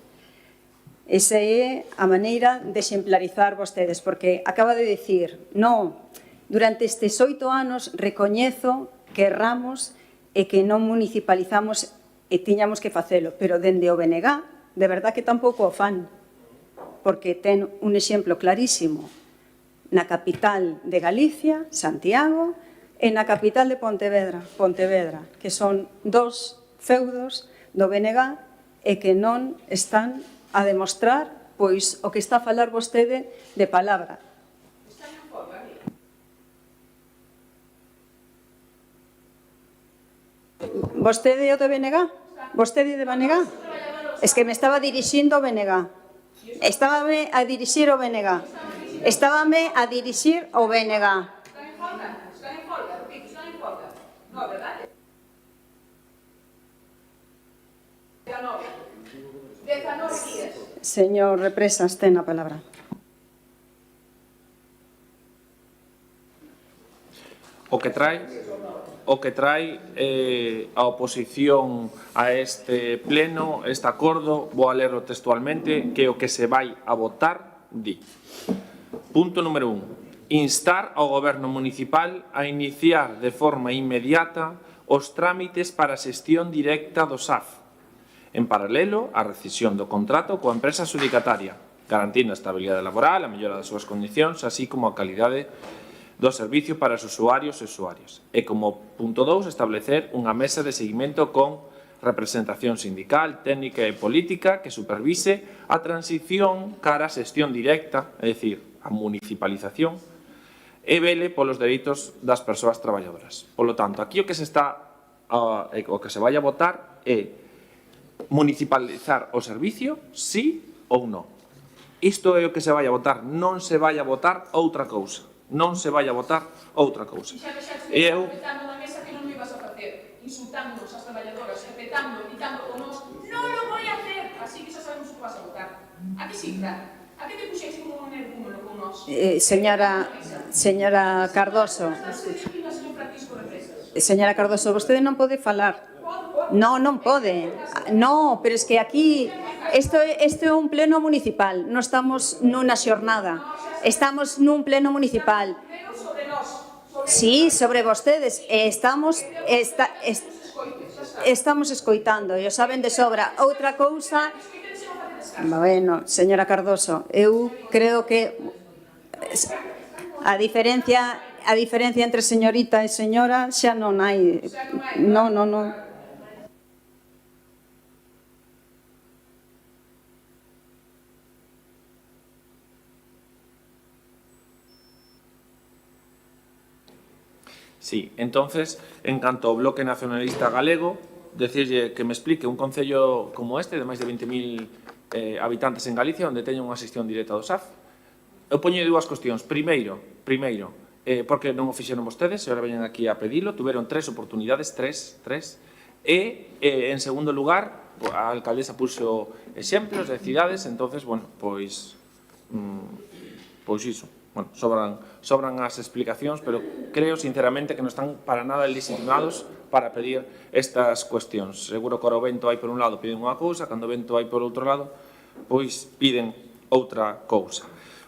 Esa é a maneira de exemplarizar vostedes, porque acaba de dicir, no, durante estes 8 anos recoñezo que erramos e que non municipalizamos e tiñamos que facelo, pero dende o BNG, de verdad que tampouco o fan, porque ten un exemplo clarísimo na capital de Galicia, Santiago, e na capital de Pontevedra, que son 2 feudos do BNG e que non están a demostrar pois o que está a falar vostede de palabra. Vostede é o de BNG? Vostede é de BNG? Es que me estaba dirixindo ao BNG. Estábame a dirixir ao BNG. Estábame a dirixir ao BNG. No, verdade? 19 días. Señor Represas, ten a palabra. O que trae a oposición a este pleno, este acordo, vou a lerlo textualmente, que o que se vai a votar di. Punto número 1. Instar ao Goberno municipal a iniciar de forma inmediata os trámites para a xestión directa do SAF, en paralelo á rescisión do contrato coa empresa adxudicataria, garantindo a estabilidade laboral, a mellora das súas condicións, así como a calidade do servicio para os usuarios e usuarias. E como punto 2, establecer unha mesa de seguimento con representación sindical, técnica e política que supervise a transición cara a xestión directa, é dicir, a municipalización, e vele polos dereitos das persoas traballadoras. Por lo tanto, aquí o que se vai a votar é municipalizar o servicio, sí ou non. Isto é o que se vai a votar, non se vai a votar outra cousa. Non se vai a votar outra cousa. E eu petando na mesa que non me ibas a facer, insultándonos as traballadoras, petando, gritando con nos, non lo voy a hacer, así que xa sabemos o que vas a votar. A que sí, claro? A que te puxexe como un energúmeno con nos? Señora Cardoso, señora Cardoso, vostede non pode falar. No, non pode. No, pero es que aquí isto é un pleno municipal, non estamos nunha xornada. Estamos nun pleno municipal. Sí, sobre vostedes. Estamos escoitando, e o saben de sobra. Outra cousa... Bueno, señora Cardoso, eu creo que a diferencia entre señorita e señora xa non hai... Non. Sí, entonces, en canto ao Bloque Nacionalista Galego, decirlle que me explique un concello como este, de máis de 20.000 habitantes en Galicia, onde teña unha xestión directa do SAF. Eu poño dúas cuestións. Primeiro, porque non o fixeron vostedes, e agora veñen aquí a pedilo, tuveron 3 oportunidades, tres, e, en segundo lugar, a alcaldesa puxo exemplos de cidades, entonces, bueno, pois iso. Bueno, sobran as explicacións, pero creo sinceramente que non están para nada legitimados para pedir estas cuestións. Seguro que o vento hai por un lado piden unha cousa, cando o vento hai por outro lado, pois piden outra cousa.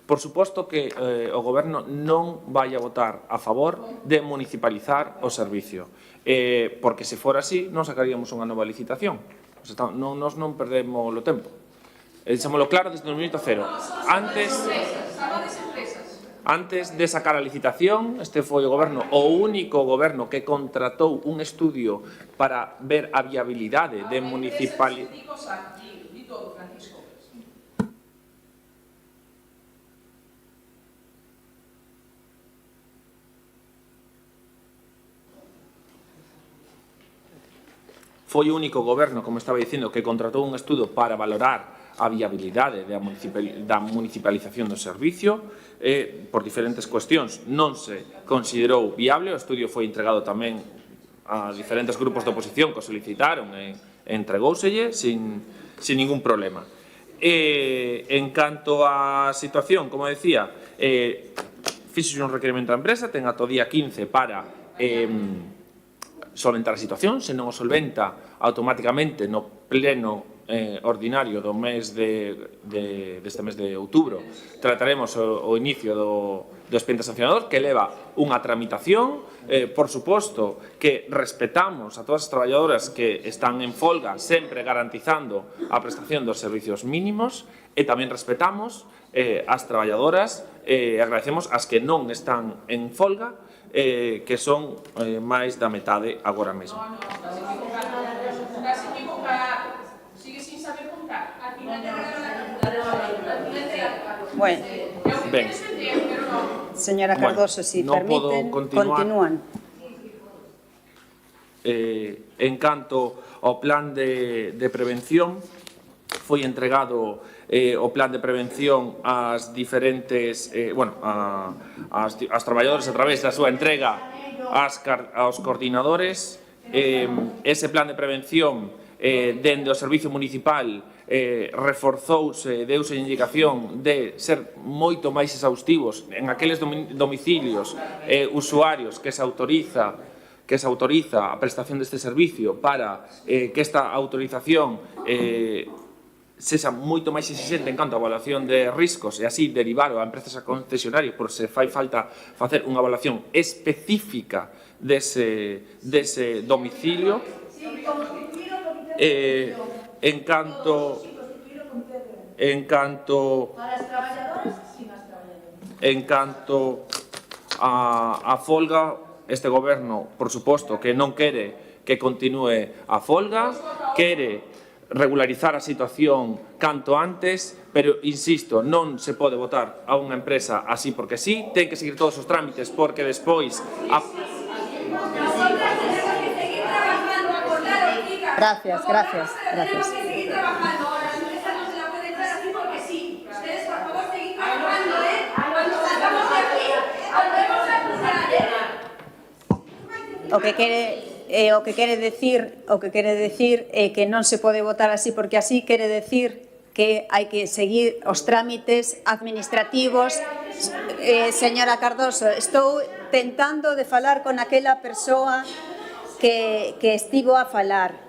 Por suposto que o Goberno non vai a votar a favor de municipalizar o servicio, porque se fora así non sacaríamos unha nova licitación. Nos non perdemos o tempo. Dixémolo claro desde o minuto cero. Antes de sacar a licitación, este foi o Goberno, o único Goberno que contratou un estudio para ver a viabilidade de municipalizar. Foi o único Goberno, como estaba dicindo, que contratou un estudo para valorar a viabilidade da municipalización do servicio. Por diferentes cuestións non se considerou viable. O estudio foi entregado tamén a diferentes grupos de oposición que o solicitaron e entregóuselle sin ningún problema. En canto á situación, como decía, fixose un requerimento á empresa, ten ata o día 15 para solventar a situación. Se non o solventa automáticamente no pleno ordinario do mes deste mes de outubro, trataremos o inicio do expediente sancionador, que leva unha tramitación. Por suposto que respetamos a todas as traballadoras que están en folga, sempre garantizando a prestación dos servicios mínimos, e tamén respetamos as traballadoras, e agradecemos as que non están en folga, que son máis da metade agora mesmo. Bueno, Ben, señora Cardoso, si non podo permiten, continuar. continúan. En canto ao plan de prevención, foi entregado o plan de prevención ás diferentes, ás traballadores a través da súa entrega aos coordinadores. Ese plan de prevención dende o Servicio Municipal reforzouse, deuse indicación de ser moito máis exhaustivos en aqueles domicilios usuarios que se autoriza a prestación deste servicio, para que esta autorización sexa moito máis exixente en canto a evaluación de riscos, e así derivar a empresas concesionarias por se fai falta facer unha evaluación específica dese domicilio. En canto a folga, este Goberno, por suposto, que non quere que continúe a folga, quere regularizar a situación canto antes, pero, insisto, non se pode votar a unha empresa así porque sí, ten que seguir todos os trámites, porque despois... Gracias. O que quere decir é que non se pode votar así porque así, quere decir que hai que seguir os trámites administrativos. Señora Cardoso, estou tentando de falar con aquela persoa que estivo a falar.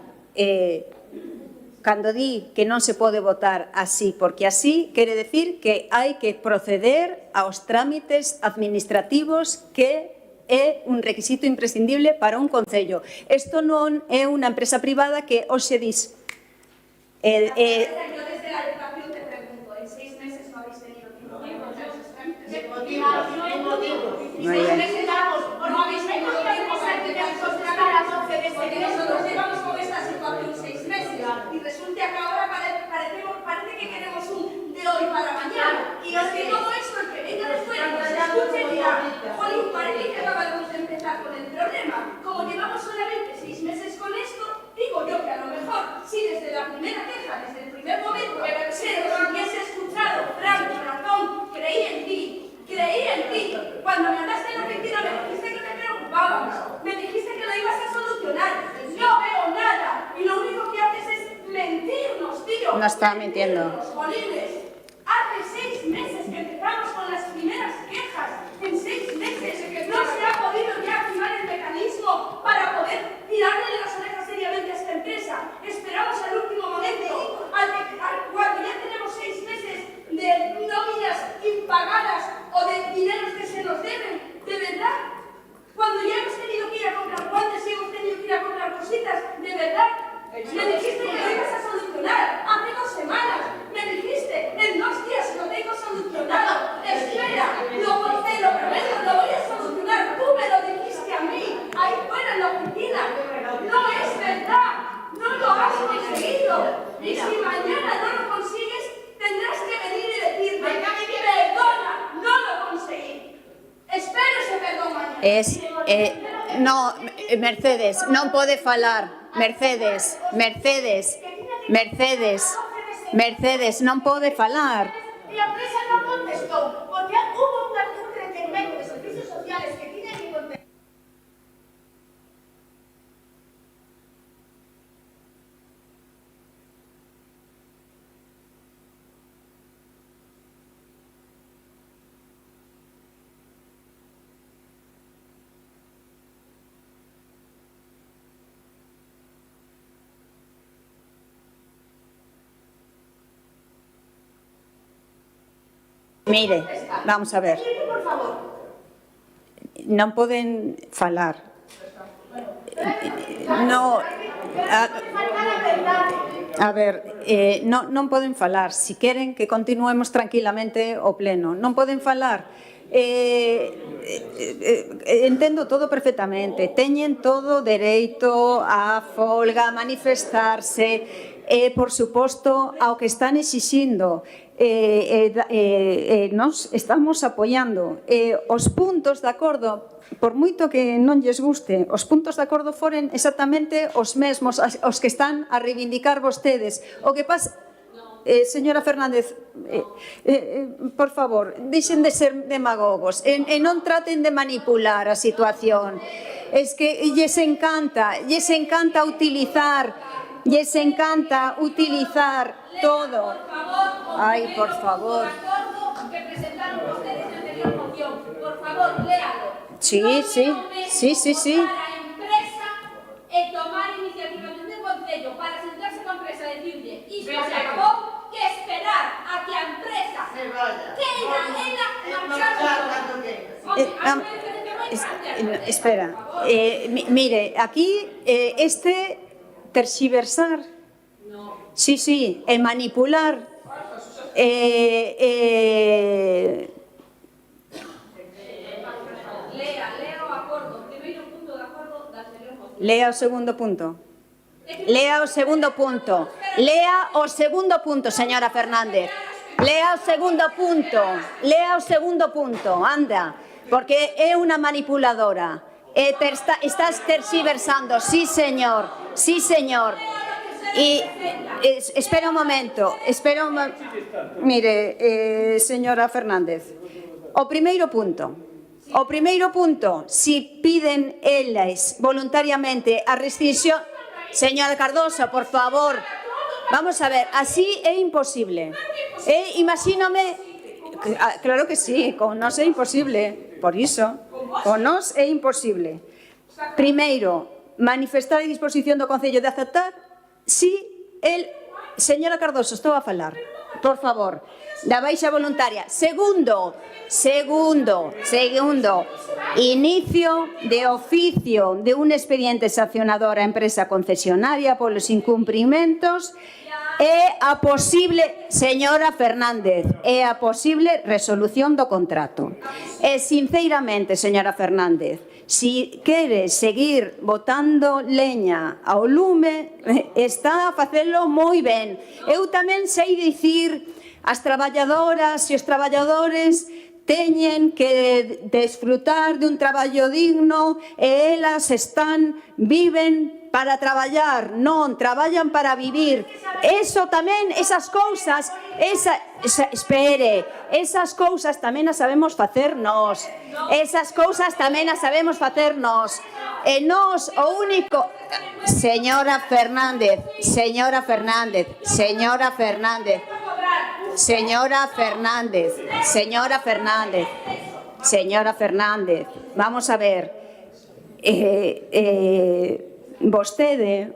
Cando di que non se pode votar así porque así, quere decir que hai que proceder aos trámites administrativos, que é un requisito imprescindible para un concello. Isto non é unha empresa privada que hoxe dis. Yo desde la educación te pregunto, en 6 meses no habéis tenido tiempo de motivos. Muy bien. No habéis tenido tiempo para tener porque nosotros llevamos con esta situación 6 meses y resulta que ahora parece que queremos un de hoy para mañana. Y es que todo esto, el que venga de fuera, que se escuche y diga, jolín, parece que acabamos de empezar con el problema. Como llevamos solamente 6 meses con esto, digo yo que a lo mejor, si desde la primera queja, desde el primer momento, se nos hubiese escuchado, Frank, razón, creí en ti. Cuando me andaste en la oficina me dijiste que te preocupabas, me dijiste que lo ibas a solucionar. No veo nada y lo único que haces es mentirnos, tío. No está mintiendo. Jolines, hace 6 meses que empezamos con las primeras quejas. En 6 meses no se ha podido ya activar el mecanismo para poder tirarle de las orejas seriamente a esta empresa. Esperamos al último momento, cuando ya tenemos 6 meses de nóminas impagadas. No, Mercedes, non pode falar. Mercedes, non pode falar. E a empresa non contestou, porque hubo un requerimento de servicios sociales que tiñan que contestar. Mire, vamos a ver. Non poden falar. No, a ver, non poden falar. Si queren que continuemos tranquilamente o pleno. Non poden falar. Entendo todo perfectamente. Teñen todo dereito a folga, a manifestarse, por suposto, ao que están exixindo. Nos estamos apoiando. Os puntos de acordo, por moito que non lles guste, os puntos de acordo foren exactamente os mesmos os que están a reivindicar vostedes. O que pasa... señora Fernández, por favor, deixen de ser demagogos e non traten de manipular a situación. Es que lles encanta utilizar todo. Ay, por favor. Que presentaron ustedes en la anterior moción. Por favor, léalo. Sí. Para a empresa tomar iniciativa de un concello para sentarse con a empresa e decirle isto se acabou, que esperar a que a empresa queira ela marchar. Espera, mire, aquí terxiversar, sí, e manipular, Lea o acordo, primeiro punto de acordo da anterior moción. lea o segundo punto. Lea o segundo punto, señora Fernández. Lea o segundo punto, anda, porque é unha manipuladora. Estás terxiversando, sí, señor. Y espera un momento. Mire, señora Fernández, o primeiro punto, si piden elas voluntariamente a rescisión... Señora Cardoso, por favor, vamos a ver, así é imposible. Imagíname, claro que sí, con nós é imposible, por iso, con nós é imposible. Primeiro, manifestar a disposición do Concello de aceptar, si señora Cardoso, estou a falar, por favor, da baixa voluntaria. Segundo, inicio de oficio de un expediente sancionador á empresa concesionaria polos incumprimentos e a posible, señora Fernández, e a posible resolución do contrato. E, sinceramente, señora Fernández, si quere seguir botando leña ao lume, está a facelo moi ben. Eu tamén sei dicir as traballadoras e os traballadores teñen que desfrutar de un traballo digno e elas viven para traballar, non traballan para vivir. Eso tamén, esas cousas, espere, esas cousas tamén as sabemos facer nós. E nós o único... Señora Fernández, vamos a ver, vostede,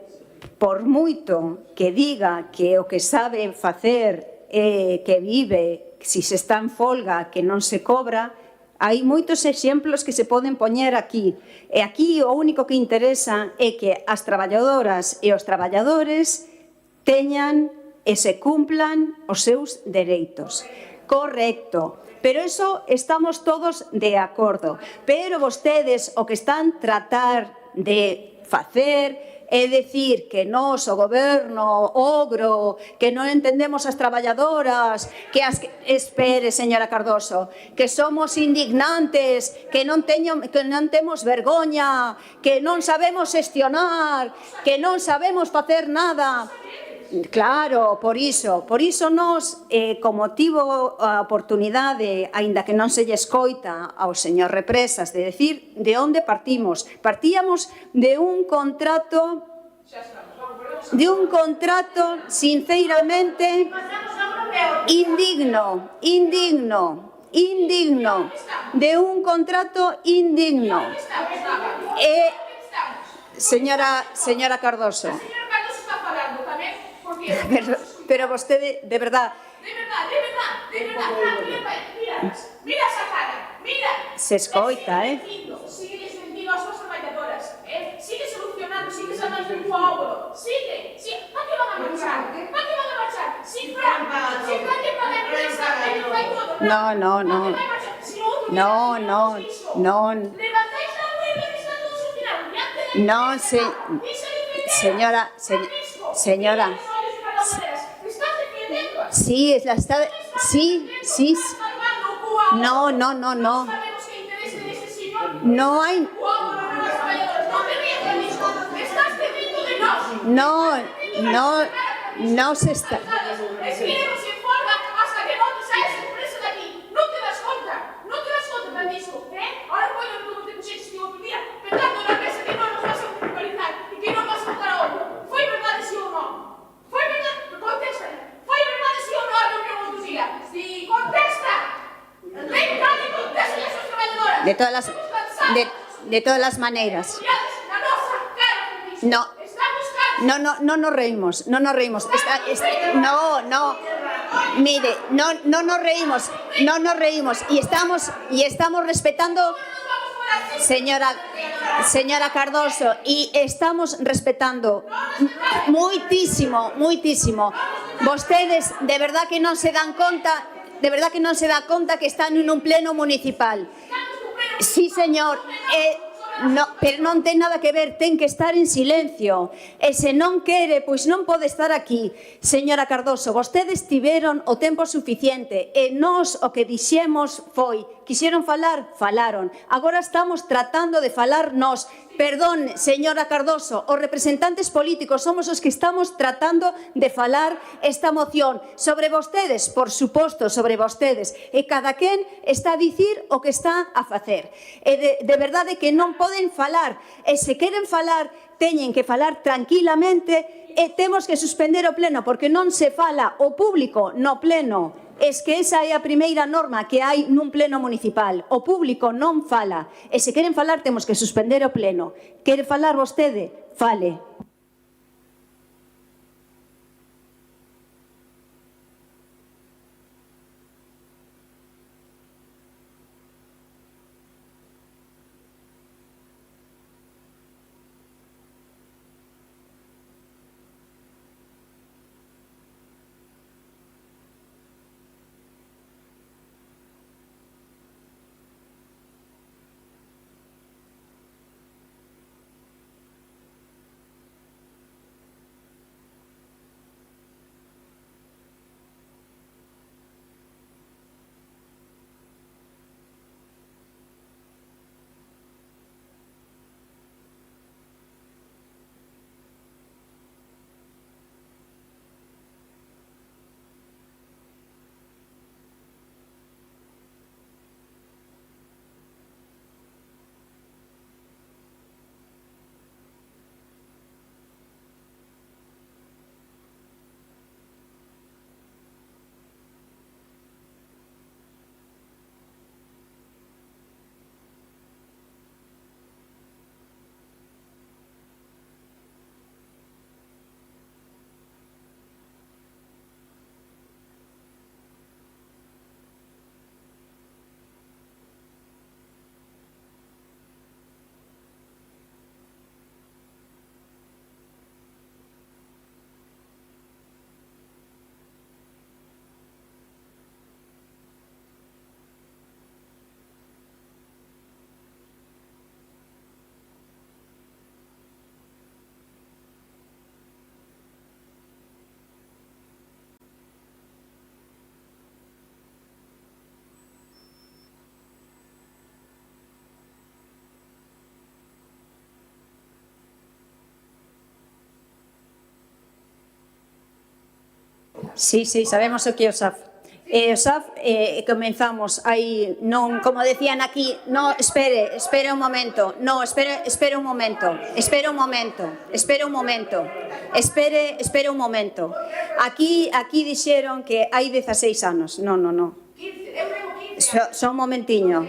por moito que diga que o que sabe facer que vive, si se está en folga, que non se cobra, hai moitos exemplos que se poden poñer aquí. E aquí o único que interesa é que as traballadoras e os traballadores teñan e se cumplan os seus dereitos. Correcto. Pero eso estamos todos de acordo. Pero vostedes o que están tratar de facer é dicir que nós, o goberno, ogro, que non entendemos as traballadoras, que as... Espere, señora Cardoso, que somos indignantes, que non temos vergoña, que non sabemos xestionar, que non sabemos facer nada. Claro, por iso nós, como tivo a oportunidade, aínda que non se lle escoita ao señor Represas, de decir de onde partimos. Partíamos de un contrato, sinceramente, indigno, de un contrato indigno. Señora Cardoso, pero vostede, de verdad... Mira esa cara, mira. Se escoita, Sigue mentindo as súas traballadoras, sigue solucionando, sigue salvando o ogro, sigue. ¿Para que van a marchar? Sin Fran que paga a empresa, que fai todo. No. Levantáis la huelga que está todo solucionado. No, señora. Sí, la está... Sí. No. No hay... No se está... De todas las maneras. No nos reímos. Mire, no nos reímos y estamos respetando, señora Cardoso, y estamos respetando muitísimo. Vostedes de verdad que non se dan conta que están en un pleno municipal. Sí, señor, pero non ten nada que ver, ten que estar en silencio. E se non quere, pois non pode estar aquí. Señora Cardoso, vostedes tiveron o tempo suficiente e nós o que dixemos foi, quixeron falar, falaron. Agora estamos tratando de falar nós. Perdón, señora Cardoso, os representantes políticos somos os que estamos tratando de falar esta moción sobre vostedes, por suposto, sobre vostedes, e cada quen está a dicir o que está a facer. E de verdade que non poden falar, e se queren falar, teñen que falar tranquilamente e temos que suspender o pleno, porque non se fala o público no pleno. Es que esa é a primeira norma que hai nun pleno municipal. O público non fala. E se queren falar, temos que suspender o pleno. Quere falar vostede? Fale. Sí, sabemos o que é o SAF. O SAF comenzamos aí, non, como decían aquí, no, espere un momento, no, espere un momento. Aquí dixeron que hai 16 anos. No. Só un momentiño.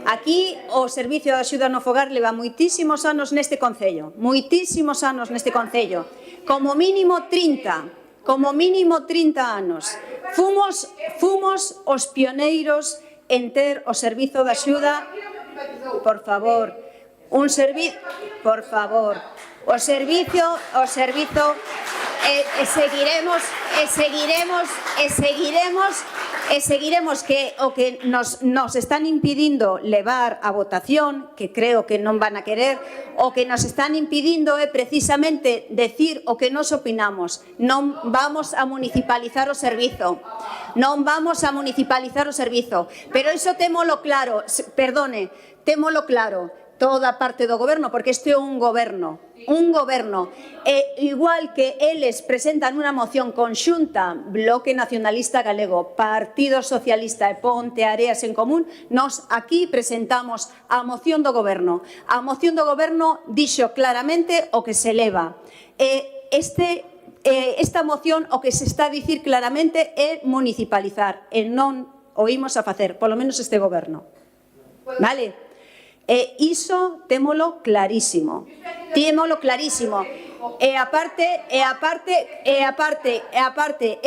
Aquí o Servicio de Axuda no Fogar leva moitísimos anos neste Concello, como mínimo 30 anos. Fomos os pioneiros en ter o Servizo de Axuda, por favor, o servizo seguiremos que o que nos están impidindo levar a votación, que creo que non van a querer, o que nos están impidindo é precisamente decir o que nos opinamos. Non vamos a municipalizar o servizo. Pero iso témolo claro, toda parte do goberno, porque este é un goberno. Igual que eles presentan unha moción conxunta, Bloque Nacionalista Galego, Partido Socialista e Ponteareas en Común, nos aquí presentamos a moción do goberno. A moción do goberno dixo claramente o que se leva. Esta moción o que se está a dicir claramente é municipalizar, e non o imos a facer, polo menos este goberno. Vale? E iso témolo clarísimo. E aparte,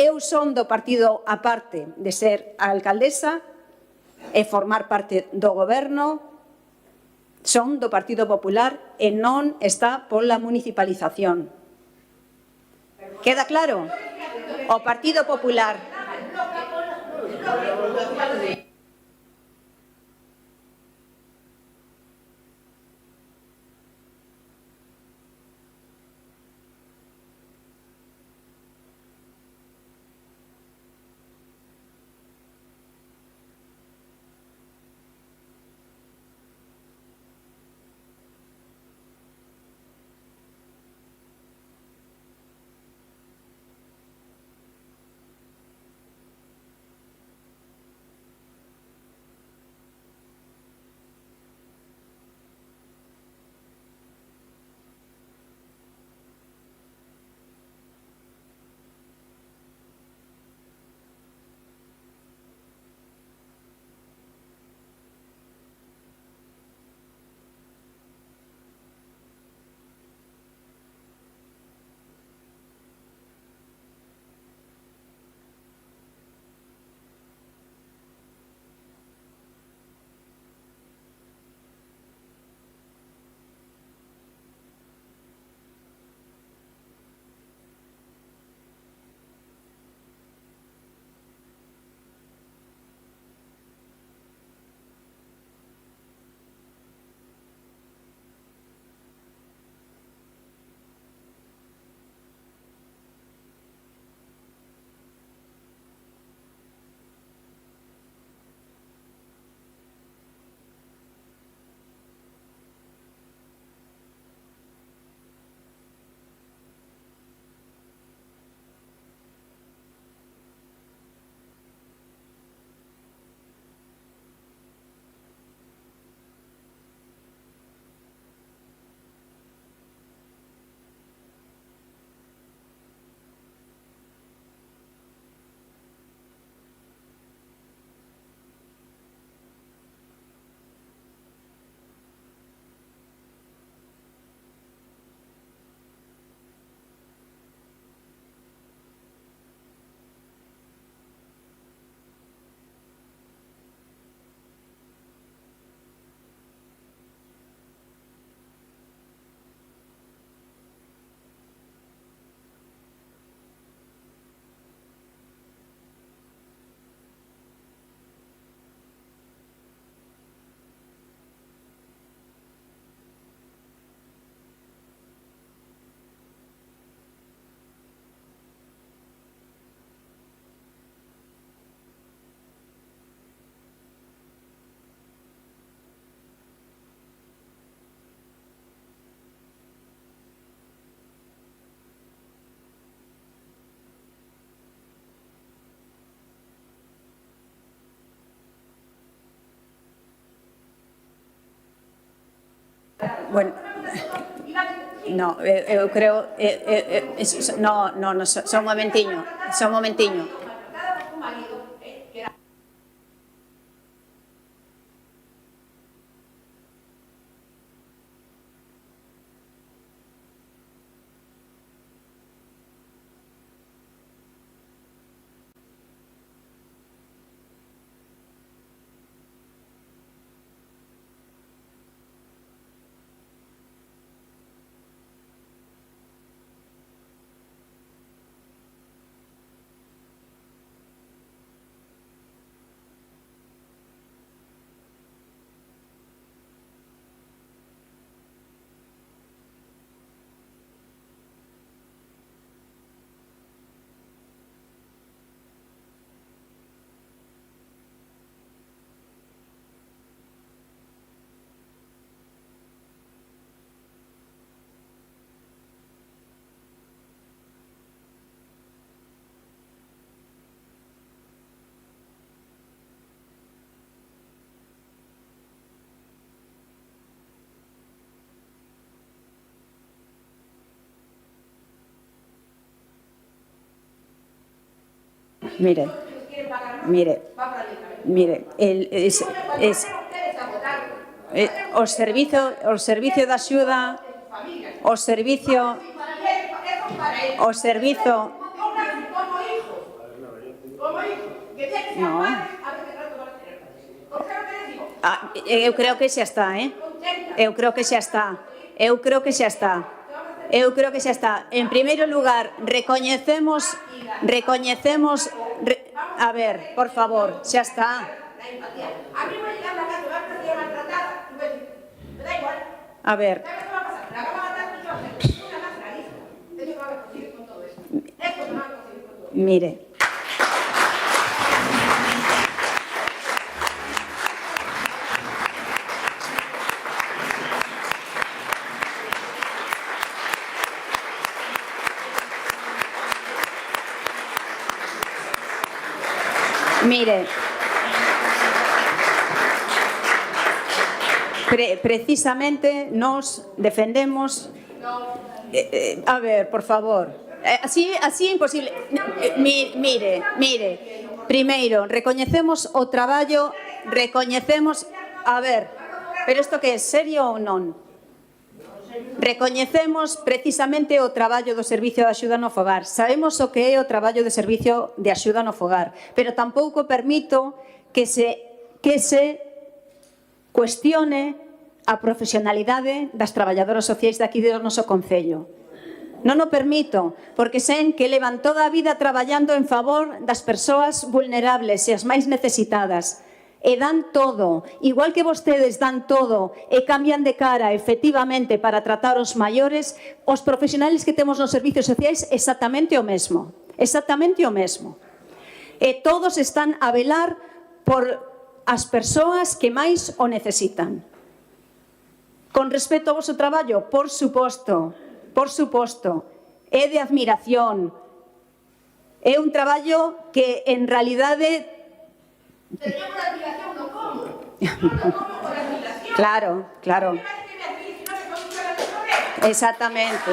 eu son do partido, aparte de ser a alcaldesa e formar parte do goberno, son do Partido Popular e non está pola municipalización. Queda claro? O Partido Popular. Bueno, no, eu creo... No, só un momentiño. Mire, o servicio de axuda, o servicio no. Eu creo que xa está, Eu creo que xa está. En primeiro lugar, recoñecemos... A ver, por favor, xa está. A ver. Mire. Mire, precisamente nos defendemos... a ver, por favor, así é imposible. Mire, primeiro, recoñecemos o traballo, a ver, pero isto que é serio ou non? Recoñecemos precisamente o traballo do Servicio de Axuda no Fogar. Sabemos o que é o traballo do Servicio de Axuda no Fogar, pero tampouco permito que se cuestione a profesionalidade das traballadoras sociais de aquí do noso concello. Non o permito, porque sen que levan toda a vida traballando en favor das persoas vulnerables e as máis necesitadas. E dan todo, igual que vostedes dan todo e cambian de cara efectivamente para tratar os maiores, os profesionales que temos nos servicios sociais exactamente o mesmo. E todos están a velar por as persoas que máis o necesitan. Con respecto ao vosso traballo, por suposto, é de admiración. É un traballo que en realidade... Sería por admiración, no como. Por admiración. Claro. Exactamente.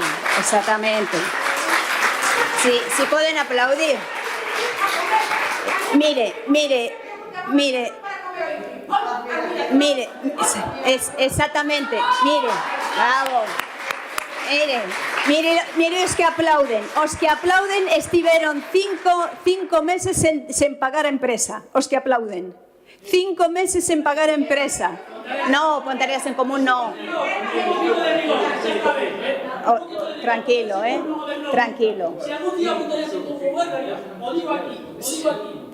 Si pueden aplaudir. Mire, exactamente, mire, bravo. Mire os que aplauden. Os que aplauden estiveron 5 meses sen pagar a empresa. Os que aplauden. 5 meses sen pagar a empresa. No, Ponteareas en Común no. Tranquilo. Tranquilo. Se algún día Ponteareas en Común vuelve, o digo aquí.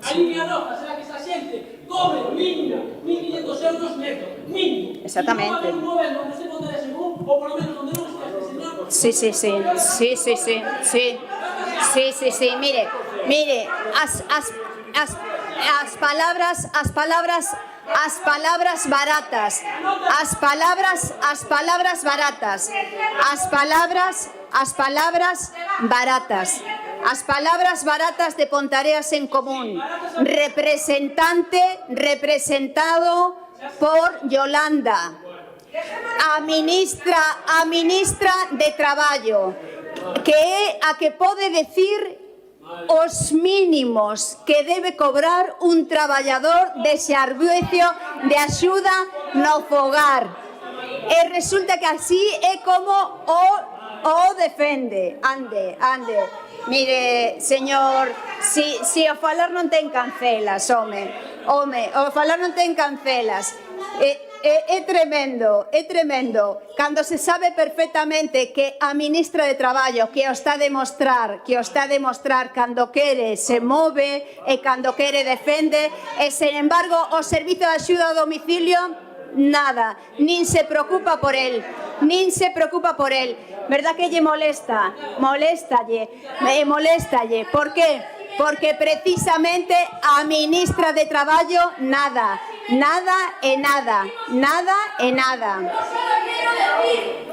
A línea roja será que esta xente cobre mínimo 1.500 euros neto, mínimo. Exactamente. E non vai haber un goberno onde se Ponteareas en Común, ou por lo menos onde non está este señor. Sí. Mire, as palabras baratas de Ponteareas en Común, representado por Yolanda. a ministra de Traballo, que é a que pode decir os mínimos que debe cobrar un traballador de servicio de axuda no fogar. E resulta que así é como o defende. Ande. Mire, señor, si o falar non ten cancelas, home, o falar non ten cancelas. É tremendo. Cando se sabe perfectamente que a ministra de Traballo que o está a demostrar cando quere se move e cando quere defende, e sen embargo o servizo de axuda a domicilio nada, nin se preocupa por él. Verdad que lle molesta? Moléstalle. Por qué? Porque precisamente a ministra de Traballo nada. Yo solo quiero decir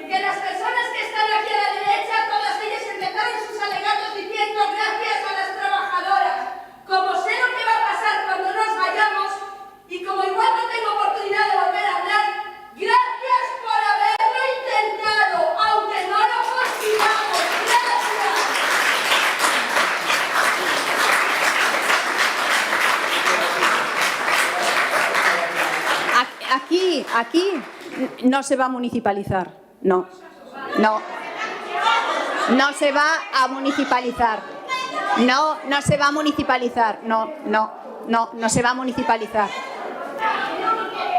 que las personas que están aquí a la derecha, todas ellas empezaron sus alegatos diciendo gracias a las trabajadoras. Como sé lo que va a pasar cuando nos vayamos, y como igual no tengo oportunidad de volver a hablar, gracias por haberlo intentado, aunque no lo consigamos. Gracias. Aquí no se va a municipalizar. No se va a municipalizar. No se va a municipalizar. No se va a municipalizar.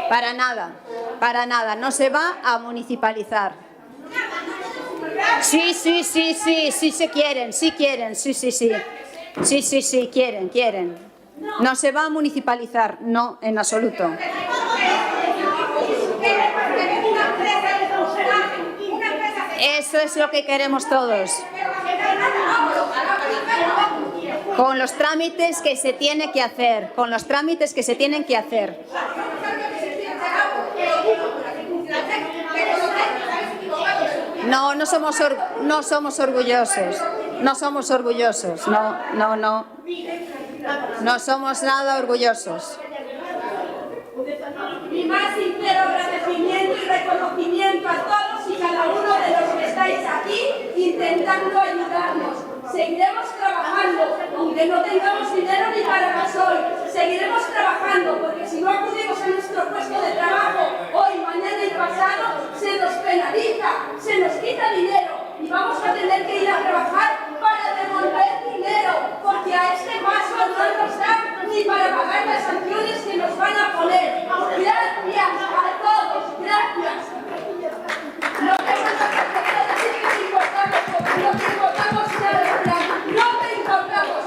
Para nada. No se va a municipalizar. Sí se quieren. Sí, quieren. No se va a municipalizar. No, en absoluto. Eso es lo que queremos todos. Con los trámites que se tiene que hacer. No somos orgullosos. No somos nada orgullosos. Mi más sincero agradecimiento y reconocimiento a todos y cada uno de los que estáis aquí intentando ayudarnos. Seguiremos trabajando, aunque no tengamos dinero ni para gasoil. Seguiremos trabajando, porque si no acudimos a nuestro puesto de trabajo hoy, mañana y pasado, se nos penaliza, se nos quita dinero y vamos a tener que ir a trabajar para devolver dinero, porque a este paso no nos dan ni para pagar las sanciones que nos van a poner. Gracias a todos, gracias. Lo que quiero decir que te importamos nada de plan, no te importamos.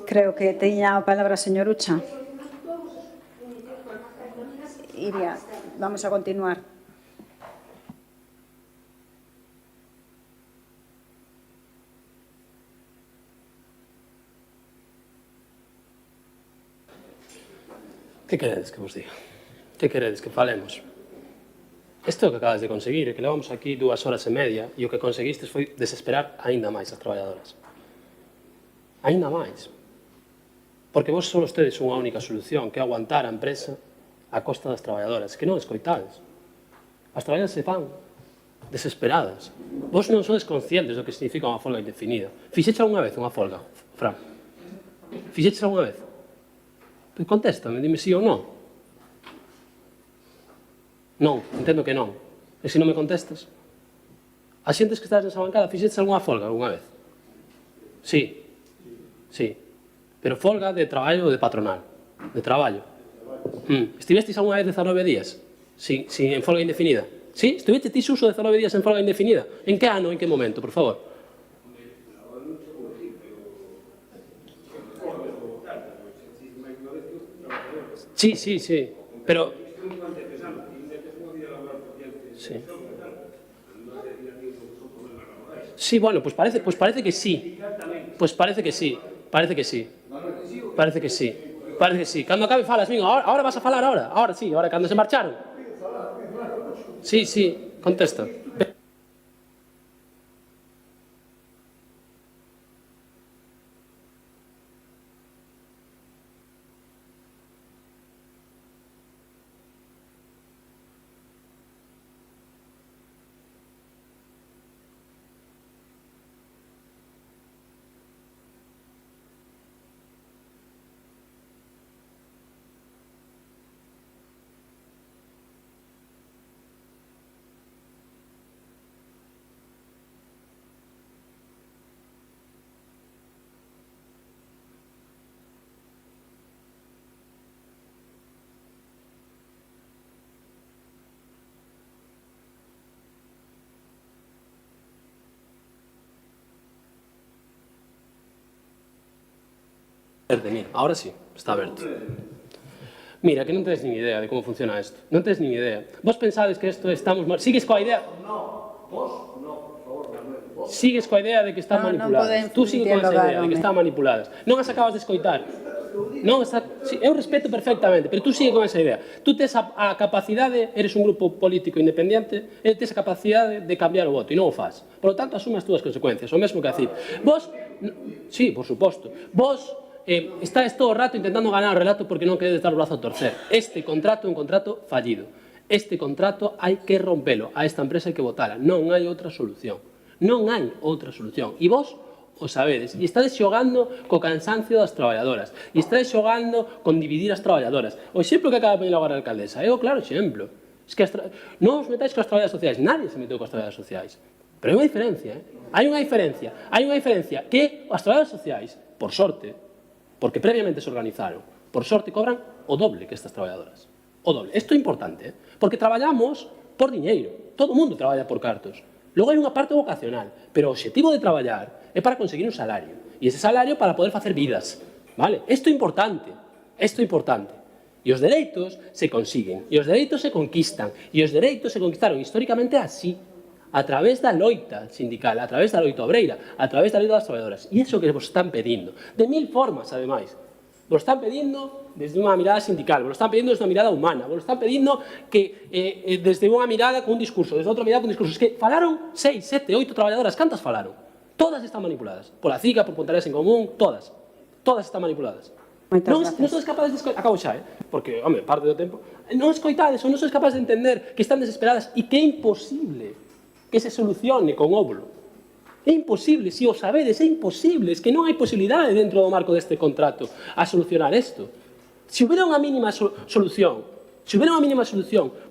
Creo que teña a palabra a señor Ucha. Iria, vamos a continuar. Que queredes que vos diga? Que queredes que falemos? Isto é o que acabas de conseguir, é que levamos aquí 2 horas e media e o que conseguistes foi desesperar aínda máis as traballadoras. Aínda máis. Porque vos só tedes unha única solución, que é aguantar a empresa a costa das traballadoras, que non escoitades. As traballadoras se van desesperadas. Vos non sodes conscientes do que significa unha folga indefinida. Fixeches algunha vez unha folga, Fran? Fixeches algunha vez? Pois contéstame, dime sí ou non. Non, entendo que non. E se non me contestas? A xentes que estás nesa bancada, fixeches algunha folga algunha vez? Sí. Sí. Pero folga de traballo ou de patronal? De traballo. Estivestes algunha vez 19 días? Sí, en folga indefinida? Sí? Estiveste ti uso 19 días en folga indefinida? En que ano, en que momento, por favor? Sí, sí, sí. Pero... Sí. Sí, bueno, pues parece que sí. Pues parece que sí. Parece que sí. Parece que sí. Parece que sí. Cando acabe falas, migo, ahora vas a falar ahora. Ahora sí, ahora cando se marcharon. Sí, sí, contesta. Mira, ahora sí, está aberto. Mira, que non tedes nin idea de como funciona isto. Non tedes nin idea. Vos pensades que isto estamos mal... Sigues coa idea... Sigues coa idea de que están manipuladas. Tú sigues con esa idea de que están manipuladas. Non as acabas de escoitar. Non está... Sí, eu respeto perfectamente, pero tú sigues con esa idea. Tú tes a capacidade, eres un grupo político independiente, e tes a capacidade de cambiar o voto, e non o faz. Por lo tanto, asume as túas consecuencias. O mesmo que a CIP. Vos... Sí, por suposto. Vos... estáis todo o rato intentando ganar o relato porque non queredes dar o brazo a torcer. Este contrato é un contrato fallido. Este contrato hai que rompelo. A esta empresa hai que votala. Non hai outra solución. Non hai outra solución. E vos o sabedes. E estades xogando co cansancio das traballadoras. E estades xogando con dividir as traballadoras. O exemplo que acaba de poñer agora a alcaldesa é o claro exemplo. Es que non os metáis coas traballadoras sociais. Nadie se meteu coas traballadoras sociais. Pero hai unha diferencia. Hai unha diferencia. Hai unha diferencia que as traballadoras sociais, por sorte, porque previamente se organizaron, por sorte cobran o doble que estas traballadoras. O doble. Isto é importante, porque traballamos por diñeiro. Todo o mundo traballa por cartos. Logo hai unha parte vocacional, pero o objetivo de traballar é para conseguir un salario. E ese salario para poder facer vidas. Vale? Isto é importante. Isto é importante. E os dereitos se consiguen. E os dereitos se conquistan. E os dereitos se conquistaron históricamente así. A través da loita sindical, a través da loita obreira, a través da loita das traballadoras. E iso que vos están pedindo, de 1000 formas, ademais. Vos están pedindo desde unha mirada sindical, vos están pedindo desde unha mirada humana, vos están pedindo que desde unha mirada con un discurso, desde outra mirada con un discurso. Es que falaron 6, 7, 8 traballadoras, cantas falaron? Todas están manipuladas. Pola CICA, por Pontareas en Común, todas. Todas están manipuladas. Non sois capazes de escoitar, acabo xa, porque, home, parte do tempo, non escoitades ou non sois capazes de entender que están desesperadas e que é imposible que se solucione con óvulo. É imposible, se o sabedes, é imposible, es que non hai posibilidade dentro do marco deste contrato a solucionar isto. Se houbera unha mínima solución,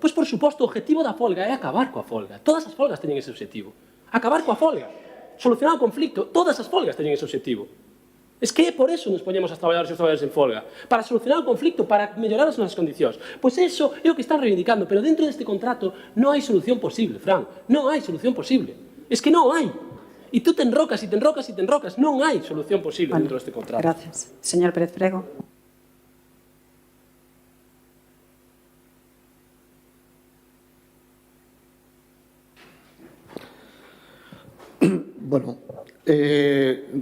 pois por suposto o objetivo da folga é acabar coa folga. Todas as folgas teñen ese objetivo. Acabar coa folga, solucionar o conflicto, todas as folgas teñen ese objetivo. Es que é por eso nos poñemos as traballadoras e os traballadores en folga, para solucionar o conflicto, para mellorar as nosas condicións. Pois eso é o que están reivindicando, pero dentro deste contrato non hai solución posible, Fran, non hai solución posible. Es que non hai. E tú te enrocas e te enrocas e te enrocas. Non hai solución posible dentro deste contrato. Gracias. Señor Pérez Prego. Bueno,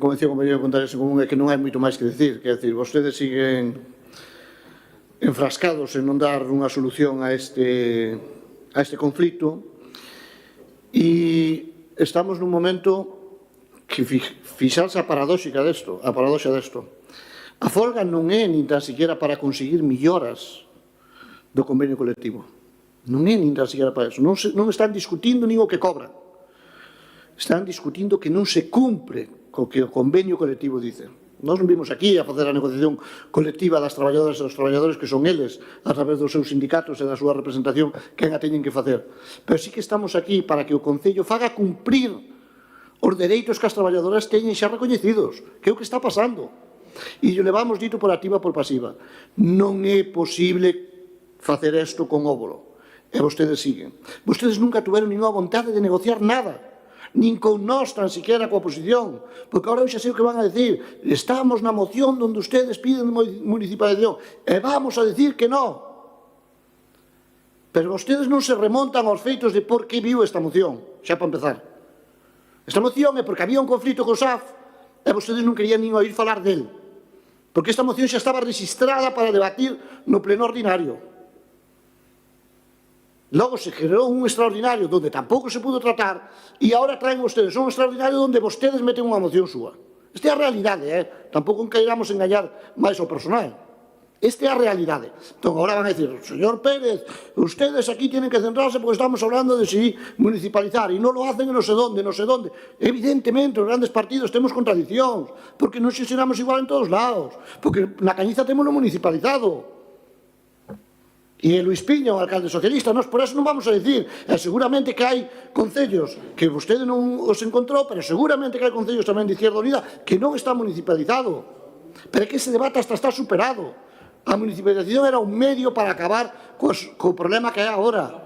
como decía o compañero de Contrarios en Común, é que non hai moito máis que decir. Quer decir, vostedes siguen enfrascados en non dar unha solución a este conflito e estamos nun momento que fixarse a paradoxa desto. A folga non é nin tan siquiera para conseguir melloras do convenio colectivo. Non é nin tan siquiera para eso. Non están discutindo nin o que cobran. Están discutindo que non se cumpre co que o convenio colectivo dice. Nós non vimos aquí a facer a negociación colectiva das traballadoras e dos traballadores que son eles, a través dos seus sindicatos e da súa representación, quen a teñen que facer. Pero sí que estamos aquí para que o Concello faga cumprir os dereitos que as traballadoras teñen xa recoñecidos, que é o que está pasando. E o levamos dito por activa e por pasiva. Non é posible facer isto con óbolo. E vostedes siguen. Vostedes nunca tuveron ninguna vontade de negociar nada. Nin con nós, tan siquiera coa oposición, porque agora eu xa sei o que van a decir. Estamos na moción onde ustedes piden municipalización e vamos a decir que non. Pero vostedes non se remontan aos feitos de por que viu esta moción, xa para empezar. Esta moción é porque había un conflito co SAF e vostedes non querían nin oír falar del, porque esta moción xa estaba registrada para debatir no pleno ordinario. Logo se generou un extraordinario onde tampouco se pudo tratar e agora traen vostedes un extraordinario onde vostedes meten unha moción súa. Esta é a realidade, tampouco queiramos engañar máis ao personal. Esta é a realidade. Entón, agora van a decir, señor Pérez, ustedes aquí tienen que centrarse porque estamos hablando de si municipalizar e non lo hacen en no sé donde. Evidentemente, os grandes partidos temos contradiccións, porque non xestionamos igual en todos lados, porque na Cañiza temos lo municipalizado. E Luís Piña, o alcalde socialista, nós por eso non vamos a decir, seguramente que hai concellos que vostede non os encontrou, pero seguramente que hai concellos tamén de Izquierda Unida que non está municipalizado, pero é que ese debate hasta está superado. A municipalización era un medio para acabar co problema que hai agora,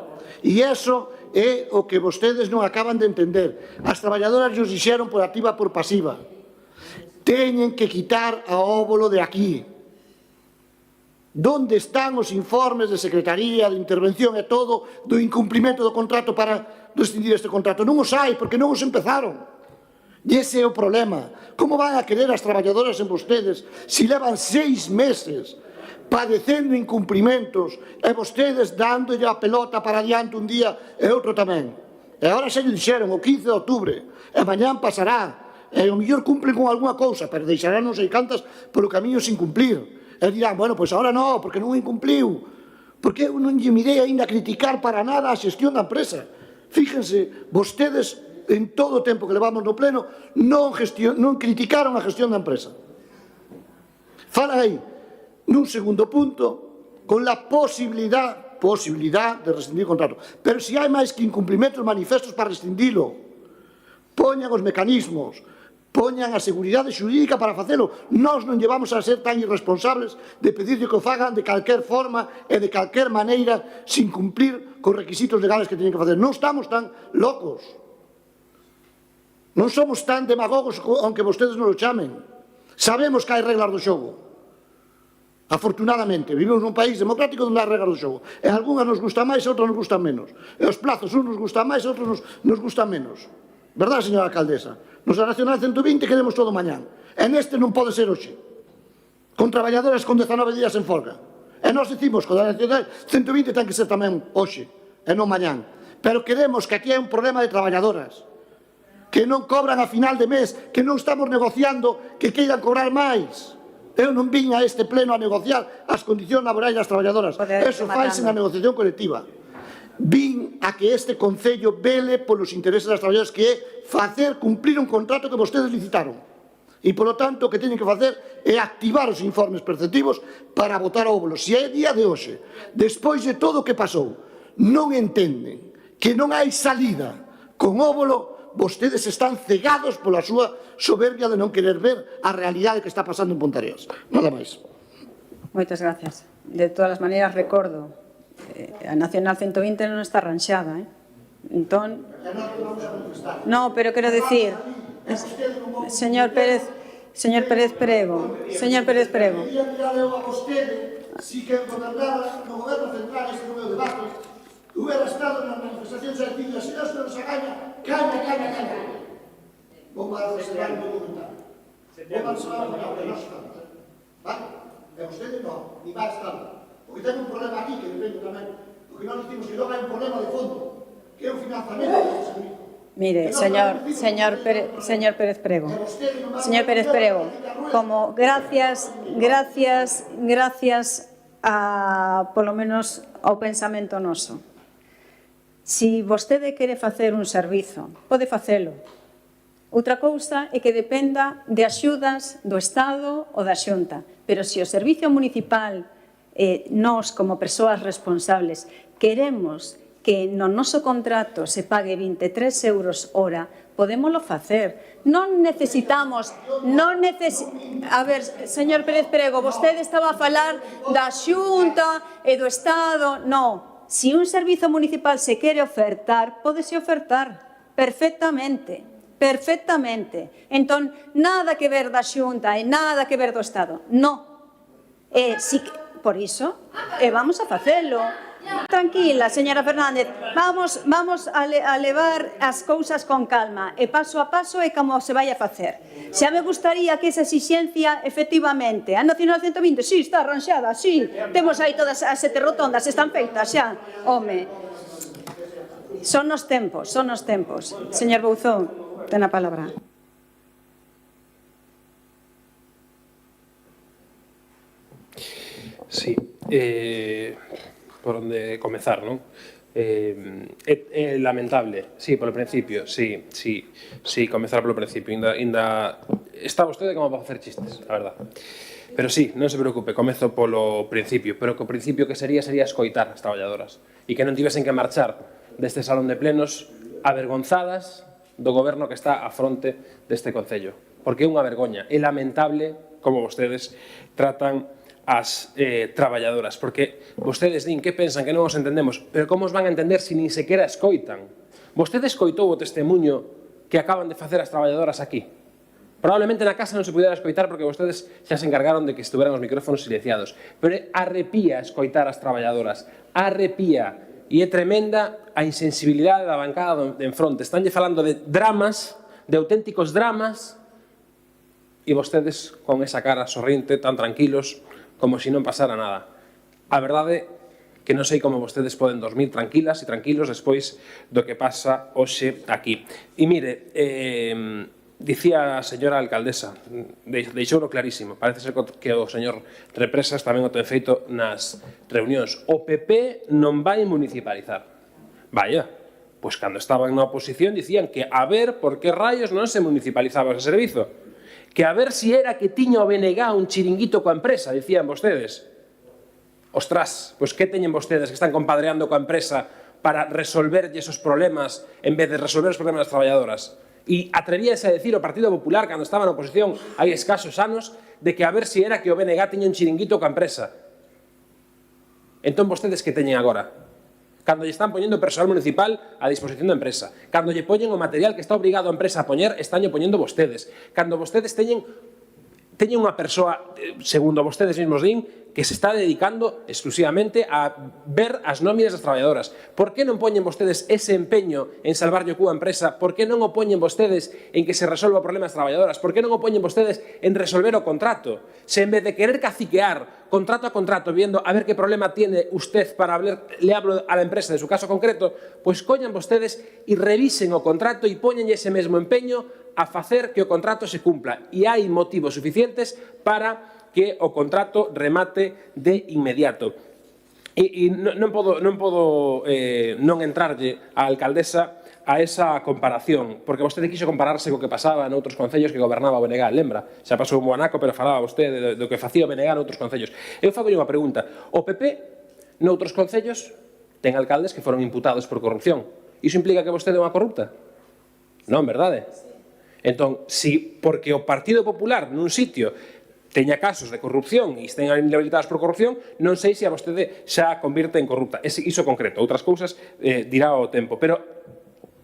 e eso é o que vostedes non acaban de entender. As traballadoras nos dixeron por activa e por pasiva, teñen que quitar a óbolo de aquí. Donde están os informes de Secretaría, de Intervención e todo do incumprimento do contrato para rescindir este contrato? Non os hai, porque non os empezaron. E ese é o problema. Como van a querer as traballadoras en vostedes se levan 6 meses padecendo incumprimentos e vostedes dándolle a pelota para adiante un día e outro tamén? E agora xa lle dixeron o 15 de outubro e mañán pasará e o mellor cumplen con alguna cousa, pero deixarán non sei cantas polo camiño sin cumplir. E dirán, bueno, pois agora non, porque non incumpliu. Porque eu non lle mirei ainda a criticar para nada a xestión da empresa. Fíjense, vostedes, en todo o tempo que levamos no pleno, non criticaron a gestión da empresa. Falan aí, nun segundo punto, con la posibilidad de rescindir o contrato. Pero se hai máis que incumplimentos manifestos para rescindilo, poñan os mecanismos, poñan a seguridade xurídica para facelo. Nós non llevamos a ser tan irresponsables de pedirle que o fagan de calquer forma e de calquer maneira sin cumplir cos requisitos legales que teñen que facer. Non estamos tan locos. Non somos tan demagogos aunque vostedes non o chamen. Sabemos que hai reglas do xogo. Afortunadamente, vivimos nun país democrático onde hai reglas do xogo. E algunhas nos gustan máis e outras nos gustan menos. E os plazos uns nos gustan máis e outros nos gustan menos. Verdad, señora alcaldesa? Nos a Nacional 120 queremos todo mañán. E neste non pode ser hoxe. Con traballadoras con 19 días en folga. E nós dicimos que a Nacional 120 ten que ser tamén hoxe, e non mañán. Pero queremos que aquí hai un problema de traballadoras, que non cobran a final de mes, que non estamos negociando, que queiran cobrar máis. Eu non vim a este pleno a negociar as condicións laborais das traballadoras. Eso faise na negociación colectiva. Vin a que este Concello vele polos intereses das traballadoras, que é facer cumplir un contrato que vostedes licitaron. E, polo tanto, o que teñen que facer é activar os informes perceptivos para votar ao óbolo. Se é día de hoxe, despois de todo o que pasou, non entenden que non hai salida con óbolo, vostedes están cegados pola súa soberbia de non querer ver a realidade que está pasando en Pontareas. Nada máis. Moitas gracias. De todas as maneiras, recordo, a Nacional 120 non está arranxada, entón... No, pero quero decir... Señor Pérez Prego. Quería mirarle a vostede si que gobernara no goberno central este no meu debate hubiera estado nas manifestacións e dicindo se non nos agaña, caña. Vou a reservar o meu comentario. Vou a reservar o meu comentario. Vale? E vostede non, ni va a estar. Porque ten un problema aquí que depende tamén. Porque non dicimos que non hai un problema de fondo, que é o financiamento deste servicio. Mire, señor Pérez Prego, como gracias a, polo menos, ao pensamento noso. Si vostede quere facer un servizo, pode facelo. Outra cousa é que dependa de axudas do Estado ou da Xunta. Pero se o servicio municipal, nós como persoas responsables, queremos que no noso contrato se pague 23 euros hora, podémoslo facer. Non necesitamos... A ver, señor Pérez Prego, vostede estaba a falar da Xunta e do Estado. Non, se un servizo municipal se quere ofertar, pódese ofertar perfectamente. Entón, nada que ver da Xunta e nada que ver do Estado. Non. Por iso, vamos a facelo. Tranquila, señora Fernández, vamos a levar as cousas con calma e paso a paso é como se vai a facer. Xa me gustaría que esa exixencia, efectivamente, a Nacional 120, sí, está arranxada, sí, temos aí todas as 7 rotondas, están feitas xa, home. Son os tempos. Señor Bouzón, ten a palabra. Sí, por onde comezar, non? É lamentable, sí, polo principio, sí, comezar polo principio, está vostede como para facer chistes, a verdad. Pero sí, non se preocupe, comezo polo principio, pero que o principio que sería escoitar as traballadoras e que non tivesen que marchar deste salón de plenos avergonzadas do goberno que está a fronte deste concello, porque é unha vergoña, é lamentable como vostedes tratan as traballadoras, porque vostedes din que pensan que non os entendemos, pero como os van a entender se nin sequera escoitan? Vostede escoitou o testemunho que acaban de facer as traballadoras aquí? Probablemente na casa non se pudera escoitar porque vostedes xa se encargaron de que estuveran os micrófonos silenciados, pero arrepía escoitar as traballadoras, arrepía, e é tremenda a insensibilidade da bancada de enfronte. Estánlle falando de dramas, de auténticos dramas, e vostedes con esa cara sorrinte, tan tranquilos, como se non pasara nada. A verdade que non sei como vostedes poden dormir tranquilas e tranquilos despois do que pasa hoxe aquí. E mire, dicía a señora alcaldesa, deixouno clarísimo, parece ser que o señor Represas tamén o ten feito nas reunións. O PP non vai municipalizar. Vaya, pois cando estaban na oposición dicían que a ver por que rayos non se municipalizaba ese servizo. Que a ver si era que tiña o BNG un chiringuito coa empresa, dicían vostedes. Ostras, pois que teñen vostedes que están compadreando coa empresa para resolverlle esos problemas en vez de resolver os problemas das traballadoras? E atrevíase a decir o Partido Popular cando estaba na oposición hai escasos anos de que a ver si era que o BNG tiña un chiringuito coa empresa. Entón vostedes que teñen agora? Cando lle están poñendo persoal municipal a disposición da empresa, cando lle poñen o material que está obrigado a empresa a poñer, están poñendo vostedes, cando vostedes teñen unha persoa, segundo vostedes mesmos din, que se está dedicando exclusivamente a ver as nóminas das traballadoras. Por que non poñen vostedes ese empeño en salvarlle o cu a empresa? Por que non o poñen vostedes en que se resolva o problema das traballadoras? Por que non o poñen vostedes en resolver o contrato? Se en vez de querer caciquear contrato a contrato, viendo a ver que problema tiene usted para le hablo a la empresa de su caso concreto, pues coñan vostedes e revisen o contrato e poñen ese mesmo empeño a facer que o contrato se cumpla. E hai motivos suficientes para que o contrato remate de inmediato. E non podo non entrarlle á alcaldesa a esa comparación, porque vostede quixo compararse co que pasaba noutros concellos que gobernaba o BNG, lembra? Xa pasou en Moanaco, pero falaba vostede do que facía o BNG noutros concellos. Eu fago unha pregunta. O PP noutros concellos ten alcaldes que foron imputados por corrupción. Iso implica que vostede é unha corrupta? Non, verdade? Entón, porque o Partido Popular nun sitio teña casos de corrupción e estén inhabilitados por corrupción, non sei se a vostede xa a convirte en corrupta. Iso concreto, outras cousas dirá o tempo. Pero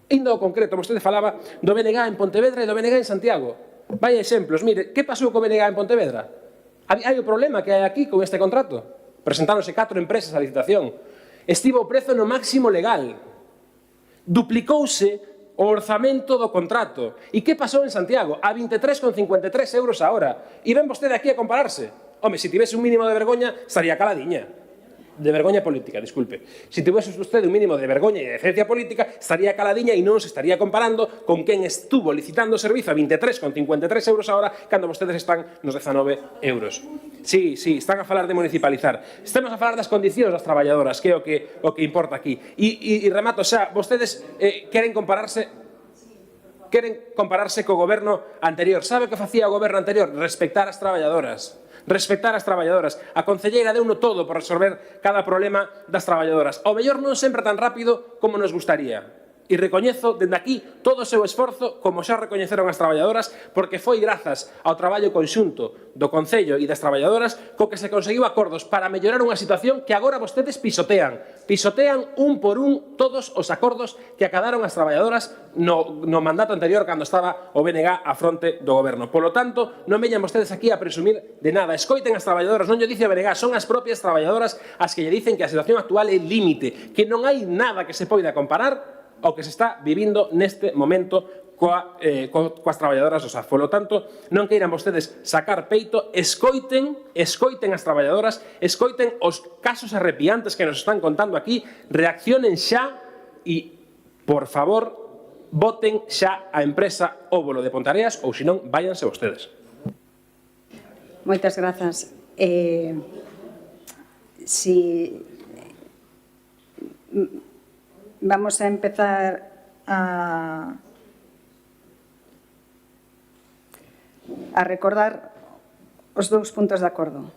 Indo ao concreto, vostede falaba do BNG en Pontevedra e do BNG en Santiago. Vai exemplos, mire, que pasou co BNG en Pontevedra? Hai o problema que hai aquí con este contrato. Presentáronse 4 empresas a licitación. Estivo o prezo no máximo legal. Duplicouse o orzamento do contrato. E que pasou en Santiago? A 23,53 euros a hora. E ven vostede aquí a compararse. Home, se tivese un mínimo de vergoña, estaría caladiña. De vergoña política, disculpe. Se tivese usted un mínimo de vergoña e de decencia política, estaría caladiña e non se estaría comparando con quen estuvo licitando o servizo a 23,53 euros a hora cando vostedes están nos 19 euros. Sí, están a falar de municipalizar. Estamos a falar das condicións das traballadoras, que é o que importa aquí. E remato xa, vostedes queren compararse co goberno anterior. Sabe o que facía o goberno anterior? Respectar as traballadoras. Respectar as traballadoras. A concelleira deuno todo por resolver cada problema das traballadoras. Ao mellor non sempre tan rápido como nos gustaría. E recoñezo dende aquí todo o seu esforzo, como xa recoñeceron as traballadoras, porque foi grazas ao traballo conxunto do Concello e das traballadoras co que se conseguiu acordos para mellorar unha situación que agora vostedes pisotean. Pisotean un por un todos os acordos que acadaron as traballadoras no mandato anterior cando estaba o BNG á fronte do goberno. Polo tanto, non veñan vostedes aquí a presumir de nada. Escoiten as traballadoras, non lle dice o BNG, son as propias traballadoras as que lle dicen que a situación actual é límite, que non hai nada que se poida comparar ao que se está vivindo neste momento coas traballadoras do SAF. Polo tanto, non queiran vostedes sacar peito, escoiten as traballadoras, escoiten os casos arrepiantes que nos están contando aquí, reaccionen xa e, por favor, voten xa a empresa Óbolo de Ponteareas ou, senón, váyanse vostedes. Moitas grazas. Vamos a empezar a recordar os 2 puntos de acordo.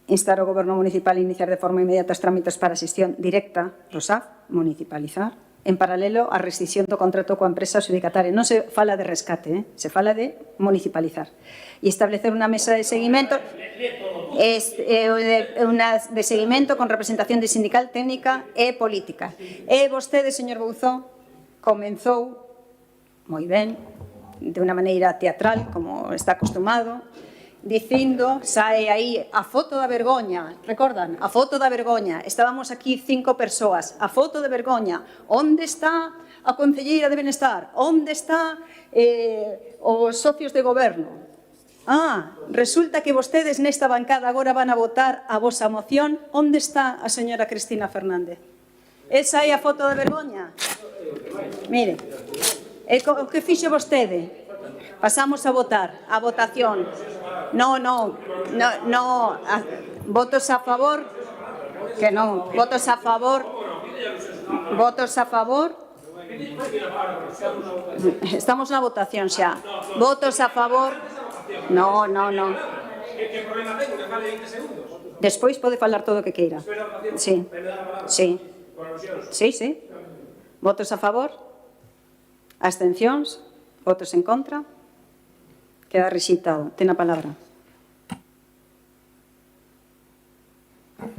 Instar o Goberno Municipal a iniciar de forma inmediata os trámites para a xestión directa do SAF, municipalizar, en paralelo a rescisión do contrato coa empresa adxudicataria. Non se fala de rescate, se fala de municipalizar. E establecer unha mesa de seguimento de seguimento con representación de sindical, técnica e política. E vostede, señor Bouzón, comenzou moi ben, de unha maneira teatral, como está acostumado, dicindo, sae aí a foto da vergoña, recordan? A foto da vergoña, estábamos aquí 5 persoas, a foto de vergoña, onde está a concelleira de Benestar, onde está os socios de goberno? Resulta que vostedes nesta bancada agora van a votar a vosa moción, onde está a señora Cristina Fernández? Esa é a foto de vergoña? Mire, o que fixo vostede? Pasamos a votar, a votación. No, votos a favor, que non, votos a favor, estamos na votación xa, votos a favor, no. Despois pode falar todo o que queira. Sí. Votos a favor, abstencións, votos en contra. Queda rexeitado. Ten a palabra.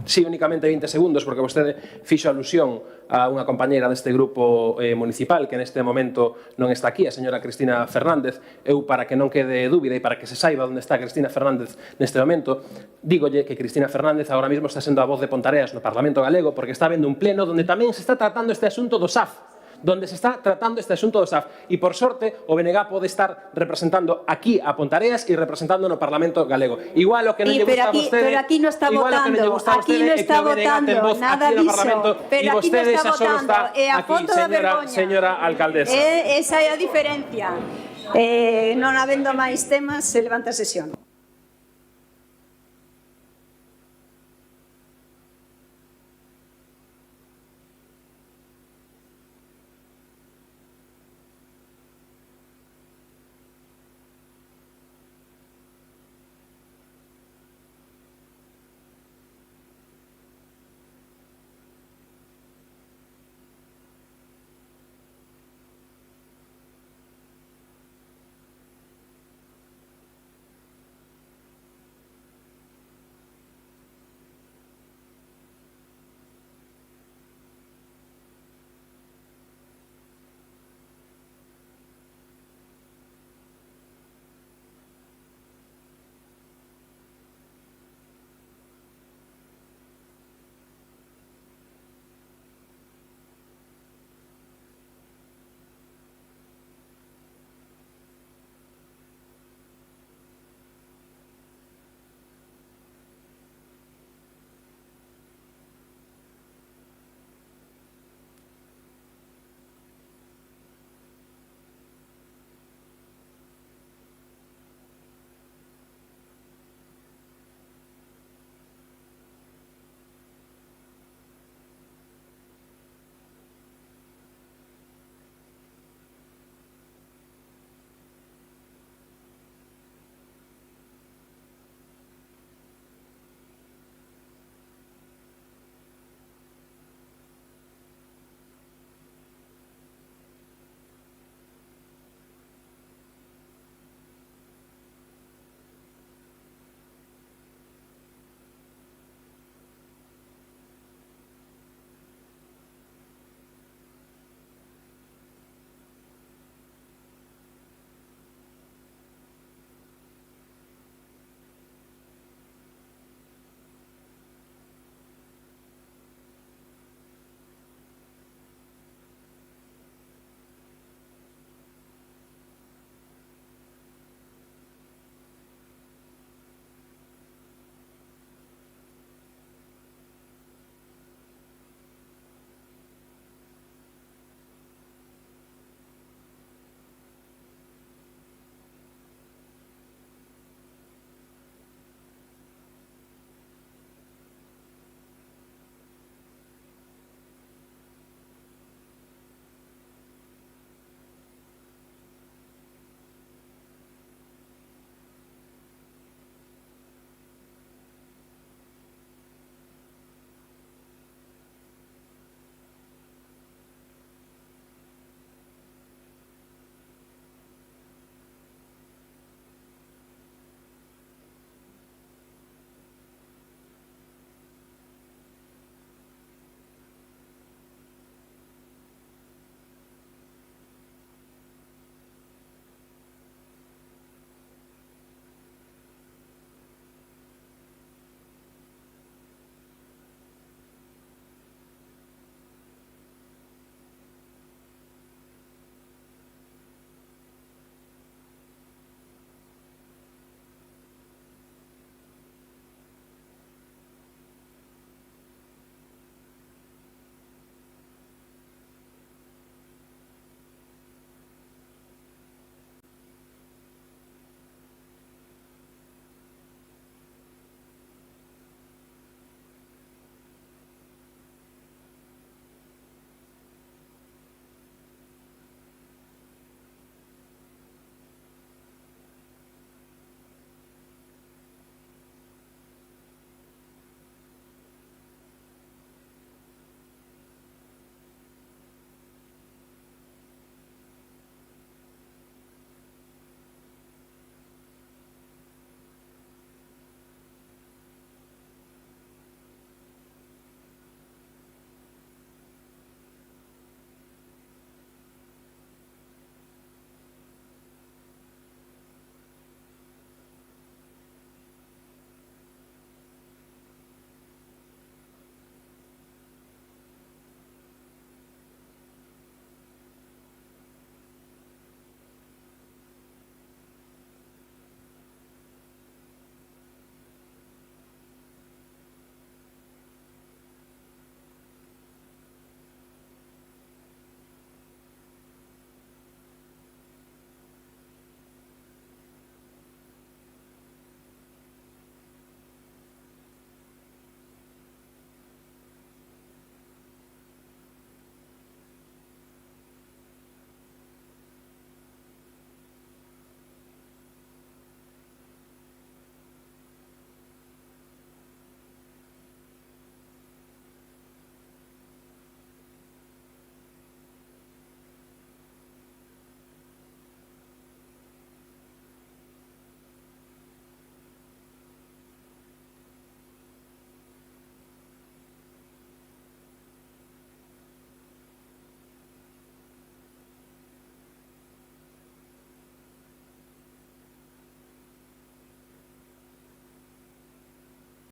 Sí, únicamente 20 segundos, porque vostede fixo alusión a unha compañeira deste grupo municipal que neste momento non está aquí, a señora Cristina Fernández. Eu, para que non quede dúbida e para que se saiba onde está Cristina Fernández neste momento, dígolle que Cristina Fernández agora mesmo está sendo a voz de Ponteareas no Parlamento Galego porque está vendo un pleno onde tamén se está tratando este asunto do SAF. E, por sorte, o BNG pode estar representando aquí a Ponteareas e representando no Parlamento Galego. Igual o que non lle gusta a vostede... Pero aquí non está votando, aquí non está votando, nada diso. Pero aquí non está votando, e a foto da vergoña. Señora alcaldesa. Esa é a diferencia. Non habendo máis temas, se levanta a sesión.